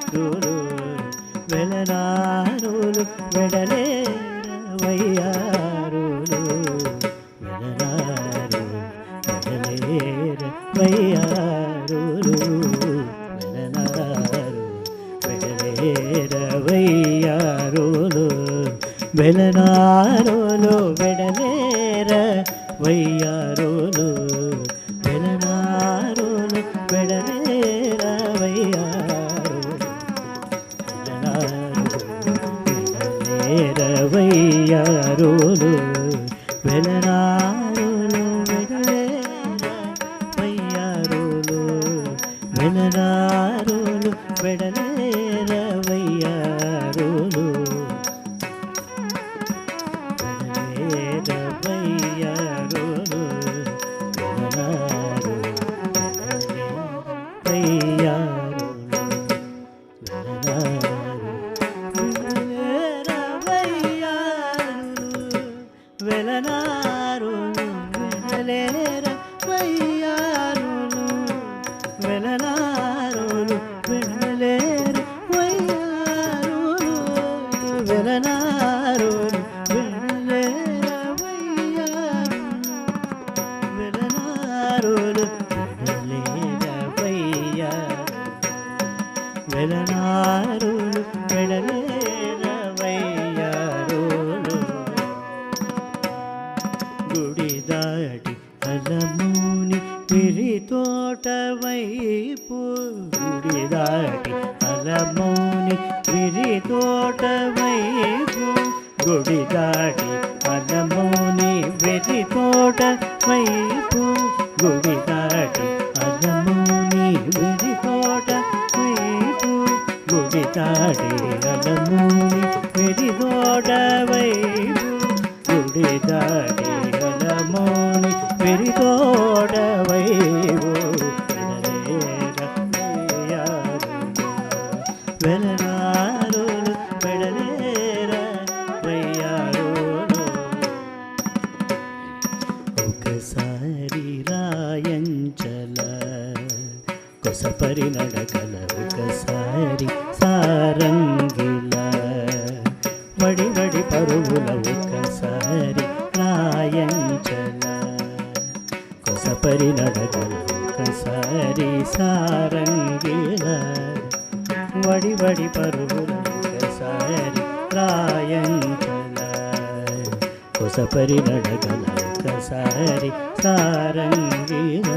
వెలనారు వెడలేర వయ్యారులు వెలనారు వెడలేర వయ్యారులు వెలనారులు వెడలేర వయ్యారులు వెలనారులు వెడలేర వయ్యారులు వయ్యారులు వెలనారులు వెడలేర వయ్యారులు వెలనారులు వెడలేర వయ్యారులు వెడలేర వయ్యారులు వెలనారు వయ్యారులు వెలనారులు వెడలేర వయ్యారులు వెలనారులు వెడలేర వయ్యారులు వెలనారులు వెడలేర వయ్యారులు వెలనారులు వెడలేర వయ్యారులు వెలనారులు వెడలేర వయ్యారులు గుడి దాటి అలముని విరి తోట వైపు గుడి దాటి అలముని విరి తోట వైపు గుడి దాటి అలముని విరి తోట వైపు గుడి దాటి అలముని విరి తోట వైపు గుడి దాటి అలముని విరి తోట వైపు గుడి దాటి అలముని విరి తోట వైపు వెలనారులు వెడలేర వయ్యారులు ఒకసారి రాయంచల కొసపరి నడకల ఒకసారి సారంగిల వడి వడి పరుగుల ఒకసారి రాయంచల కొసపరి నడకల ఒకసారి సారంగిల వడి వడి పరుగుల ఒకసారి రాయంచల కొసపరి నడకల ఒకసారి సారంగిల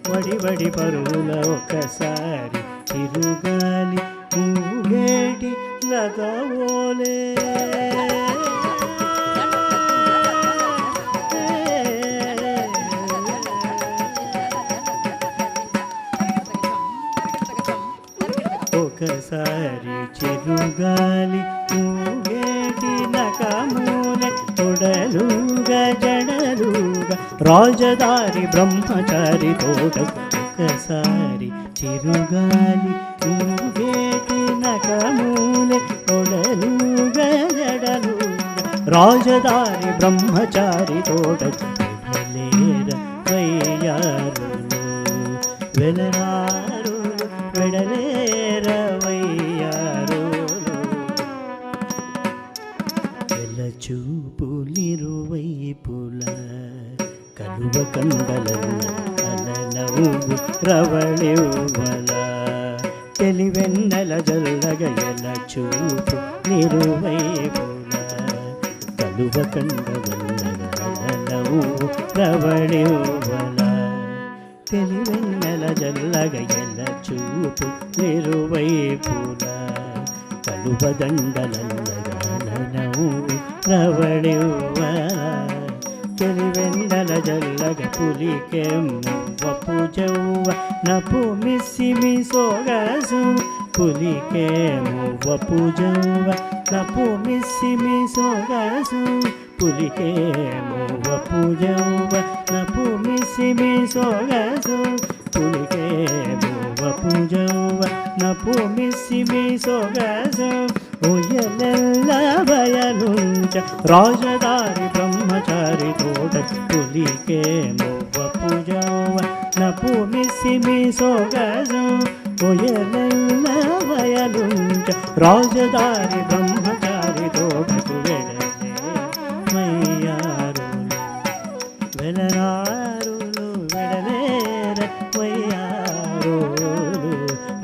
వడి వడి పరుగుల ఒకసారి తిరుగాలి ఊగేటి లగవోలే ఒక్కసారి చిరుగాలి ఊగేటి నకమూలె తొడలుగా జడలుగా రాజదారి బ్రహ్మచారి తోట ఒక్కసారి చిరుగాలి ఊగేటి నకమూలె తొడలుగా జడలుగా రాజదారి బ్రహ్మచారి తోట వెడలేర వయ్యారులు వెలనారులు వెడలేర వయ్యారులు వెలచూపులిరువైపుల కలువ కండలన్న అలనవ్వు రవళివ్వల తెలివెన్నెల జల్లగ ఎల చూపు నిరువైపుల కలువ కండలన్నగలనవ్వు రవళివ్వల తెలివెన్నెల జల్లగ ఎల చూపు నిరువైపుల కలువ దండలన్నగలనవ్వు రవళివ్వల తెలివెన్నెల జల్లగ పులికే మువ్వపు జవ్వ నపు మిస్సిమి సోగసు పులికే మువ్వపు జవ్వ నపు మిస్సిమి సోగసు పులికే మువ్వపు జవ్వ నపు మిస్సిమి సోగసు పులికే మువ్వపు జవ్వ నపు మిస్సిమి సోగసు ఉయ్యలెల్ల బయలుంచ రాజదారి బ్రహ్మచారి తోట పులికే మువ్వపు జవ్వ నపు మిస్సిమి సోగసు ఉయ్యలెల్ల బయలుంచ రాజదారి బ్రహ్మచారి తోటకు వెడలే వయ్యారులు వెలనారులు వెడలేర వయ్యారులు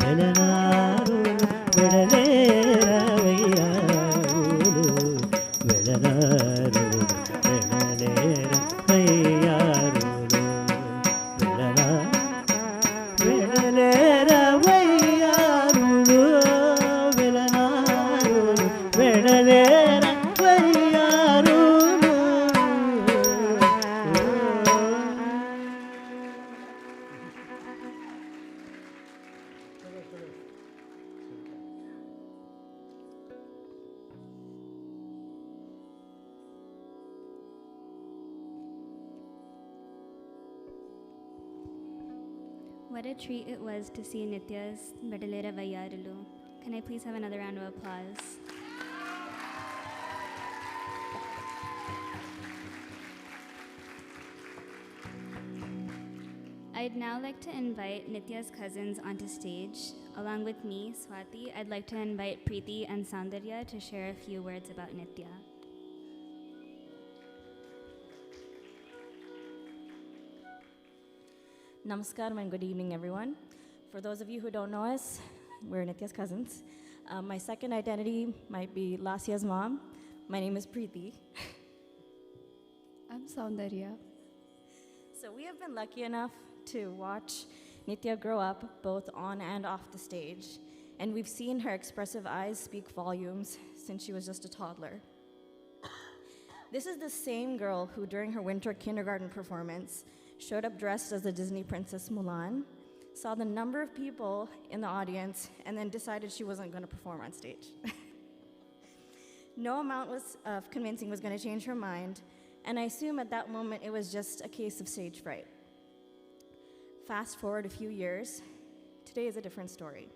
వెలనారులు వెడలేర వయ్యారులు వెడనారులు వెడలేర వయ్యారులు వెడలేర వయ్యారులు వెలనారులు వెడలేర వయ్యారులు. What a treat it was to see Nithya's Vedalera Vayarulu. Can I please have another round of applause? I'd now like to invite Nithya's cousins onto stage. Along with me, Swati, I'd like to invite Preeti and Soundarya to share a few words about Nithya. Namaskaram and good evening, everyone. For those of you who don't know us, we're Nithya's cousins. My second identity might be Lasya's mom. My name is Preeti. I'm Soundarya. So we have been lucky enough to watch Nithya grow up both on and off the stage. And we've seen her expressive eyes speak volumes since she was just a toddler. This is the same girl who, during her winter kindergarten performance, showed up dressed as the Disney princess Mulan, saw the number of people in the audience, and then decided she wasn't going to perform on stage. No amount of convincing was going to change her mind, and I assume at that moment it was just a case of stage fright. Fast forward a few years, today is a different story.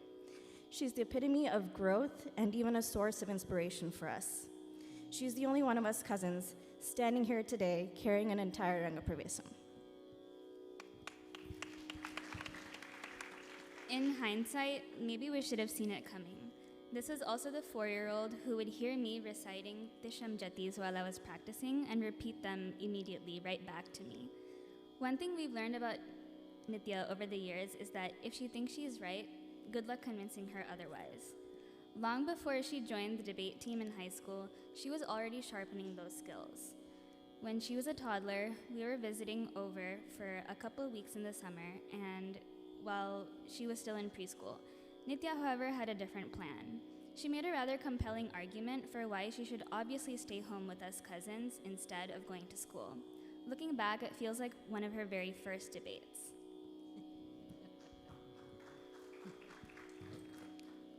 She's the epitome of growth and even a source of inspiration for us. She's the only one of us cousins standing here today carrying an entire Rangapravesham. In hindsight, maybe we should have seen it coming. This is also the 4-year-old who would hear me reciting Tisham Jatis while I was practicing and repeat them immediately right back to me. One thing we've learned about Nithya over the years is that if she thinks she's right, good luck convincing her otherwise. Long before she joined the debate team in high school, she was already sharpening those skills. When she was a toddler, we were visiting over for a couple weeks in the summer, and while she was still in preschool. Nithya, however, had a different plan. She made a rather compelling argument for why she should obviously stay home with us cousins instead of going to school. Looking back, it feels like one of her very first debates.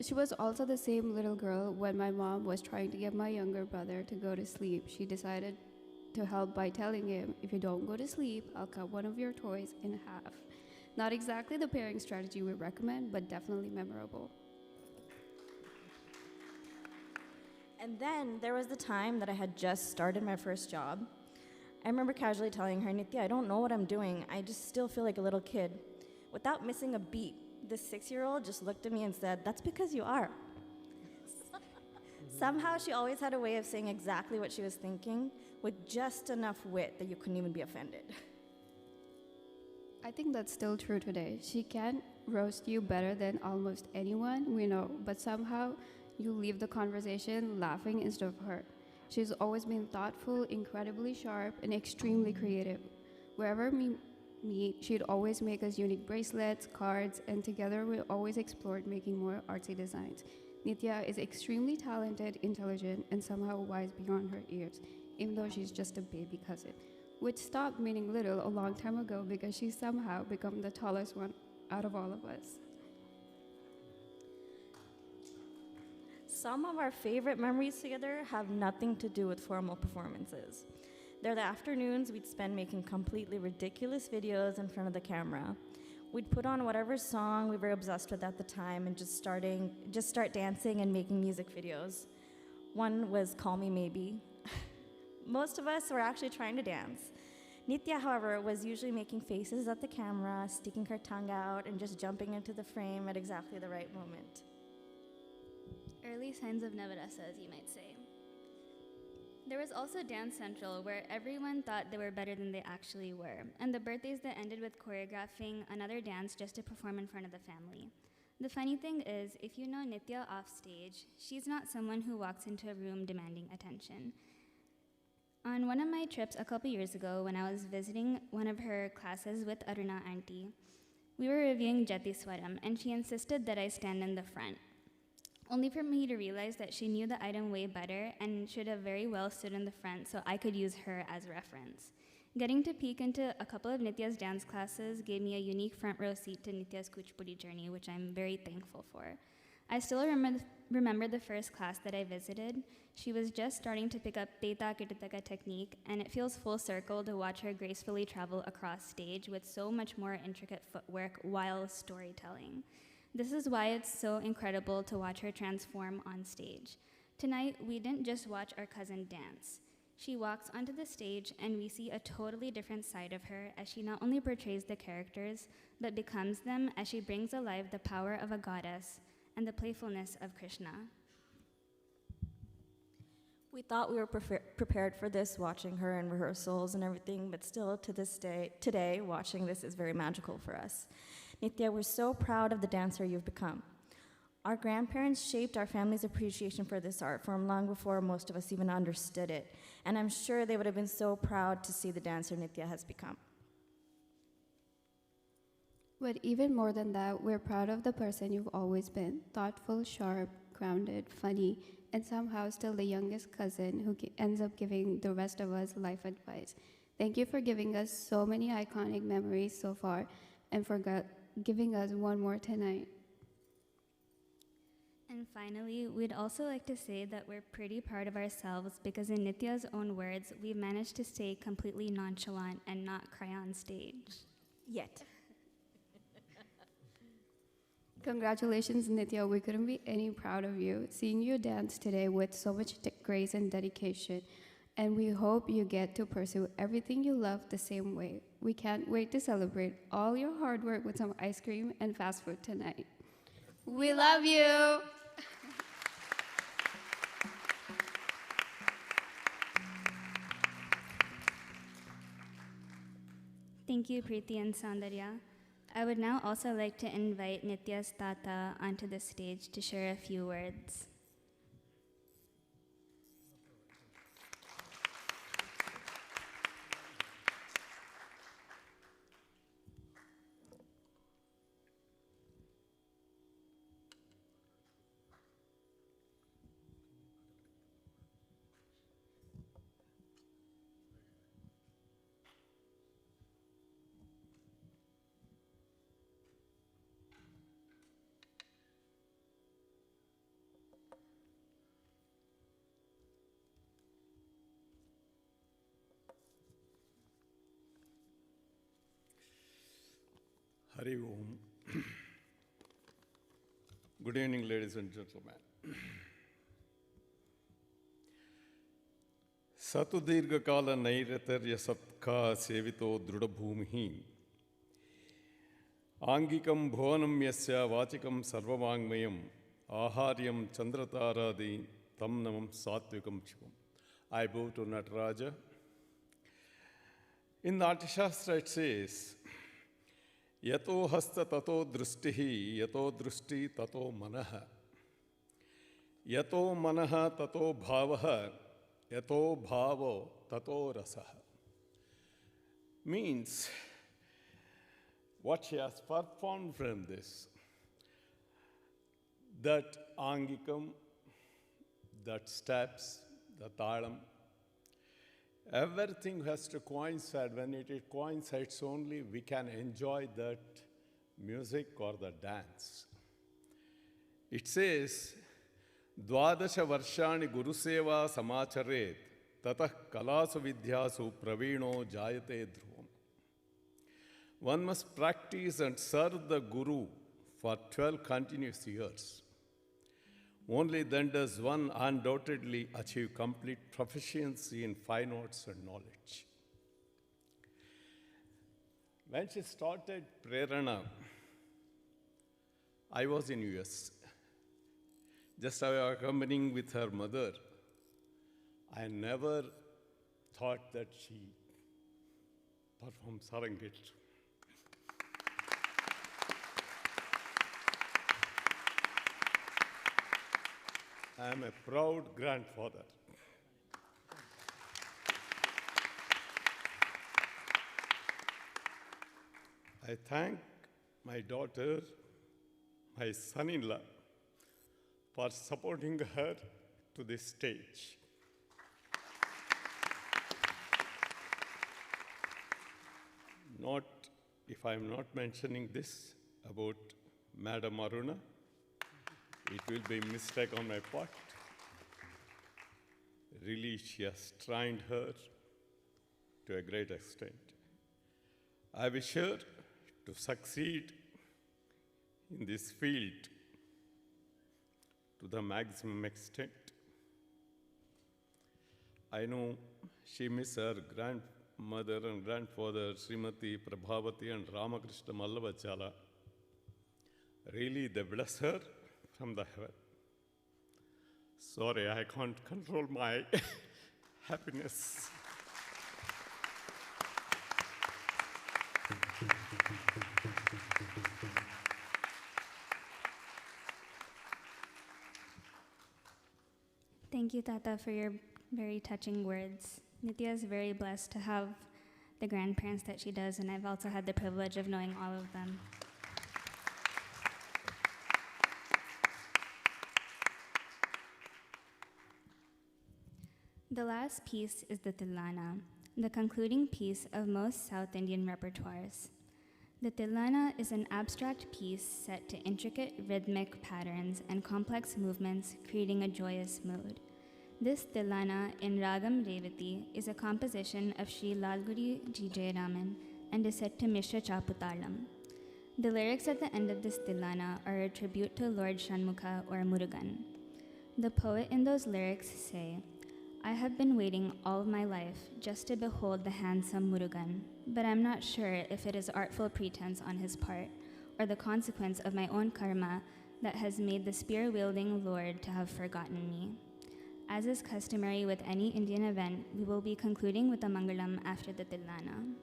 She was also the same little girl when my mom was trying to get my younger brother to go to sleep. She decided to help by telling him, if you don't go to sleep, I'll cut one of your toys in half. Not exactly the pairing strategy we recommend, but definitely memorable. And then there was the time that I had just started my first job. I remember casually telling her, Nithya, I don't know what I'm doing. I just still feel like a little kid. Without missing a beat, this 6-year-old just looked at me and said, that's because you are. Somehow she always had a way of saying exactly what she was thinking with just enough wit that you couldn't even be offended. I think that's still true today. She can roast you better than almost anyone we know, but somehow you leave the conversation laughing instead of hurt. She's always been thoughtful, incredibly sharp, and extremely creative. Wherever we meet, she'd always make us unique bracelets, cards, and together we always explored making more artsy designs. Nithya is extremely talented, intelligent, and somehow wise beyond her years, even though she's just a baby cousin, which stopped meaning little a long time ago because she's somehow become the tallest one out of all of us. Some of our favorite memories together have nothing to do with formal performances. They're the afternoons we'd spend making completely ridiculous videos in front of the camera. We'd put on whatever song we were obsessed with at the time and just start dancing and making music videos. One was Call Me Maybe. Most of us were actually trying to dance. Nithya, however, was usually making faces at the camera, sticking her tongue out, and just jumping into the frame at exactly the right moment. Early signs of Navarasa, as you might say. There was also Dance Central, where everyone thought they were better than they actually were, and the birthdays that ended with choreographing another dance just to perform in front of the family. The funny thing is, if you know Nithya off stage, she's not someone who walks into a room demanding attention. On one of my trips a couple years ago, when I was visiting one of her classes with Aruna Auntie, we were reviewing Jati Swaram, and she insisted that I stand in the front, only for me to realize that she knew the item way better and should have very well stood in the front so I could use her as reference. Getting to peek into a couple of Nithya's dance classes gave me a unique front row seat to Nithya's Kuchipudi journey, which I'm very thankful for. I still remember the first class that I visited. She was just starting to pick up Teta Kitataka technique, and it feels full circle to watch her gracefully travel across stage with so much more intricate footwork while storytelling. This is why it's so incredible to watch her transform on stage. Tonight, we didn't just watch our cousin dance. She walks onto the stage and we see a totally different side of her as she not only portrays the characters, but becomes them as she brings alive the power of a goddess and the playfulness of Krishna. We thought we were prepared for this, watching her in rehearsals and everything, but still to this day, today, watching this is very magical for us. Nithya, we're so proud of the dancer you've become. Our grandparents shaped our family's appreciation for this art form long before most of us even understood it, and I'm sure they would have been so proud to see the dancer Nithya has become. But even more than that, we're proud of the person you've always been. Thoughtful, sharp, grounded, funny, and somehow still the youngest cousin who ends up giving the rest of us life advice. Thank you for giving us so many iconic memories so far and for giving us one more tonight. And finally, we'd also like to say that we're pretty proud of ourselves because in Nithya's own words, we've managed to stay completely nonchalant and not cry on stage. Yet. Congratulations, Nithya. We couldn't be any proud of you. Seeing you dance today with so much grace and dedication, and we hope you get to pursue everything you love the same way. We can't wait to celebrate all your hard work with some ice cream and fast food tonight. We love you! Thank you, Preeti and Soundarya. I would now also like to invite Nithya's Tata onto the stage to share a few words. Hari Om. Good evening, ladies and gentlemen. Satu Dirghakala Nairatharya Satka Sevito Drudabhumihi Angikam Bhuvanam Yasya Vachikam Sarvamangmayam Aharyam Chandrataradi Tam Namam Satvikam Shivam. I bow to Nataraja. In the Artishastra it says, Yato hasta tato drustihi, yato drusti tato manaha. Yato manaha tato bhavaha, yato bhavo tato rasaha. Means, what she has performed from this, that angikam, that steps, the talam, everything has to coincide. When it coincides only, we can enjoy that music or the dance. It says, Dvadasha varshani guru seva samacharet tatah kalasu vidyasu pravino jayate dhruvam. One must practice and serve the guru for 12 continuous years. Only then does one undoubtedly achieve complete proficiency in fine arts and knowledge. When she started Prerana, I was in US. Just accompanying with her mother. I never thought that she performed Sarangit. I am a proud grandfather. I thank my daughter, my son-in-law, for supporting her to this stage. Not, if I'm not mentioning this about Madam Aruna, it will be a mistake on my part. Really, she has trained her to a great extent. I wish her to succeed in this field to the maximum extent. I know she misses her grandmother and grandfather, Srimati Prabhavati and Ramakrishna Mallavajjala. Really, they bless her from the heaven. Sorry, I can't control my happiness. Thank you, Tata, for your very touching words. Nithya is very blessed to have the grandparents that she does, and I've also had the privilege of knowing all of them. The last piece is the Tilana, the concluding piece of most South Indian repertoires. The Tilana is an abstract piece set to intricate rhythmic patterns and complex movements, creating a joyous mood. This Tilana in Ragam Revati is a composition of Sri Lalguri G. J. Raman and is set to Mishra Chaputalam. The lyrics at the end of this Tilana are a tribute to Lord Shanmukha or Murugan. The poet in those lyrics say, I have been waiting all of my life just to behold the handsome Murugan, but I'm not sure if it is artful pretense on his part or the consequence of my own karma that has made the spear-wielding Lord to have forgotten me. As is customary with any Indian event, we will be concluding with the Mangalam after the Tilana.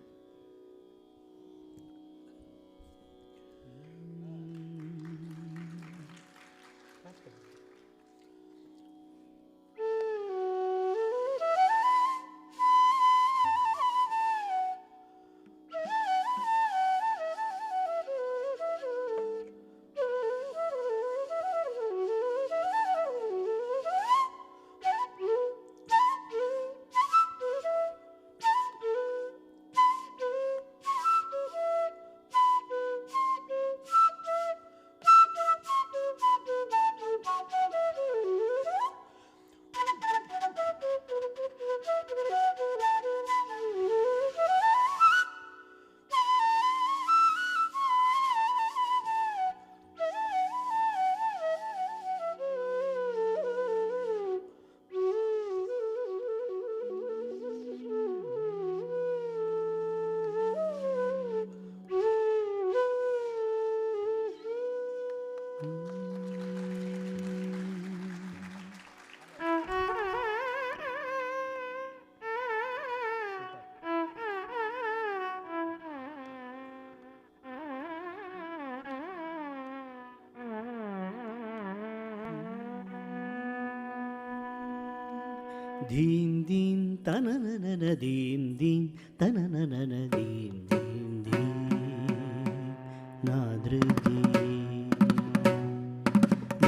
Deen deen tananana deen deen tananana deen deen deen nadru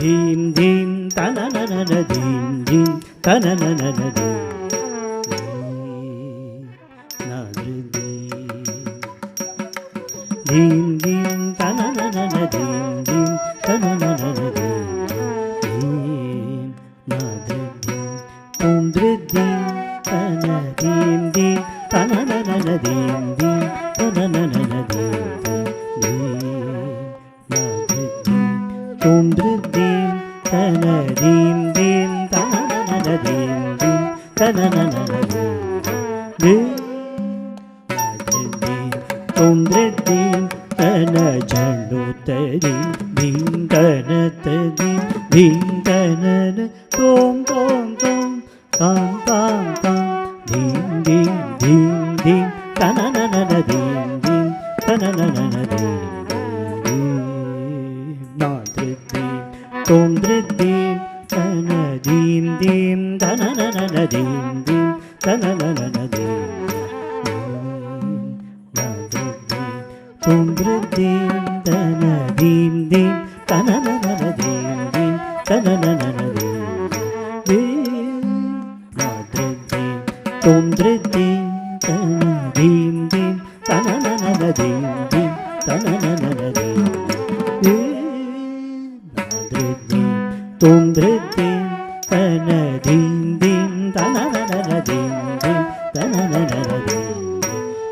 deen deen tananana deen deen tananana deen nadru deen deen tananana deen deen tananana deen deen nadru Om Driddim Tana Dim Dim Tana Na Na Na Dim Dim Tana Na Na Na Dim Dim Na Driddim Om Driddim Tana Dim Dim Tana Na Na Na Dim Dim Tana Na Na Na Dim Dim Na Driddim Om Driddim Tana Jannu Tadim Dim Tana Tadim Dim Tana Na Tom Tom Tom Tam tam tam, dim dim dim dim, ta na na na na dim dim, ta na na na na dim dim, na drid dim, tom drid dim, ta na dim dim, ta na na na na dim dim, ta na na na na dim dim, na drid dim, tom drid dim, ta na dim dim, ta na na na na dim dim, ta na na na na dim dim. Tom driddim tana dim dim tana na na na dim dim tana na na na dim dim na driddim tom driddim tana dim dim tana na na na dim dim tana na na na dim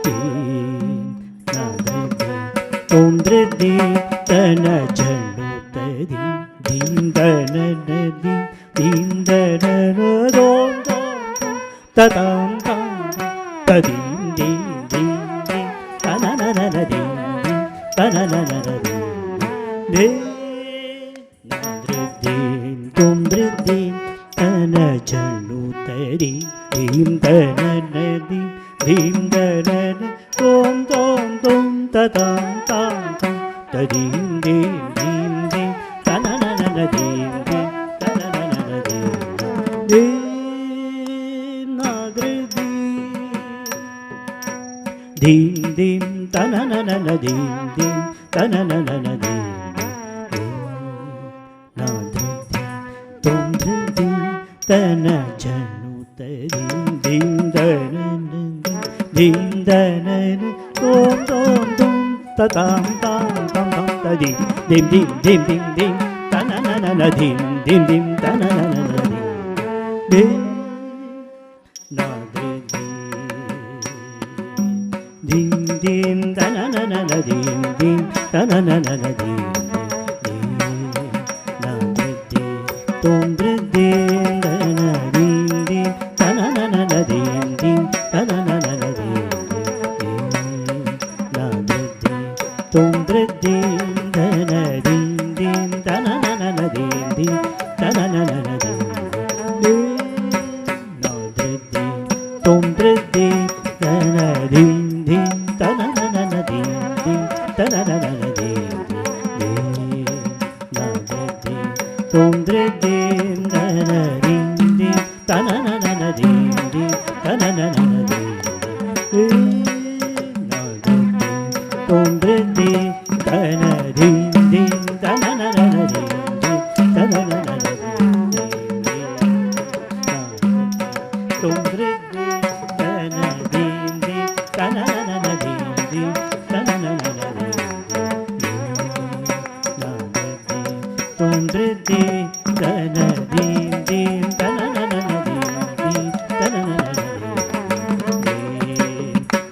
dim na driddim tom driddim tana jannu tadim dim tana na dim tana na dom ta tam tam ta dim dim dim dim ta na na na na dim dim ta na na na na dim dim na driddim tom driddim ta na jannu tadim dim ta na na dim dim ta na na tom tom tom ta tam tam tam ta dim dim dim dim ta na na na na dim dim ta na na na na dim dim dim dim ta na na na na dim dim ta na na na na dim na driddim tom driddim ta na jannu tadim dim ta na na dim ta na na tom tom tom ta tam tam tam tam ta dim dim dim dim dim dim ta na na na na dim dim dim ta na na na na dim dim na dim dim ta na na na na dim dim ta na na na na dim dim na driddim tom driddim ta na dim dim ta na na na na dim dim ta na na na na dim dim na driddim tom driddim ta na dim dim ta na na na na dim dim ta na na na na dim dim na driddim tom driddim ta na dim dim ta na na na na dim dim ta na na na na dim dim na driddim tom driddim ta na dim dim ta na na na na dim dim ta na na na na dim dim na driddim tom driddim ta na dim dim ta na na na na dim dim ta na na na na dim dim tom driddim ta na dim dim ta na na na na dim dim ta na na na na dim na driddim tom driddim ta na dim dim ta na na na na dim dim ta na na na na dim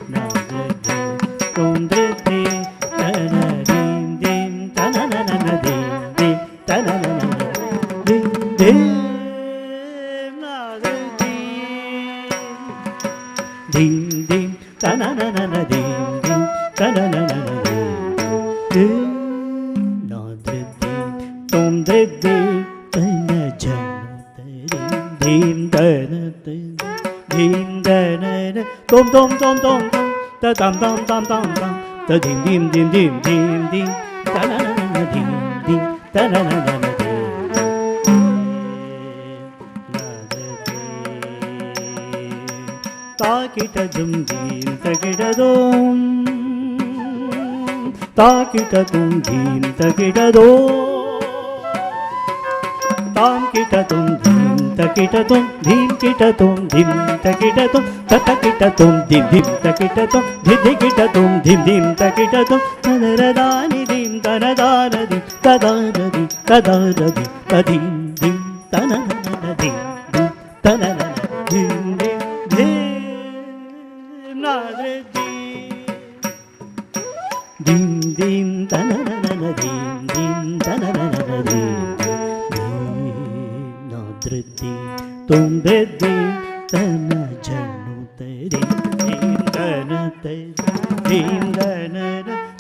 na driddim tom driddim ta na dim dim ta na na na na dim dim ta na na na na dim dim na driddim dim dim ta na na na na dim dim ta na na na na dim dim na driddim tom driddim ta na jannu tadim dim ta na tadim dim ta na na tom tom tom tom tom ta tam tam tam tam tam ta dim dim dim dim dim dim ta na na na na dim dim ta na na na na dim na driddim ತಾಕಿಟ ಜುಂದೀಂ ತಗಿಡದೋಂ ತಾಕಿಟ ತುಂದೀಂ ತಗಿಡದೋ ತಾಂ ಕಿಟ ತುಂ ಧೀಂ ತಕಿಟ ತುಂ ಧೀಂ ಕಿಟ ತುಂ ಧಿಂ ತಕಿಟ ತುಂ ತಕಿಟ ತುಂ ಧಿಂ ಧಿಂ ತಕಿಟ ತುಂ ಧಿ ಕಿಟ ತುಂ ಧಿಂ ಧಿಂ ತಕಿಟ ತುಂ ತನರದಾನಿ ಧಿಂ ತನದಾನದಿ ತದಾನದಿ ತದಾನದಿ ತಧಿಂ ಧಿಂ ತನನದಿ ಧಿಂ ತನನ ಧಿಂ ಧಿಂ ಧಿಂ ನಾದ್ರದಿ ಧಿಂ ಧಿಂ ತನನನ ಧಿಂ ಧಿಂ ತನನದಿ ಧೃತಿ ತುಂ ಧೃತಿ ತನ ಜನು ತರಿ ಧೀಂ ಧನ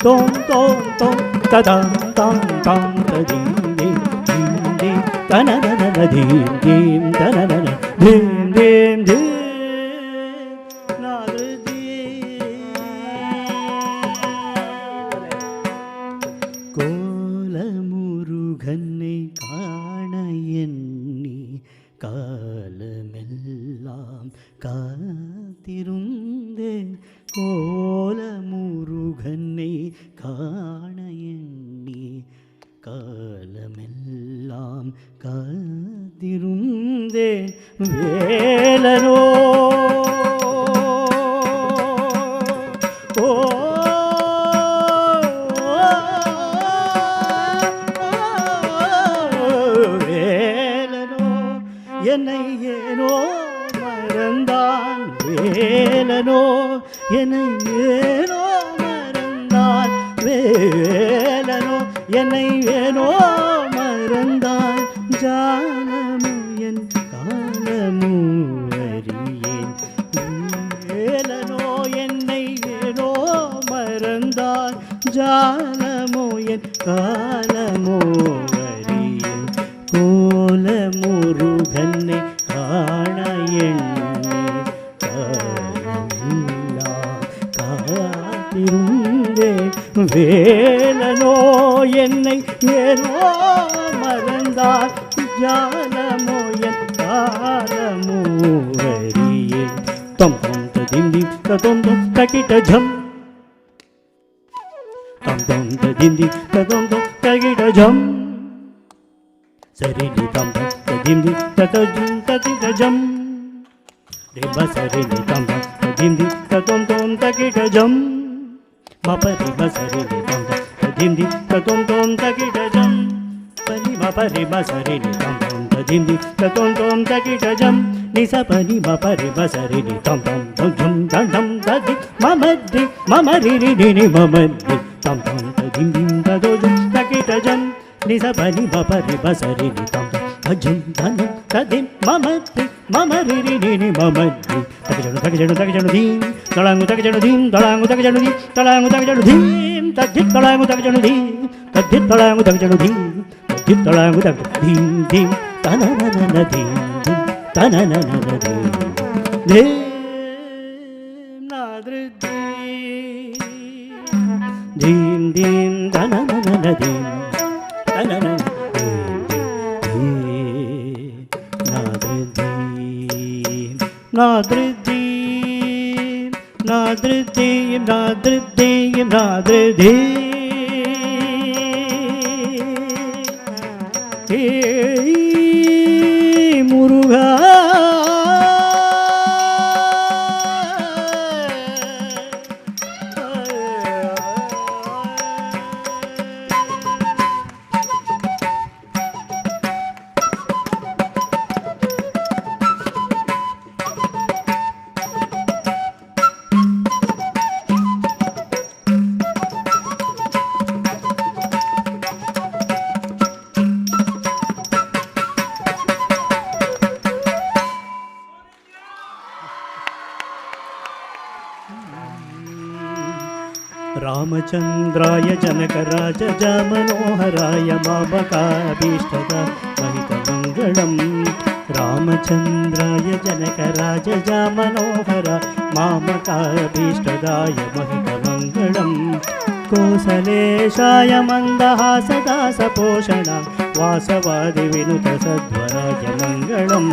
ತೋಂ ತೋಂ ತೋಂ ತದಾಂ ತಾಂ ತಾಂ ತದೀಂ ಧೀಂ ಧೀಂ ಧೀಂ ತನನನ ಧೀಂ ಧೀಂ ತನನನ ಧೀಂ ಧೀಂ ಧೀಂ ನಾದೃತಿ ಕೋಲ ಮುರುಘನ್னை காண எண்ணி காலமெல்லாம் காத்திருந்தேன் கோல முருகனை காண எண்ணி காலமெல்லாம் காத்திருந்தேன் வேலனோ என்னை ஏனோ மறந்தான் வேலனோ என்னை ஏனோ மறந்தான் வேலனோ என்னை ஏனோ மறந்தான் ஜாலமு என் காலமு அறியேன் வேலனோ என்னை ஏனோ மறந்தான் ஜாலமோ என் காலமோ அறியேன் கோல முருகனை காண எண்ணி காலமெல்லாம் காத்திருந்தேன் வேலனோ என்னை ஏனோ மறந்தார் ஜாலமோ என் காலமோ அறியேன் தொம் தொம் ததிந்தி ததொம் தொம் தகிட ஜம் தொம் தொம் ததிந்தி ததொம் தொம் தகிட ஜம் சரி தம் ததிந்தி ததஜும் ததிதஜம் ரேப சரி தம் ததிந்தி ததொம் தொம் தகிடஜம் மபரி பசரி தம் ததிந்தி ததொம் தொம் தகிடஜம் பனி மபரி பசரி தம் ததிந்தி ததொம் தொம் தகிடஜம் நிச பனி மபரி பசரி தம் தம் தஜம் தம் ததி மமதி மமரி ரி மமதி தம் தம் ததிந்தி ததோஜம் தகிடஜம் நிச பனி மபரி பசரி தம் தஜம் தனம் ததிம் மமதி மமரி ரி மமதி தகிஜனு தகிஜனு தீம் தளாங்கு தகிஜனு தீம் தளாங்கு தகிஜனு தீம் தளாங்கு தகிஜனு தீம் தஜித் தளாங்கு தகிஜனு தீம் தஜித் தளாங்கு தகிஜனு தீம் தஜித் தளாங்கு தகிஜனு தீம் தீம் தனனன தீம் தனனன தீம் தீம் நாத்ருதி தீம் தீம் தனனன தீம் தனனன நாத்ருதி நாத்ருதி நாத்ருதி நாத்ருதி முருகா रामचन्द्राय जनकराजजा मनोहराय मामकाभीष्टदा महितमङ्गलम् रामचन्द्राय जनकराजजा मनोहरा मामकाभीष्टदाय महितमङ्गलम् कोसलेशाय मन्दहासदासपोषणा वासवादिविनुतसध्वराय मङ्गलम्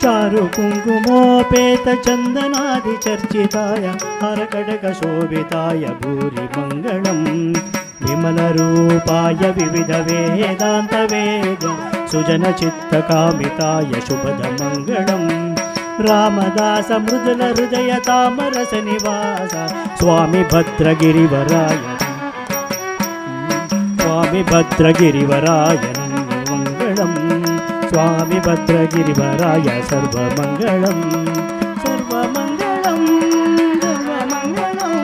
चारु कुङ्कुमोपेत चन्दनादिचर्चिताय हरकटकशोभिताय भूरि मङ्गलम् विमलरूपाय विविधवेदान्तवेद सुजनचित्तकामिताय शुभदमङ्गलम् रामदास मृदुलहृदय तामरसनिवास स्वामी भद्रगिरिवराय मङ्गलम् स्वामी भद्रगिरिवराय सर्वमङ्गलम् सर्वमङ्गलम् सर्वमङ्गलम्.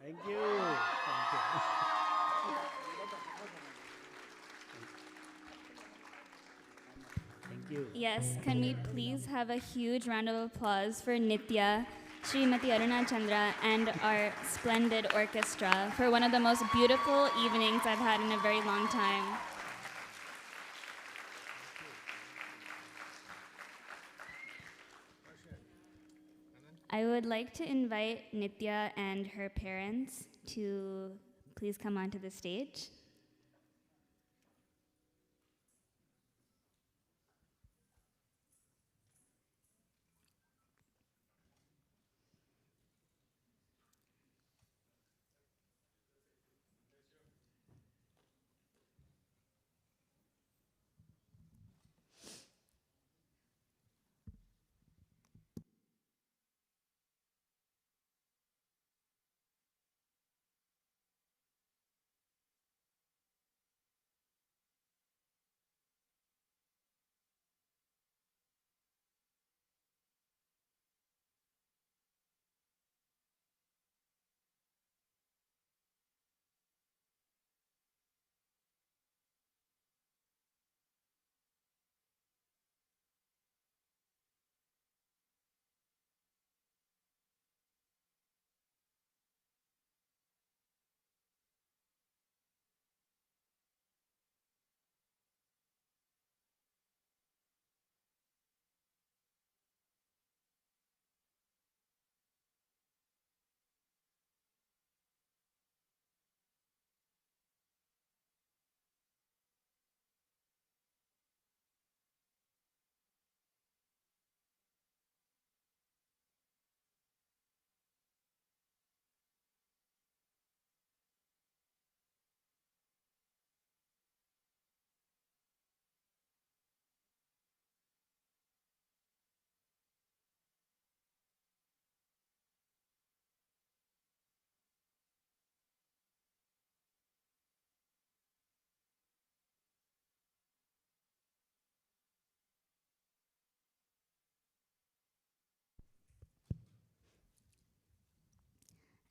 Thank you. Thank you. Yes, can we please have a huge round of applause for Nithya, Srimati Aruna Chandra, and our splendid orchestra for one of the most beautiful evenings I've had in a very long time. I would like to invite Nithya and her parents to please come onto the stage.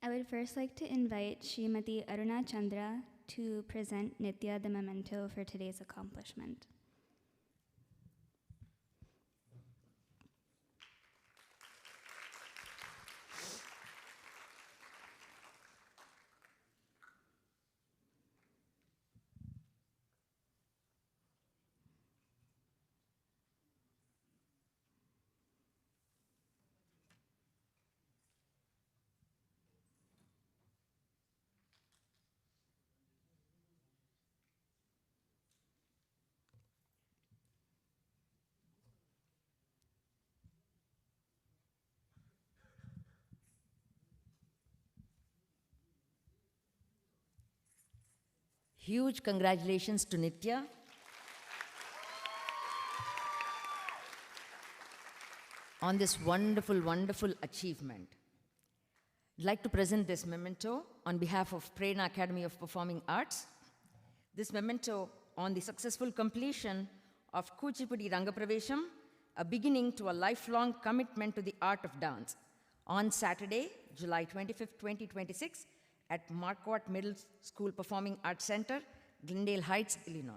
I would first like to invite Srimati Aruna Chandra to present Nithya the memento for today's accomplishment. Huge congratulations to Nithya. On this wonderful, wonderful achievement. I'd like to present this memento on behalf of Prerna Academy of Performing Arts. This memento on the successful completion of Kuchipudi Rangapravesham, a beginning to a lifelong commitment to the art of dance, on Saturday, July 25th, 2026, at Marquardt Middle School Performing Arts Center, Glendale Heights, Illinois.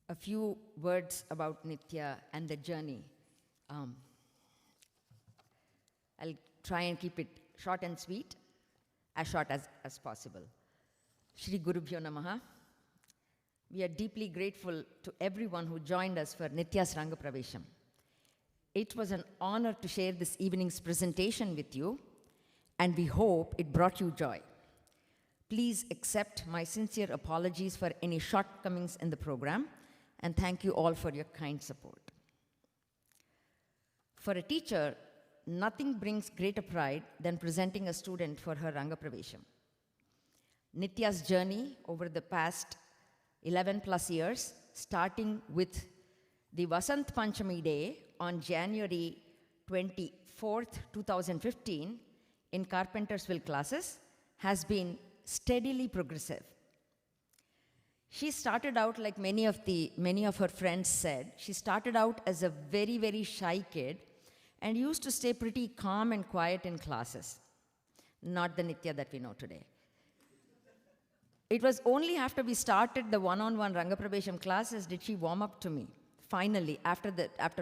A few words about Nithya and the journey. I'll try and keep it short and sweet, as short as possible. Shri Gurubhyo Namaha. We are deeply grateful to everyone who joined us for Nithya's Rangapravesham. It was an honor to share this evening's presentation with you, and we hope it brought you joy. Please accept my sincere apologies for any shortcomings in the program, and thank you all for your kind support. For a teacher, nothing brings greater pride than presenting a student for her Rangapravesham. Nithya's journey over the past 11 plus years, starting with the Vasant Panchami Day on January 24th, 2015, in Carpentersville classes, has been steadily progressive. She started out like many of her friends said. She started out as a very, very shy kid and used to stay pretty calm and quiet in classes. Not the Nithya that we know today. It was only after we started the one-on-one Rangapravesham classes did she warm up to me. Finally, after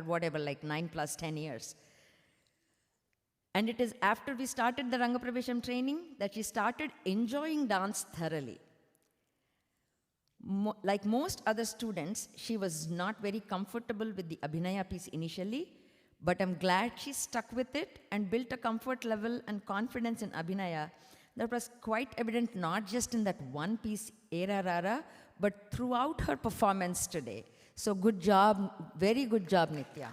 whatever, like 9 plus 10 years. And it is after we started the Rangapravesham training that she started enjoying dance thoroughly. Like most other students, she was not very comfortable with the Abhinaya piece initially, but I'm glad she stuck with it and built a comfort level and confidence in Abhinaya that was quite evident not just in that one piece, Era Rara, but throughout her performance today. So good job, very good job, Nithya.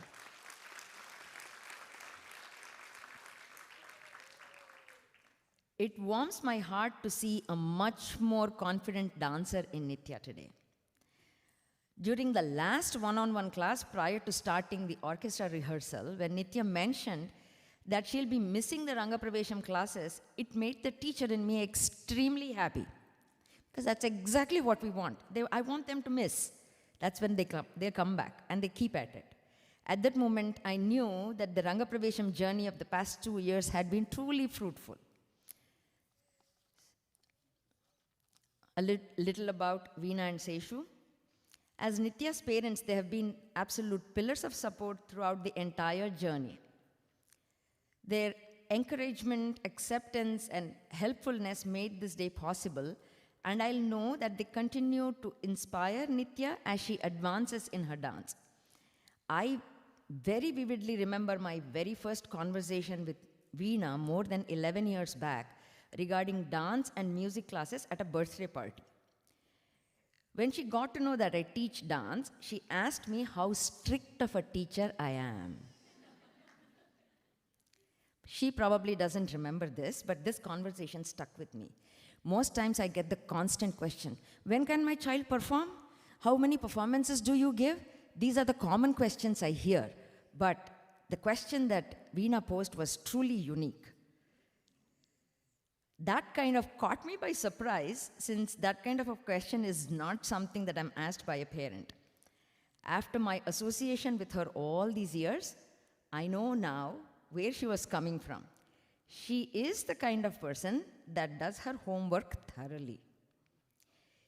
It warms my heart to see a much more confident dancer in Nithya today. During the last one-on-one class prior to starting the orchestra rehearsal, when Nithya mentioned that she'll be missing the Rangapravesham classes, it made the teacher in me extremely happy. Because that's exactly what we want. I want them to miss. That's when they come back and they keep at it. At that moment, I knew that the Rangapravesham journey of the past 2 years had been truly fruitful. A little about Veena and Seshu. As Nithya's parents, they have been absolute pillars of support throughout the entire journey. Their encouragement, acceptance, and helpfulness made this day possible, and I'll know that they continue to inspire Nithya as she advances in her dance. I very vividly remember my very first conversation with Veena more than 11 years back regarding dance and music classes at a birthday party. When she got to know that I teach dance, she asked me how strict of a teacher I am. She probably doesn't remember this, but this conversation stuck with me. Most times I get the constant question, when can my child perform? How many performances do you give? These are the common questions I hear, but the question that Veena posed was truly unique. That kind of caught me by surprise, since that kind of a question is not something that I'm asked by a parent. After my association with her all these years, I know now where she was coming from. She is the kind of person that does her homework thoroughly.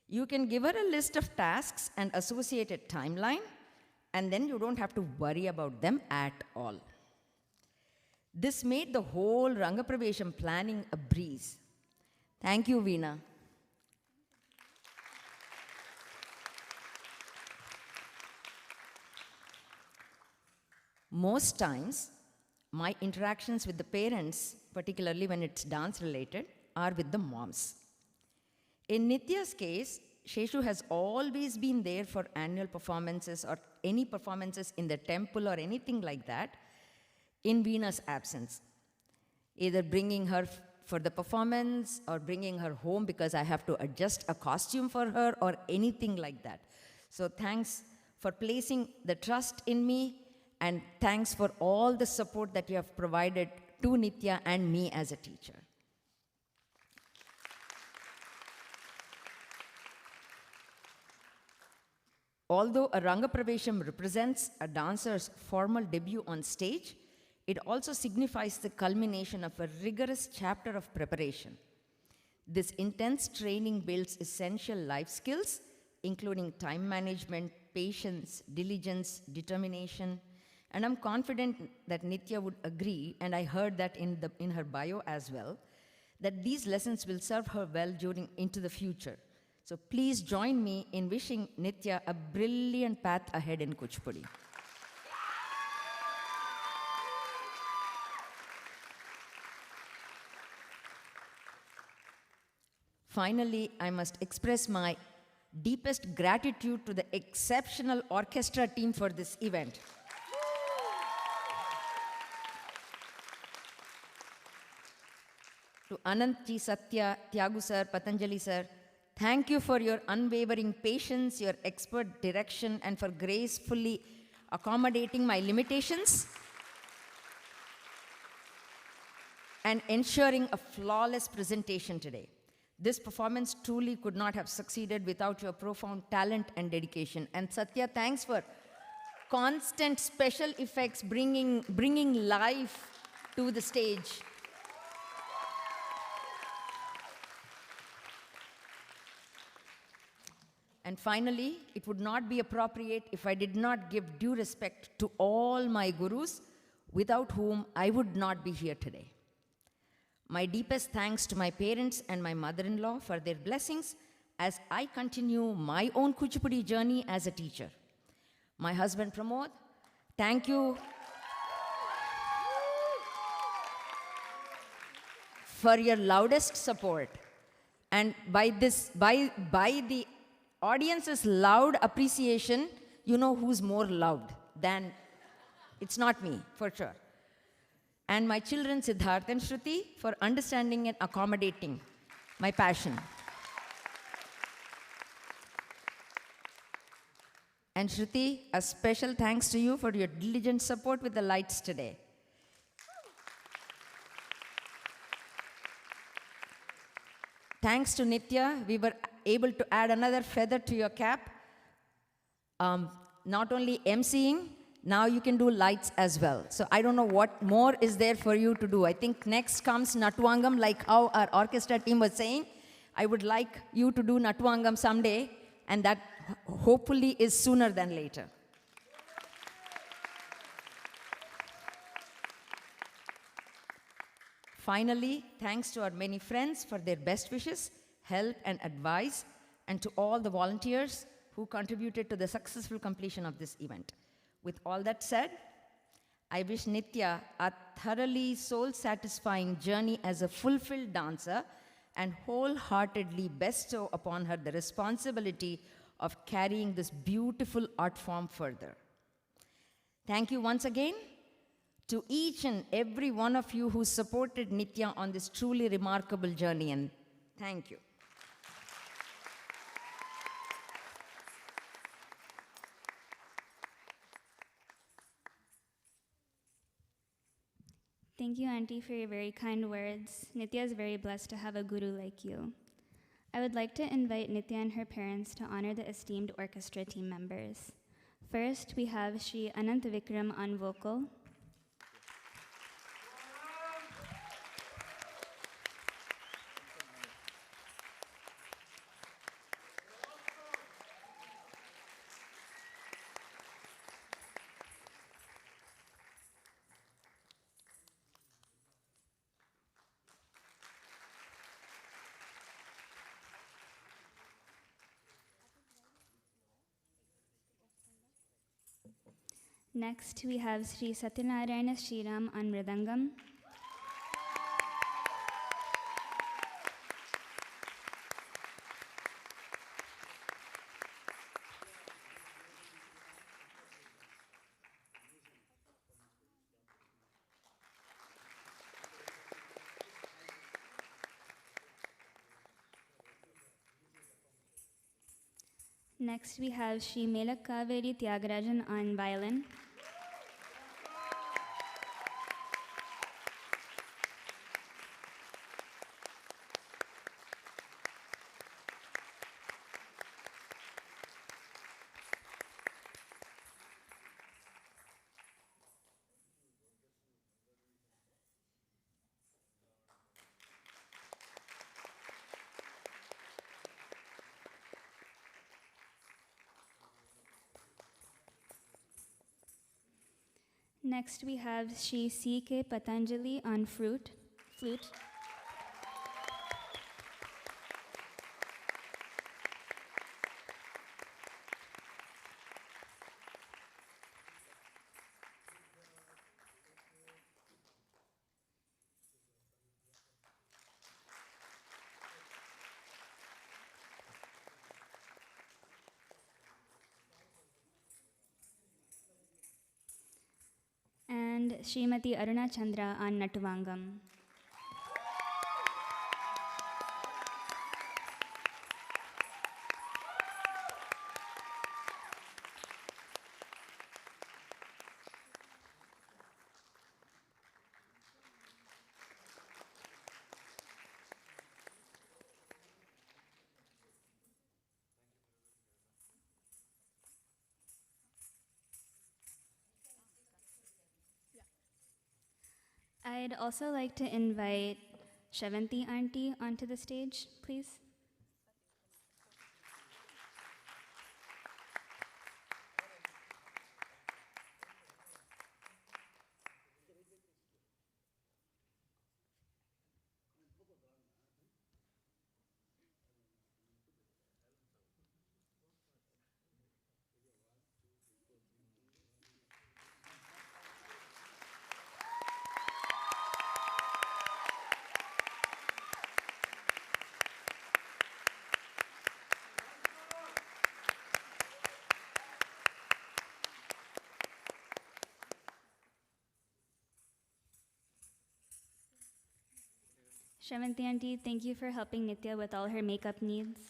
You can give her a list of tasks and associated timeline, and then you don't have to worry about them at all. This made the whole Rangapravesham planning a breeze. Thank you, Veena. Most times, my interactions with the parents, particularly when it's dance related, are with the moms. In Nithya's case, Seshu has always been there for annual performances or any performances in the temple or anything like that in Veena's absence. either bringing her for the performance or bringing her home because I have to adjust a costume for her or anything like that. So thanks for placing the trust in me, and thanks for all the support that you have provided to Nithya and me as a teacher. Although a Rangapravesham represents a dancer's formal debut on stage, it also signifies the culmination of a rigorous chapter of preparation. This intense training builds essential life skills, including time management, patience, diligence, determination, and I'm confident that Nithya would agree, and I heard that in her bio as well, that these lessons will serve her well into the future. So please join me in wishing Nithya a brilliant path ahead in Kuchipudi. Finally, I must express my deepest gratitude to the exceptional orchestra team for this event. To Anantji, Satya, Tyagu sir, Patanjali sir, thank you for your unwavering patience, your expert direction, and for gracefully accommodating my limitations and ensuring a flawless presentation today. This performance truly could not have succeeded without your profound talent and dedication. And Satya, thanks for constant special effects, bringing life to the stage. And finally, it would not be appropriate if I did not give due respect to all my gurus, without whom I would not be here today. My deepest thanks to my parents and my mother-in-law for their blessings as I continue my own Kuchipudi journey as a teacher. My husband Pramod, thank you for your loudest support. And by the audience's loud appreciation, you know who's more loud than, it's not me, for sure. And my children, Siddharth and Shruti, for understanding and accommodating my passion. And Shruti, a special thanks to you for your diligent support with the lights today. Thanks to Nithya, we were able to add another feather to your cap. Not only emceeing, now you can do lights as well. So I don't know what more is there for you to do. I think next comes Natwangam, like how our orchestra team was saying. I would like you to do Natwangam someday, and that hopefully is sooner than later. Finally, thanks to our many friends for their best wishes, help and advice, and to all the volunteers who contributed to the successful completion of this event. With all that said, I wish Nithya a thoroughly soul-satisfying journey as a fulfilled dancer, and wholeheartedly bestow upon her the responsibility of carrying this beautiful art form further. Thank you once again to each and every one of you who supported Nithya on this truly remarkable journey, and thank you. Thank you, Auntie, for your very kind words. Nithya is very blessed to have a guru like you. I would like to invite Nithya and her parents to honor the esteemed orchestra team members. First, we have Shri Anant Vikram on vocal. Next, we have Sri Satyanarayana Sriram on Mridangam. Next, we have Shri Melakaveri Tyagarajan on violin. Next, we have Shri C.K. Patanjali on flute. And Srimati Aruna Chandra on Natuvangam. I'd also like to invite Shavanti Auntie onto the stage, please. Shavanti Auntie, thank you for helping Nithya with all her makeup needs.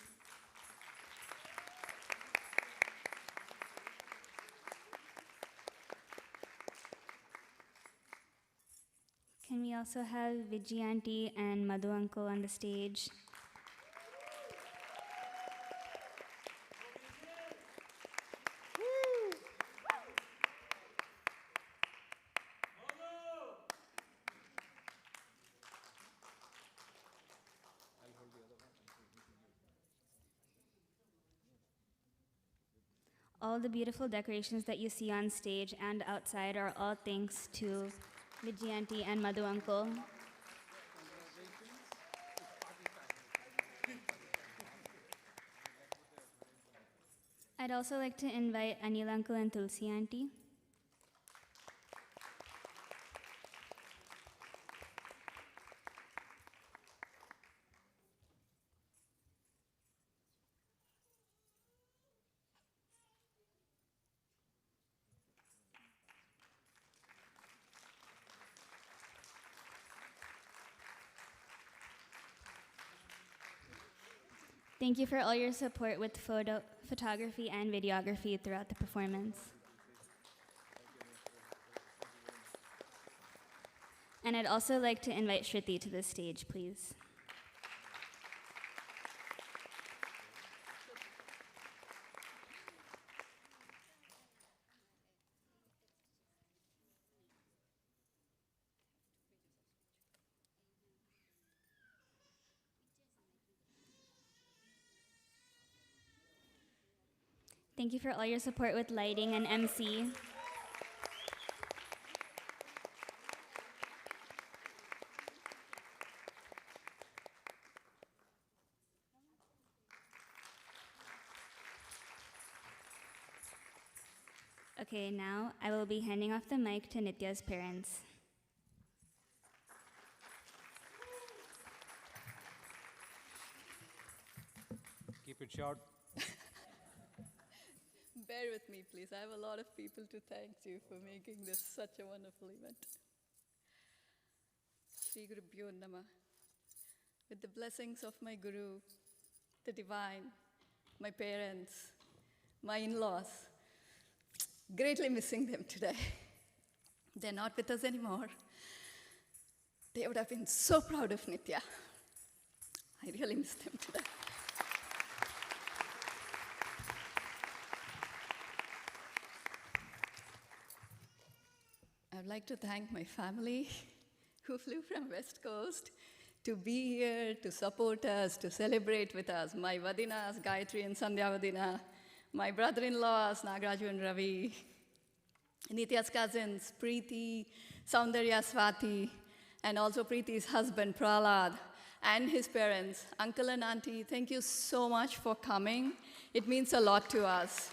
Can we also have Vijay Auntie and Madhu Uncle on the stage? All the beautiful decorations that you see on stage and outside are all thanks to Vijay Auntie and Madhu Uncle. I'd also like to invite Anil Uncle and Tulsi Auntie. Thank you for all your support with photography and videography throughout the performance. And I'd also like to invite Shruti to the stage, please. Thank you for all your support with lighting and MC. Okay, now I will be handing off the mic to Nithya's parents. Keep it short. Bear with me, please. I have a lot of people to thank you for making this such a wonderful event. Shri Gurubhyo Namah. With the blessings of my Guru, the Divine, my parents, my in-laws. Greatly missing them today. They're not with us anymore. They would have been so proud of Nithya. I really miss them today. I'd like to thank my family who flew from West Coast to be here, to support us, to celebrate with us. My Vadinas, Gayatri and Sandhya Vadina, my brother-in-laws, Nagaraju and Ravi, Nithya's cousins, Preeti, Saundarya, Swati, and also Preeti's husband, Prahlad, and his parents, uncle and auntie, thank you so much for coming. It means a lot to us.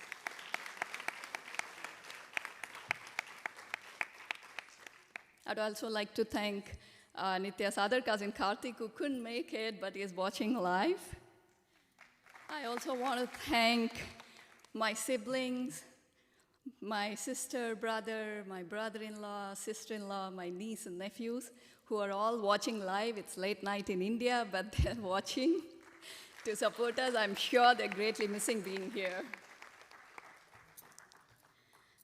I'd also like to thank Nithya's other cousin, Karthik, who couldn't make it, but is watching live. I also want to thank my siblings, my sister, brother, my brother-in-law, sister-in-law, my niece and nephews, who are all watching live. It's late night in India, but they're watching to support us. I'm sure they're greatly missing being here.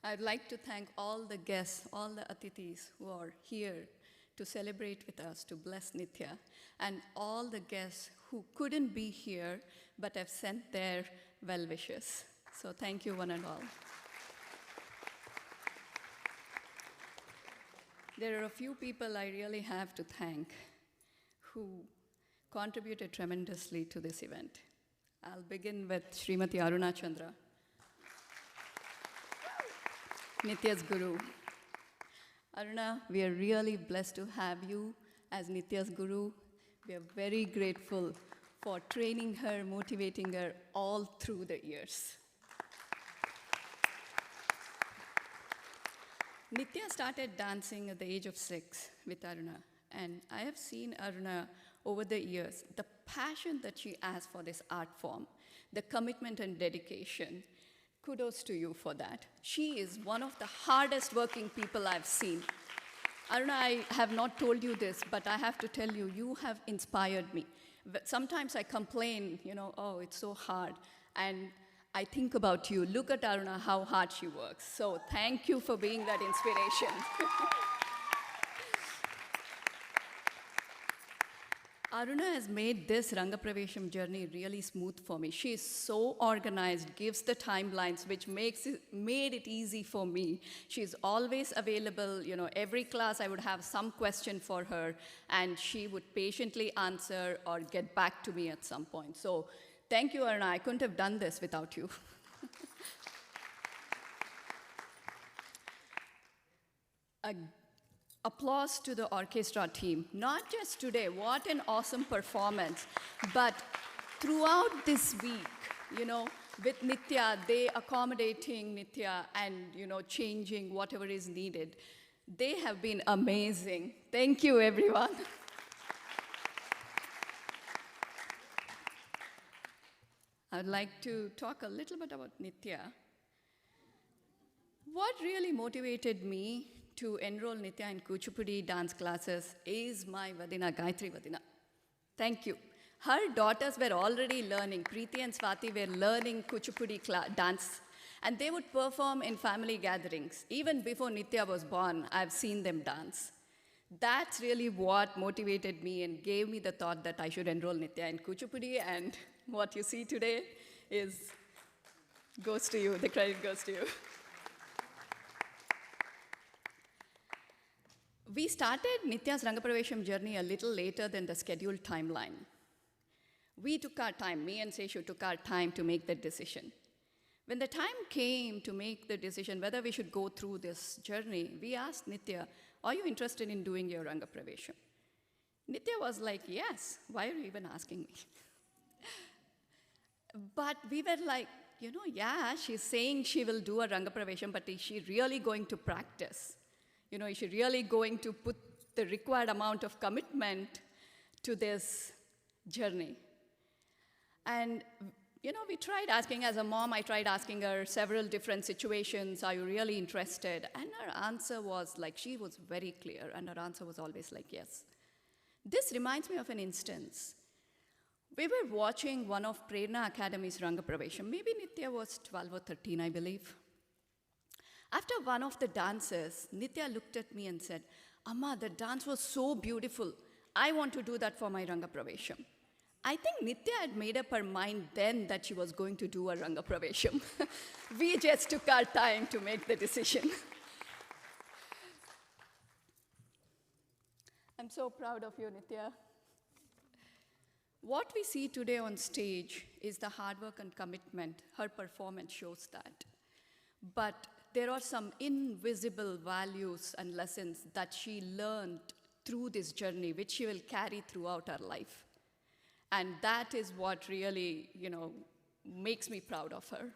I'd like to thank all the guests, all the atithis who are here to celebrate with us, to bless Nithya, and all the guests who couldn't be here but have sent their well wishes. So thank you, one and all. There are a few people I really have to thank who contributed tremendously to this event. I'll begin with Srimati Aruna Chandra, Nithya's guru. Aruna, we are really blessed to have you as Nithya's guru. We are very grateful for training her, motivating her all through the years. Nithya started dancing at the age of 6 with Aruna, and I have seen Aruna over the years, the passion that she has for this art form, the commitment and dedication. Kudos to you for that. She is one of the hardest working people I've seen. Aruna, I have not told you this, but I have to tell you, you have inspired me. Sometimes I complain, oh, it's so hard. And I think about you. Look at Aruna, how hard she works. So thank you for being that inspiration. Aruna has made this Rangapravesham journey really smooth for me. She is so organized, gives the timelines, which made it easy for me. She's always available. Every class I would have some question for her, and she would patiently answer or get back to me at some point. So thank you, Aruna. I couldn't have done this without you. Applause to the orchestra team. Not just today, what an awesome performance, but throughout this week, with Nithya, they accommodating Nithya and, changing whatever is needed. They have been amazing. Thank you, everyone. I'd like to talk a little bit about Nithya. What really motivated me to enroll Nithya in Kuchipudi dance classes is my Vadina, Gayatri Vadina. Thank you. Her daughters were already learning. Preeti and Swati were learning Kuchipudi dance, and they would perform in family gatherings. Even before Nithya was born, I've seen them dance. That's really what motivated me and gave me the thought that I should enroll Nithya in Kuchipudi, and what you see today goes to you, the credit goes to you. We started Nithya's Rangapravesham journey a little later than the scheduled timeline. We took our time, me and Seshu took our time to make that decision. When the time came to make the decision whether we should go through this journey, we asked Nithya, are you interested in doing your Rangapravesham? Nithya was like, yes, why are you even asking me? But we were like, yeah, she's saying she will do a Rangapravesham, but is she really going to practice? Is she really going to put the required amount of commitment to this journey? And, we tried asking, as a mom, I tried asking her several different situations, are you really interested? And her answer was like, she was very clear, and her answer was always like, yes. This reminds me of an instance. We were watching one of Prerna Academy's Rangapravesham. Maybe Nithya was 12 or 13, I believe. After one of the dances, Nithya looked at me and said, "Amma, the dance was so beautiful. I want to do that for my Rangapravesham." I think Nithya had made up her mind then that she was going to do a Rangapravesham. We just took our time to make the decision. I'm so proud of you, Nithya. What we see today on stage is the hard work and commitment. Her performance shows that. But there are some invisible values and lessons that she learned through this journey, which she will carry throughout her life. And that is what really, makes me proud of her.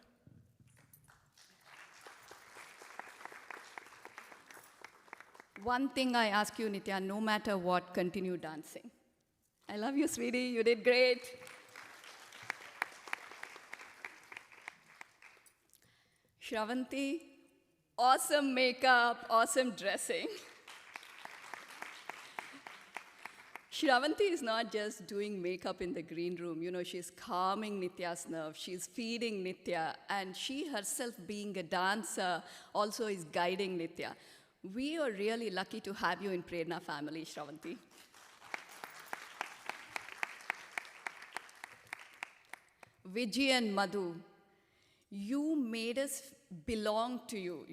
One thing I ask you, Nithya, no matter what, continue dancing. I love you, sweetie. You did great. Shravanti, awesome makeup, awesome dressing. Shravanti is not just doing makeup in the green room. She's calming Nithya's nerves. She's feeding Nithya. And she herself, being a dancer, also is guiding Nithya. We are really lucky to have you in Prerna family, Shravanti. Vijay and Madhu, you made us belong to you,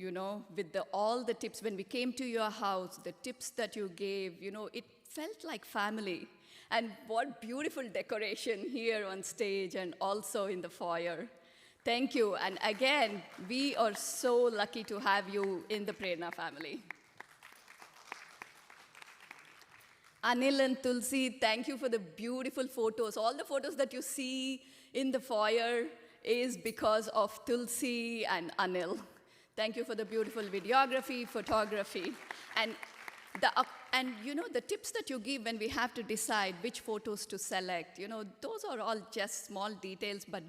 with all the tips. When we came to your house, the tips that you gave, it felt like family. And what beautiful decoration here on stage and also in the foyer. Thank you. And again, we are so lucky to have you in the Prerna family. Anil and Tulsi, thank you for the beautiful photos. All the photos that you see in the foyer is because of Tulsi and Anil. Thank you for the beautiful videography, photography. And the tips that you give when we have to decide which photos to select, those are all just small details, but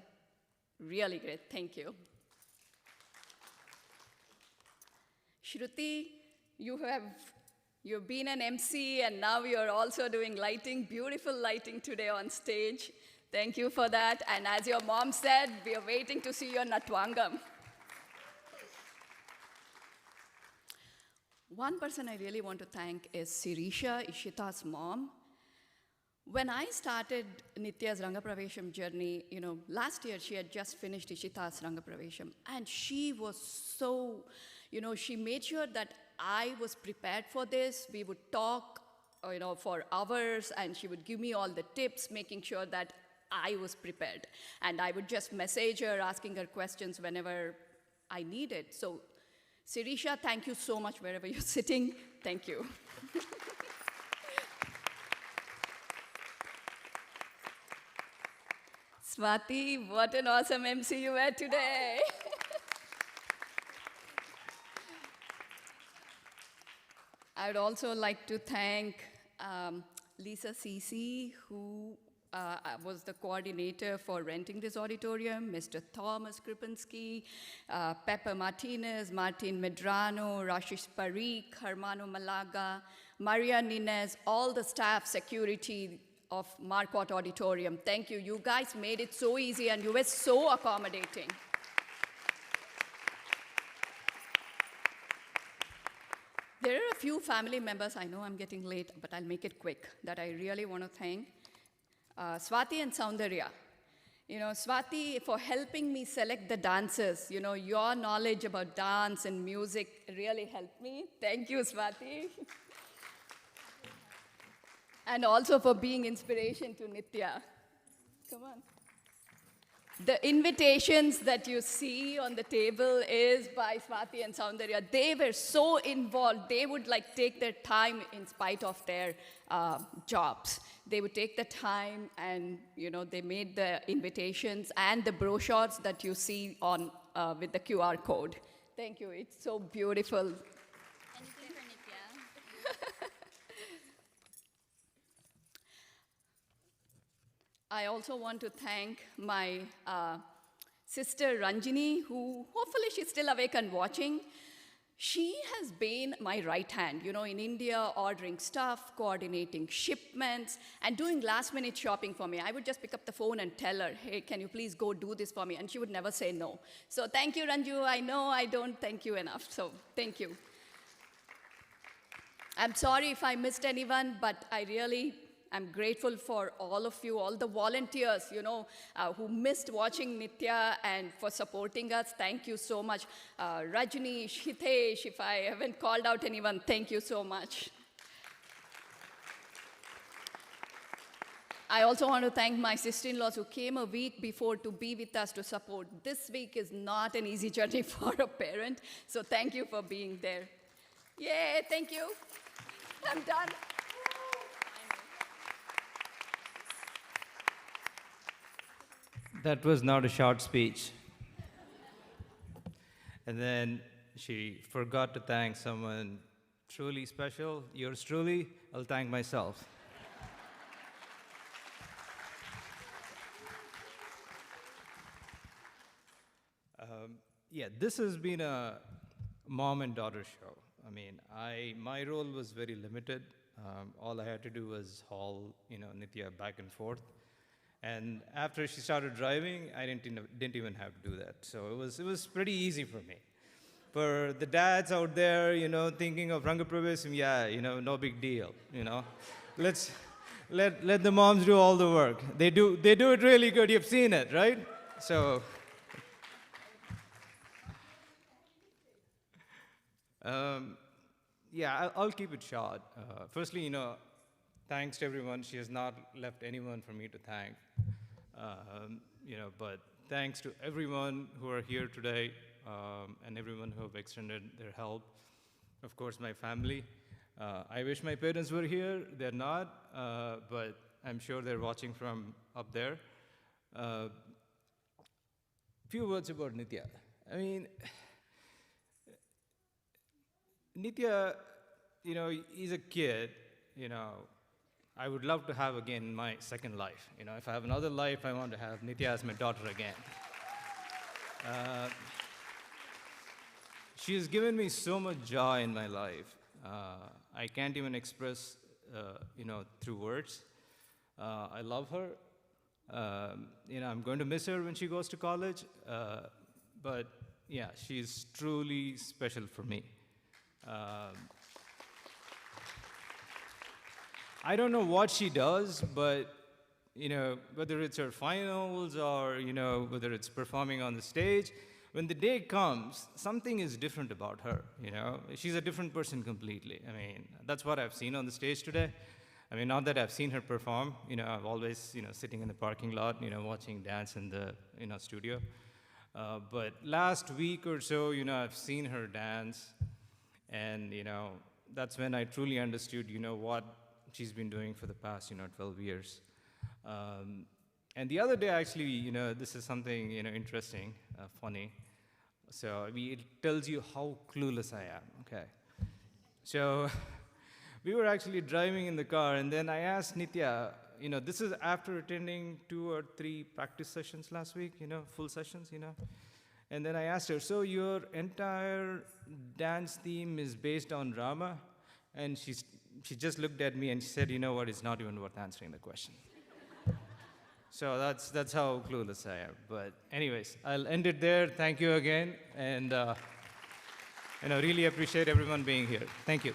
really great. Thank you. Shruti, you've been an MC, and now you're also doing lighting, beautiful lighting today on stage. Thank you for that. And as your mom said, we are waiting to see your Natvangam. One person I really want to thank is Sirisha, Ishita's mom. When I started Nithya's Rangapravesham journey, last year she had just finished Ishita's Rangapravesham, and she was so, she made sure that I was prepared for this. We would talk, for hours, and she would give me all the tips, making sure that I was prepared. And I would just message her, asking her questions whenever I needed. So, Sirisha, thank you so much wherever you're sitting. Thank you. Swati, what an awesome MC you were today. I would also like to thank Lisa Cece, who was the coordinator for renting this auditorium, Mr. Thomas Kripinski, Pepper Martinez, Martin Medrano, Rashish Parikh, Hermano Malaga, Maria Nines, all the staff, security of Marquardt Auditorium. Thank you. You guys made it so easy, and you were so accommodating. There are a few family members, I know I'm getting late, but I'll make it quick, that I really want to thank. Swati and Soundarya. Swati, for helping me select the dancers. Your knowledge about dance and music really helped me. Thank you, Swati. And also for being inspiration to Nithya. Come on. The invitations that you see on the table is by Swati and Soundarya. They were so involved. They would take their time in spite of their jobs. They would take the time, and they made the invitations and the brochures that you see on with the QR code. Thank you. It's so beautiful. Anything for Nithya. I also want to thank my sister Ranjini, who hopefully she's still awake and watching. She has been my right hand, in India, ordering stuff, coordinating shipments, and doing last-minute shopping for me. I would just pick up the phone and tell her, hey, can you please go do this for me? And she would never say no. So thank you, Ranju. I know I don't thank you enough, so thank you. I'm sorry if I missed anyone, but I'm grateful for all of you, all the volunteers, who missed watching Nithya and for supporting us. Thank you so much. Rajni, Hitesh, if I haven't called out anyone, thank you so much. I also want to thank my sister-in-laws who came a week before to be with us to support. This week is not an easy journey for a parent, so thank you for being there. Yay, thank you. I'm done. That was not a short speech. And then she forgot to thank someone truly special. Yours truly, I'll thank myself. This has been a mom and daughter show. I mean, my role was very limited. All I had to do was haul, Nithya back and forth. And after she started driving, I didn't even have to do that. So it was pretty easy for me. For the dads out there, thinking of Rangapravesham, no big deal, Let's let the moms do all the work. They do it really good. You've seen it, right? So. I'll keep it short. Firstly, thanks to everyone. She has not left anyone for me to thank. But thanks to everyone who are here today and everyone who have extended their help. Of course, my family. I wish my parents were here. They're not, but I'm sure they're watching from up there. Few words about Nithya. I mean, Nithya, he's a kid, I would love to have again my second life. If I have another life, I want to have Nithya as my daughter again. She has given me so much joy in my life. I can't even express, through words. I love her. I'm going to miss her when she goes to college. But yeah, she's truly special for me. I don't know what she does, but whether it's her finals or whether it's performing on the stage, when the day comes, something is different about her. She's a different person completely. I mean, that's what I've seen on the stage today. I mean, not that I've seen her perform. I've always sitting in the parking lot, watching dance in the studio. But last week or so, I've seen her dance. And, that's when I truly understood, what she's been doing for the past, 12 years. And the other day, actually, this is something, interesting, funny. So it tells you how clueless I am, okay? So we were actually driving in the car, and then I asked Nithya, this is after attending 2 or 3 practice sessions last week, full sessions, And then I asked her, so your entire dance theme is based on Rama? And she just looked at me and she said, you know what, it's not even worth answering the question. So that's how clueless I am. But anyways, I'll end it there. Thank you again. And I really appreciate everyone being here. Thank you.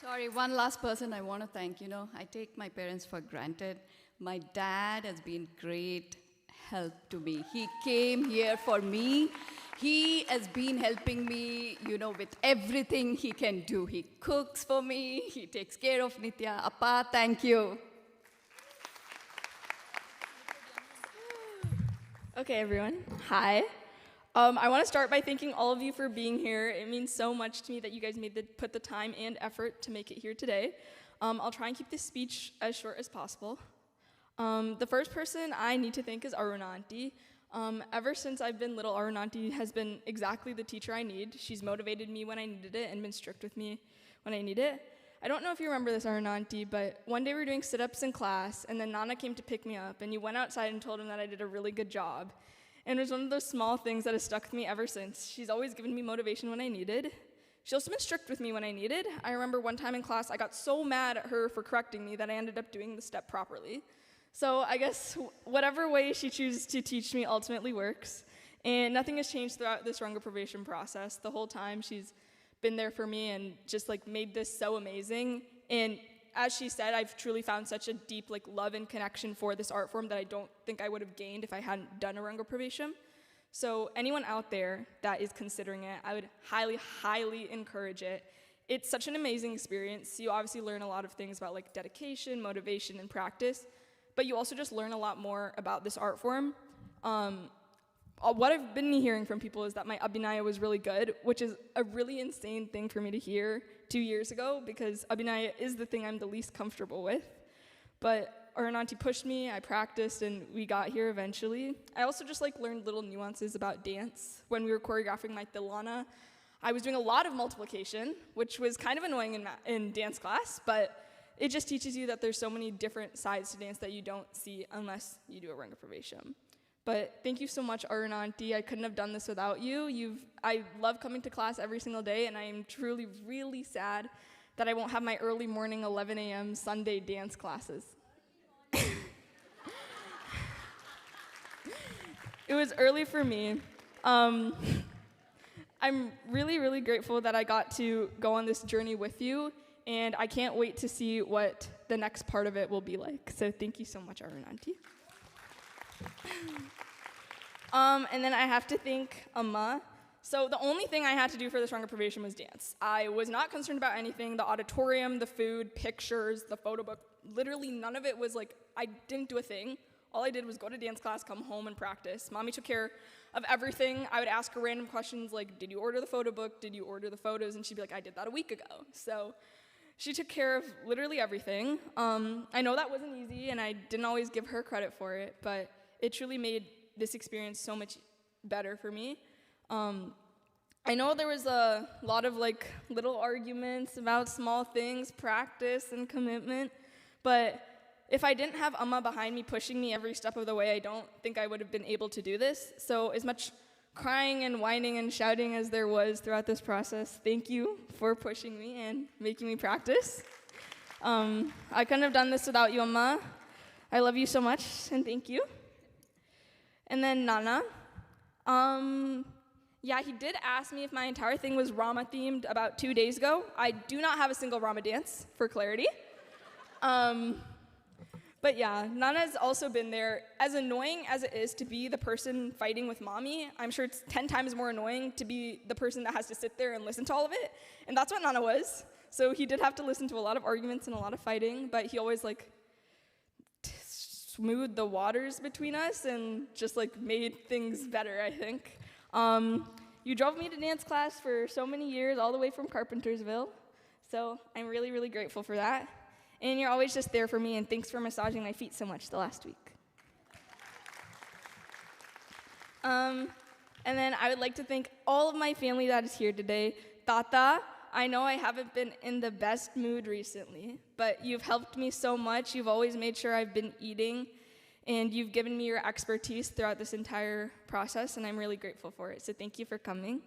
Sorry, one last person I want to thank. I take my parents for granted. My dad has been great help to me. He came here for me. He has been helping me, with everything he can do. He cooks for me. He takes care of Nithya. Appa, thank you. Okay, everyone. Hi. I want to start by thanking all of you for being here. It means so much to me that you guys put the time and effort to make it here today. I'll try and keep this speech as short as possible. The first person I need to thank is Aruna Auntie. Ever since I've been little, Aruna Auntie has been exactly the teacher I need. She's motivated me when I needed it and been strict with me when I need it. I don't know if you remember this, Aruna Auntie, but one day we were doing sit-ups in class, and then Nana came to pick me up, and you went outside and told him that I did a really good job. And it was one of those small things that has stuck with me ever since. She's always given me motivation when I needed. She's also been strict with me when I needed. I remember one time in class, I got so mad at her for correcting me that I ended up doing the step properly. So I guess whatever way she chooses to teach me ultimately works. And nothing has changed throughout this Rangapravesham process. The whole time she's been there for me and just like made this so amazing. And as she said, I've truly found such a deep love and connection for this art form that I don't think I would have gained if I hadn't done a Rangapravesham. So anyone out there that is considering it, I would highly, highly encourage it. It's such an amazing experience. You obviously learn a lot of things about dedication, motivation, and practice, but you also just learn a lot more about this art form. What I've been hearing from people is that my Abhinaya was really good, which is a really insane thing for me to hear 2 years ago, because Abhinaya is the thing I'm the least comfortable with. But our auntie pushed me, I practiced, and we got here eventually. I also just learned little nuances about dance. When we were choreographing my Tilana, I was doing a lot of multiplication, which was kind of annoying in dance class, but it just teaches you that there's so many different sides to dance that you don't see unless you do a Rangapravesham. But thank you so much, Arun Auntie. I couldn't have done this without you. I love coming to class every single day, and I am truly, really sad that I won't have my early morning 11 a.m. Sunday dance classes. It was early for me. I'm really, really grateful that I got to go on this journey with you, and I can't wait to see what the next part of it will be like. So thank you so much, Arun Auntie. And then I have to thank Amma. So the only thing I had to do for this Rangapravesham was dance. I was not concerned about anything, the auditorium, the food, pictures, the photo book. Literally none of it was I didn't do a thing. All I did was go to dance class, come home, and practice. Mommy took care of everything. I would ask her random questions like, did you order the photo book? Did you order the photos? And she'd be like, I did that a week ago. So she took care of literally everything. I know that wasn't easy, and I didn't always give her credit for it, but it truly made this experience so much better for me. I know there was a lot of little arguments about small things, practice and commitment, but if I didn't have Amma behind me pushing me every step of the way, I don't think I would have been able to do this. So as much crying and whining and shouting as there was throughout this process, thank you for pushing me and making me practice. I couldn't have done this without you, Amma. I love you so much, and thank you. And then Nana. Yeah, he did ask me if my entire thing was Rama themed about 2 days ago. I do not have a single Rama dance, for clarity. But yeah, Nana's also been there. As annoying as it is to be the person fighting with Mommy, I'm sure it's 10 times more annoying to be the person that has to sit there and listen to all of it. And that's what Nana was. So he did have to listen to a lot of arguments and a lot of fighting, but he always smoothed the waters between us and just made things better, I think. You drove me to dance class for so many years, all the way from Carpentersville. So I'm really, really grateful for that. And you're always just there for me, and thanks for massaging my feet so much the last week. And then I would like to thank all of my family that is here today. Tata, I know I haven't been in the best mood recently, but you've helped me so much. You've always made sure I've been eating, and you've given me your expertise throughout this entire process, and I'm really grateful for it. So thank you for coming.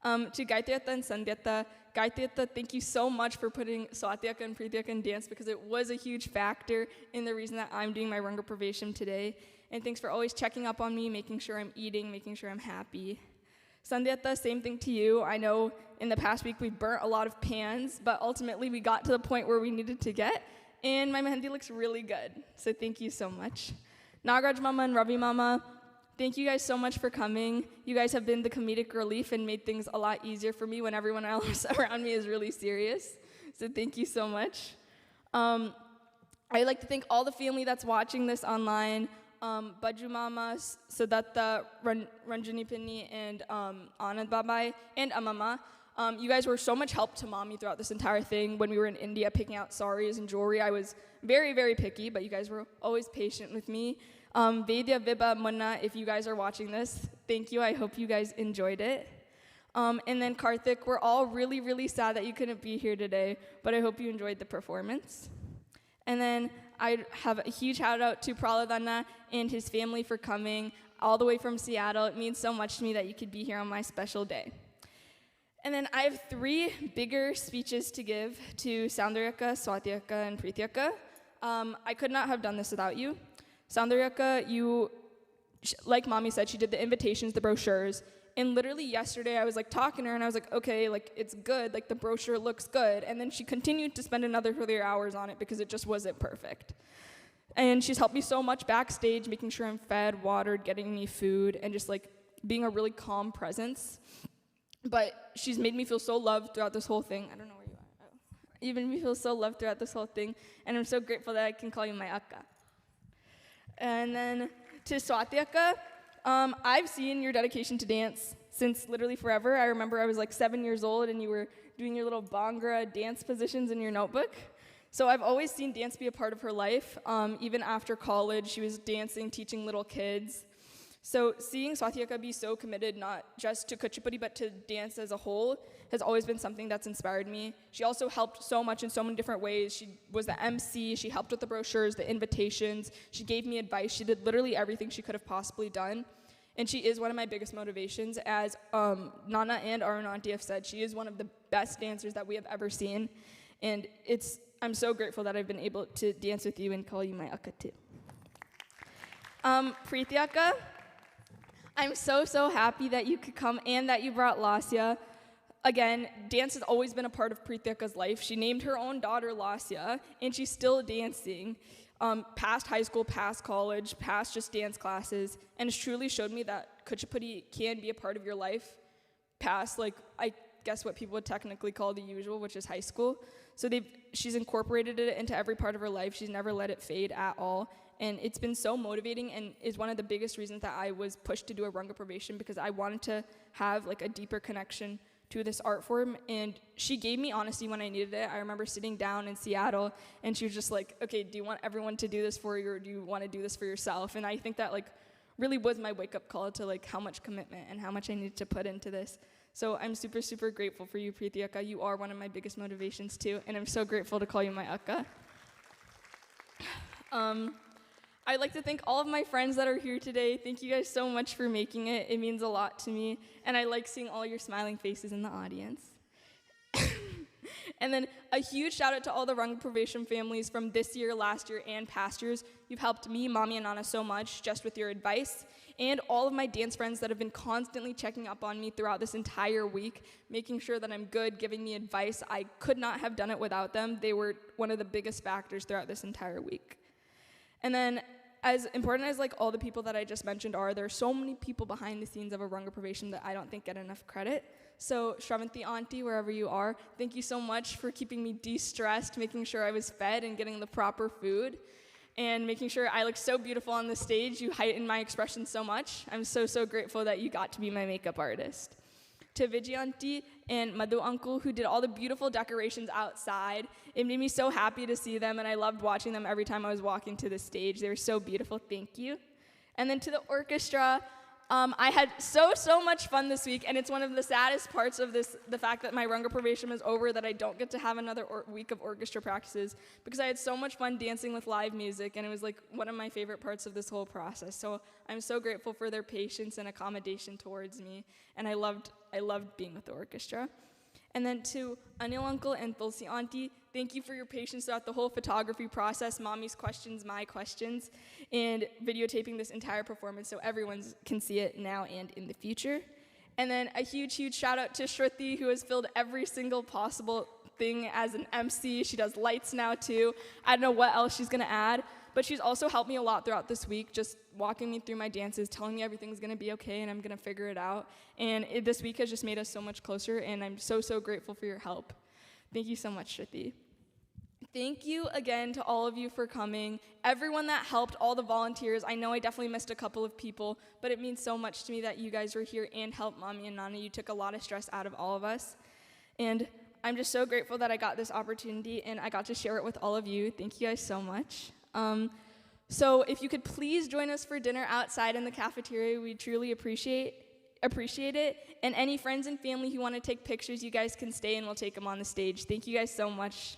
To Gayatryata and Sandhyata, Gayatryata, thank you so much for putting Swatyaka and Prityaka in dance, because it was a huge factor in the reason that I'm doing my Rangapravesham today. And thanks for always checking up on me, making sure I'm eating, making sure I'm happy. Sandhyata, same thing to you. I know in the past week we burnt a lot of pans, but ultimately we got to the point where we needed to get, and my mehendi looks really good. So thank you so much. Nagaraj Mama and Ravi Mama, thank you guys so much for coming. You guys have been the comedic relief and made things a lot easier for me when everyone else around me is really serious. So thank you so much. I'd like to thank all the family that's watching this online. Baju Mama, Sadatta, Ranjani Pinni, and Anand Babai, and Amama. You guys were so much help to Mommy throughout this entire thing. When we were in India picking out saris and jewelry, I was very, very picky, but you guys were always patient with me. Vedya, Vibha, Munna, if you guys are watching this, thank you. I hope you guys enjoyed it. And then Karthik, we're all really, really sad that you couldn't be here today, but I hope you enjoyed the performance. And then I have a huge shout out to Praladana and his family for coming. all the way from Seattle. It means so much to me that you could be here on my special day. And then I have 3 bigger speeches to give to Soundaryaka, Swatyaka, and Prityaka. I could not have done this without you. Soundaryaka, like Mommy said, she did the invitations, the brochures, and literally yesterday I was like talking to her and I was like, okay, like it's good, like the brochure looks good, and then she continued to spend another 3 hours on it because it just wasn't perfect. And she's helped me so much backstage, making sure I'm fed, watered, getting me food, and just like being a really calm presence. But she's made me feel so loved throughout this whole thing. I don't know where you are. Oh. You've made me feel so loved throughout this whole thing, and I'm so grateful that I can call you my akka. And then to Swatyaka, I've seen your dedication to dance since literally forever. I remember I was like 7 years old, and you were doing your little Bhangra dance positions in your notebook. So I've always seen dance be a part of her life. Even after college, she was dancing, teaching little kids. So seeing Swatyaka be so committed not just to Kuchipudi but to dance as a whole has always been something that's inspired me. She also helped so much in so many different ways. She was the MC, she helped with the brochures, the invitations, she gave me advice, she did literally everything she could have possibly done. And she is one of my biggest motivations. As Nana and Arun Auntie have said, she is one of the best dancers that we have ever seen. And I'm so grateful that I've been able to dance with you and call you my akka too. Prityaka, I'm so happy that you could come and that you brought Lasya. Again, dance has always been a part of Prityaka's life. She named her own daughter Lasya, and she's still dancing, past high school, past college, past just dance classes, and it's truly showed me that Kuchipudi can be a part of your life, past, like, I guess what people would technically call the usual, which is high school. So she's incorporated it into every part of her life. She's never let it fade at all. And it's been so motivating and is one of the biggest reasons that I was pushed to do a Rangapravesham, because I wanted to have like a deeper connection to this art form. And she gave me honesty when I needed it. I remember sitting down in Seattle and she was just like, okay, do you want everyone to do this for you, or do you want to do this for yourself? And I think that like really was my wake-up call to like how much commitment and how much I needed to put into this. So I'm super grateful for you, Prityaka. You are one of my biggest motivations too, and I'm so grateful to call you my akka. I'd like to thank all of my friends that are here today. Thank you guys so much for making it. It means a lot to me, and I like seeing all your smiling faces in the audience. And then a huge shout out to all the Rangapravesham families from this year, last year, and past years. You've helped me, Mommy, and Nana so much just with your advice, and all of my dance friends that have been constantly checking up on me throughout this entire week, making sure that I'm good, giving me advice. I could not have done it without them. They were one of the biggest factors throughout this entire week. And then, as important as like all the people that I just mentioned are, there are so many people behind the scenes of a Rangapravesham that I don't think get enough credit. So Shravanti Auntie, wherever you are, thank you so much for keeping me de-stressed, making sure I was fed and getting the proper food, and making sure I look so beautiful on the stage. You heighten my expression so much. I'm so grateful that you got to be my makeup artist. To Vijay Auntie and Madhu Uncle, who did all the beautiful decorations outside. It made me so happy to see them, and I loved watching them every time I was walking to the stage. They were so beautiful, thank you. And then to the orchestra, I had so much fun this week, and it's one of the saddest parts of this, the fact that my Rangapravesham is over, that I don't get to have another week of orchestra practices, because I had so much fun dancing with live music, and it was like one of my favorite parts of this whole process. So I'm so grateful for their patience and accommodation towards me, and I loved being with the orchestra. And then to Anil Uncle and Tulsi Auntie, thank you for your patience throughout the whole photography process, Mommy's questions, my questions, and videotaping this entire performance so everyone can see it now and in the future. And then a huge shout out to Shruti, who has filled every single possible thing as an MC. She does lights now too. I don't know what else she's gonna add, but she's also helped me a lot throughout this week, just walking me through my dances, telling me everything's gonna be okay and I'm gonna figure it out. And this week has just made us so much closer, and I'm so grateful for your help. Thank you so much, Shruti. Thank you again to all of you for coming. Everyone that helped, all the volunteers. I know I definitely missed a couple of people, but it means so much to me that you guys were here and helped Mommy and Nana. You took a lot of stress out of all of us. And I'm just so grateful that I got this opportunity and I got to share it with all of you. Thank you guys so much. So if you could please join us for dinner outside in the cafeteria, we truly appreciate it. And any friends and family who want to take pictures, you guys can stay and we'll take them on the stage. Thank you guys so much.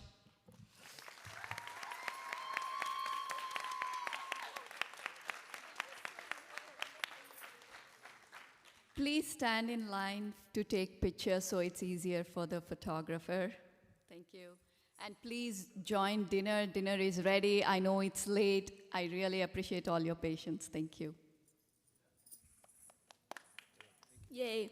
Please stand in line to take pictures so it's easier for the photographer. Thank you. And please join dinner. Dinner is ready. I know it's late. I really appreciate all your patience. Thank you. Yay.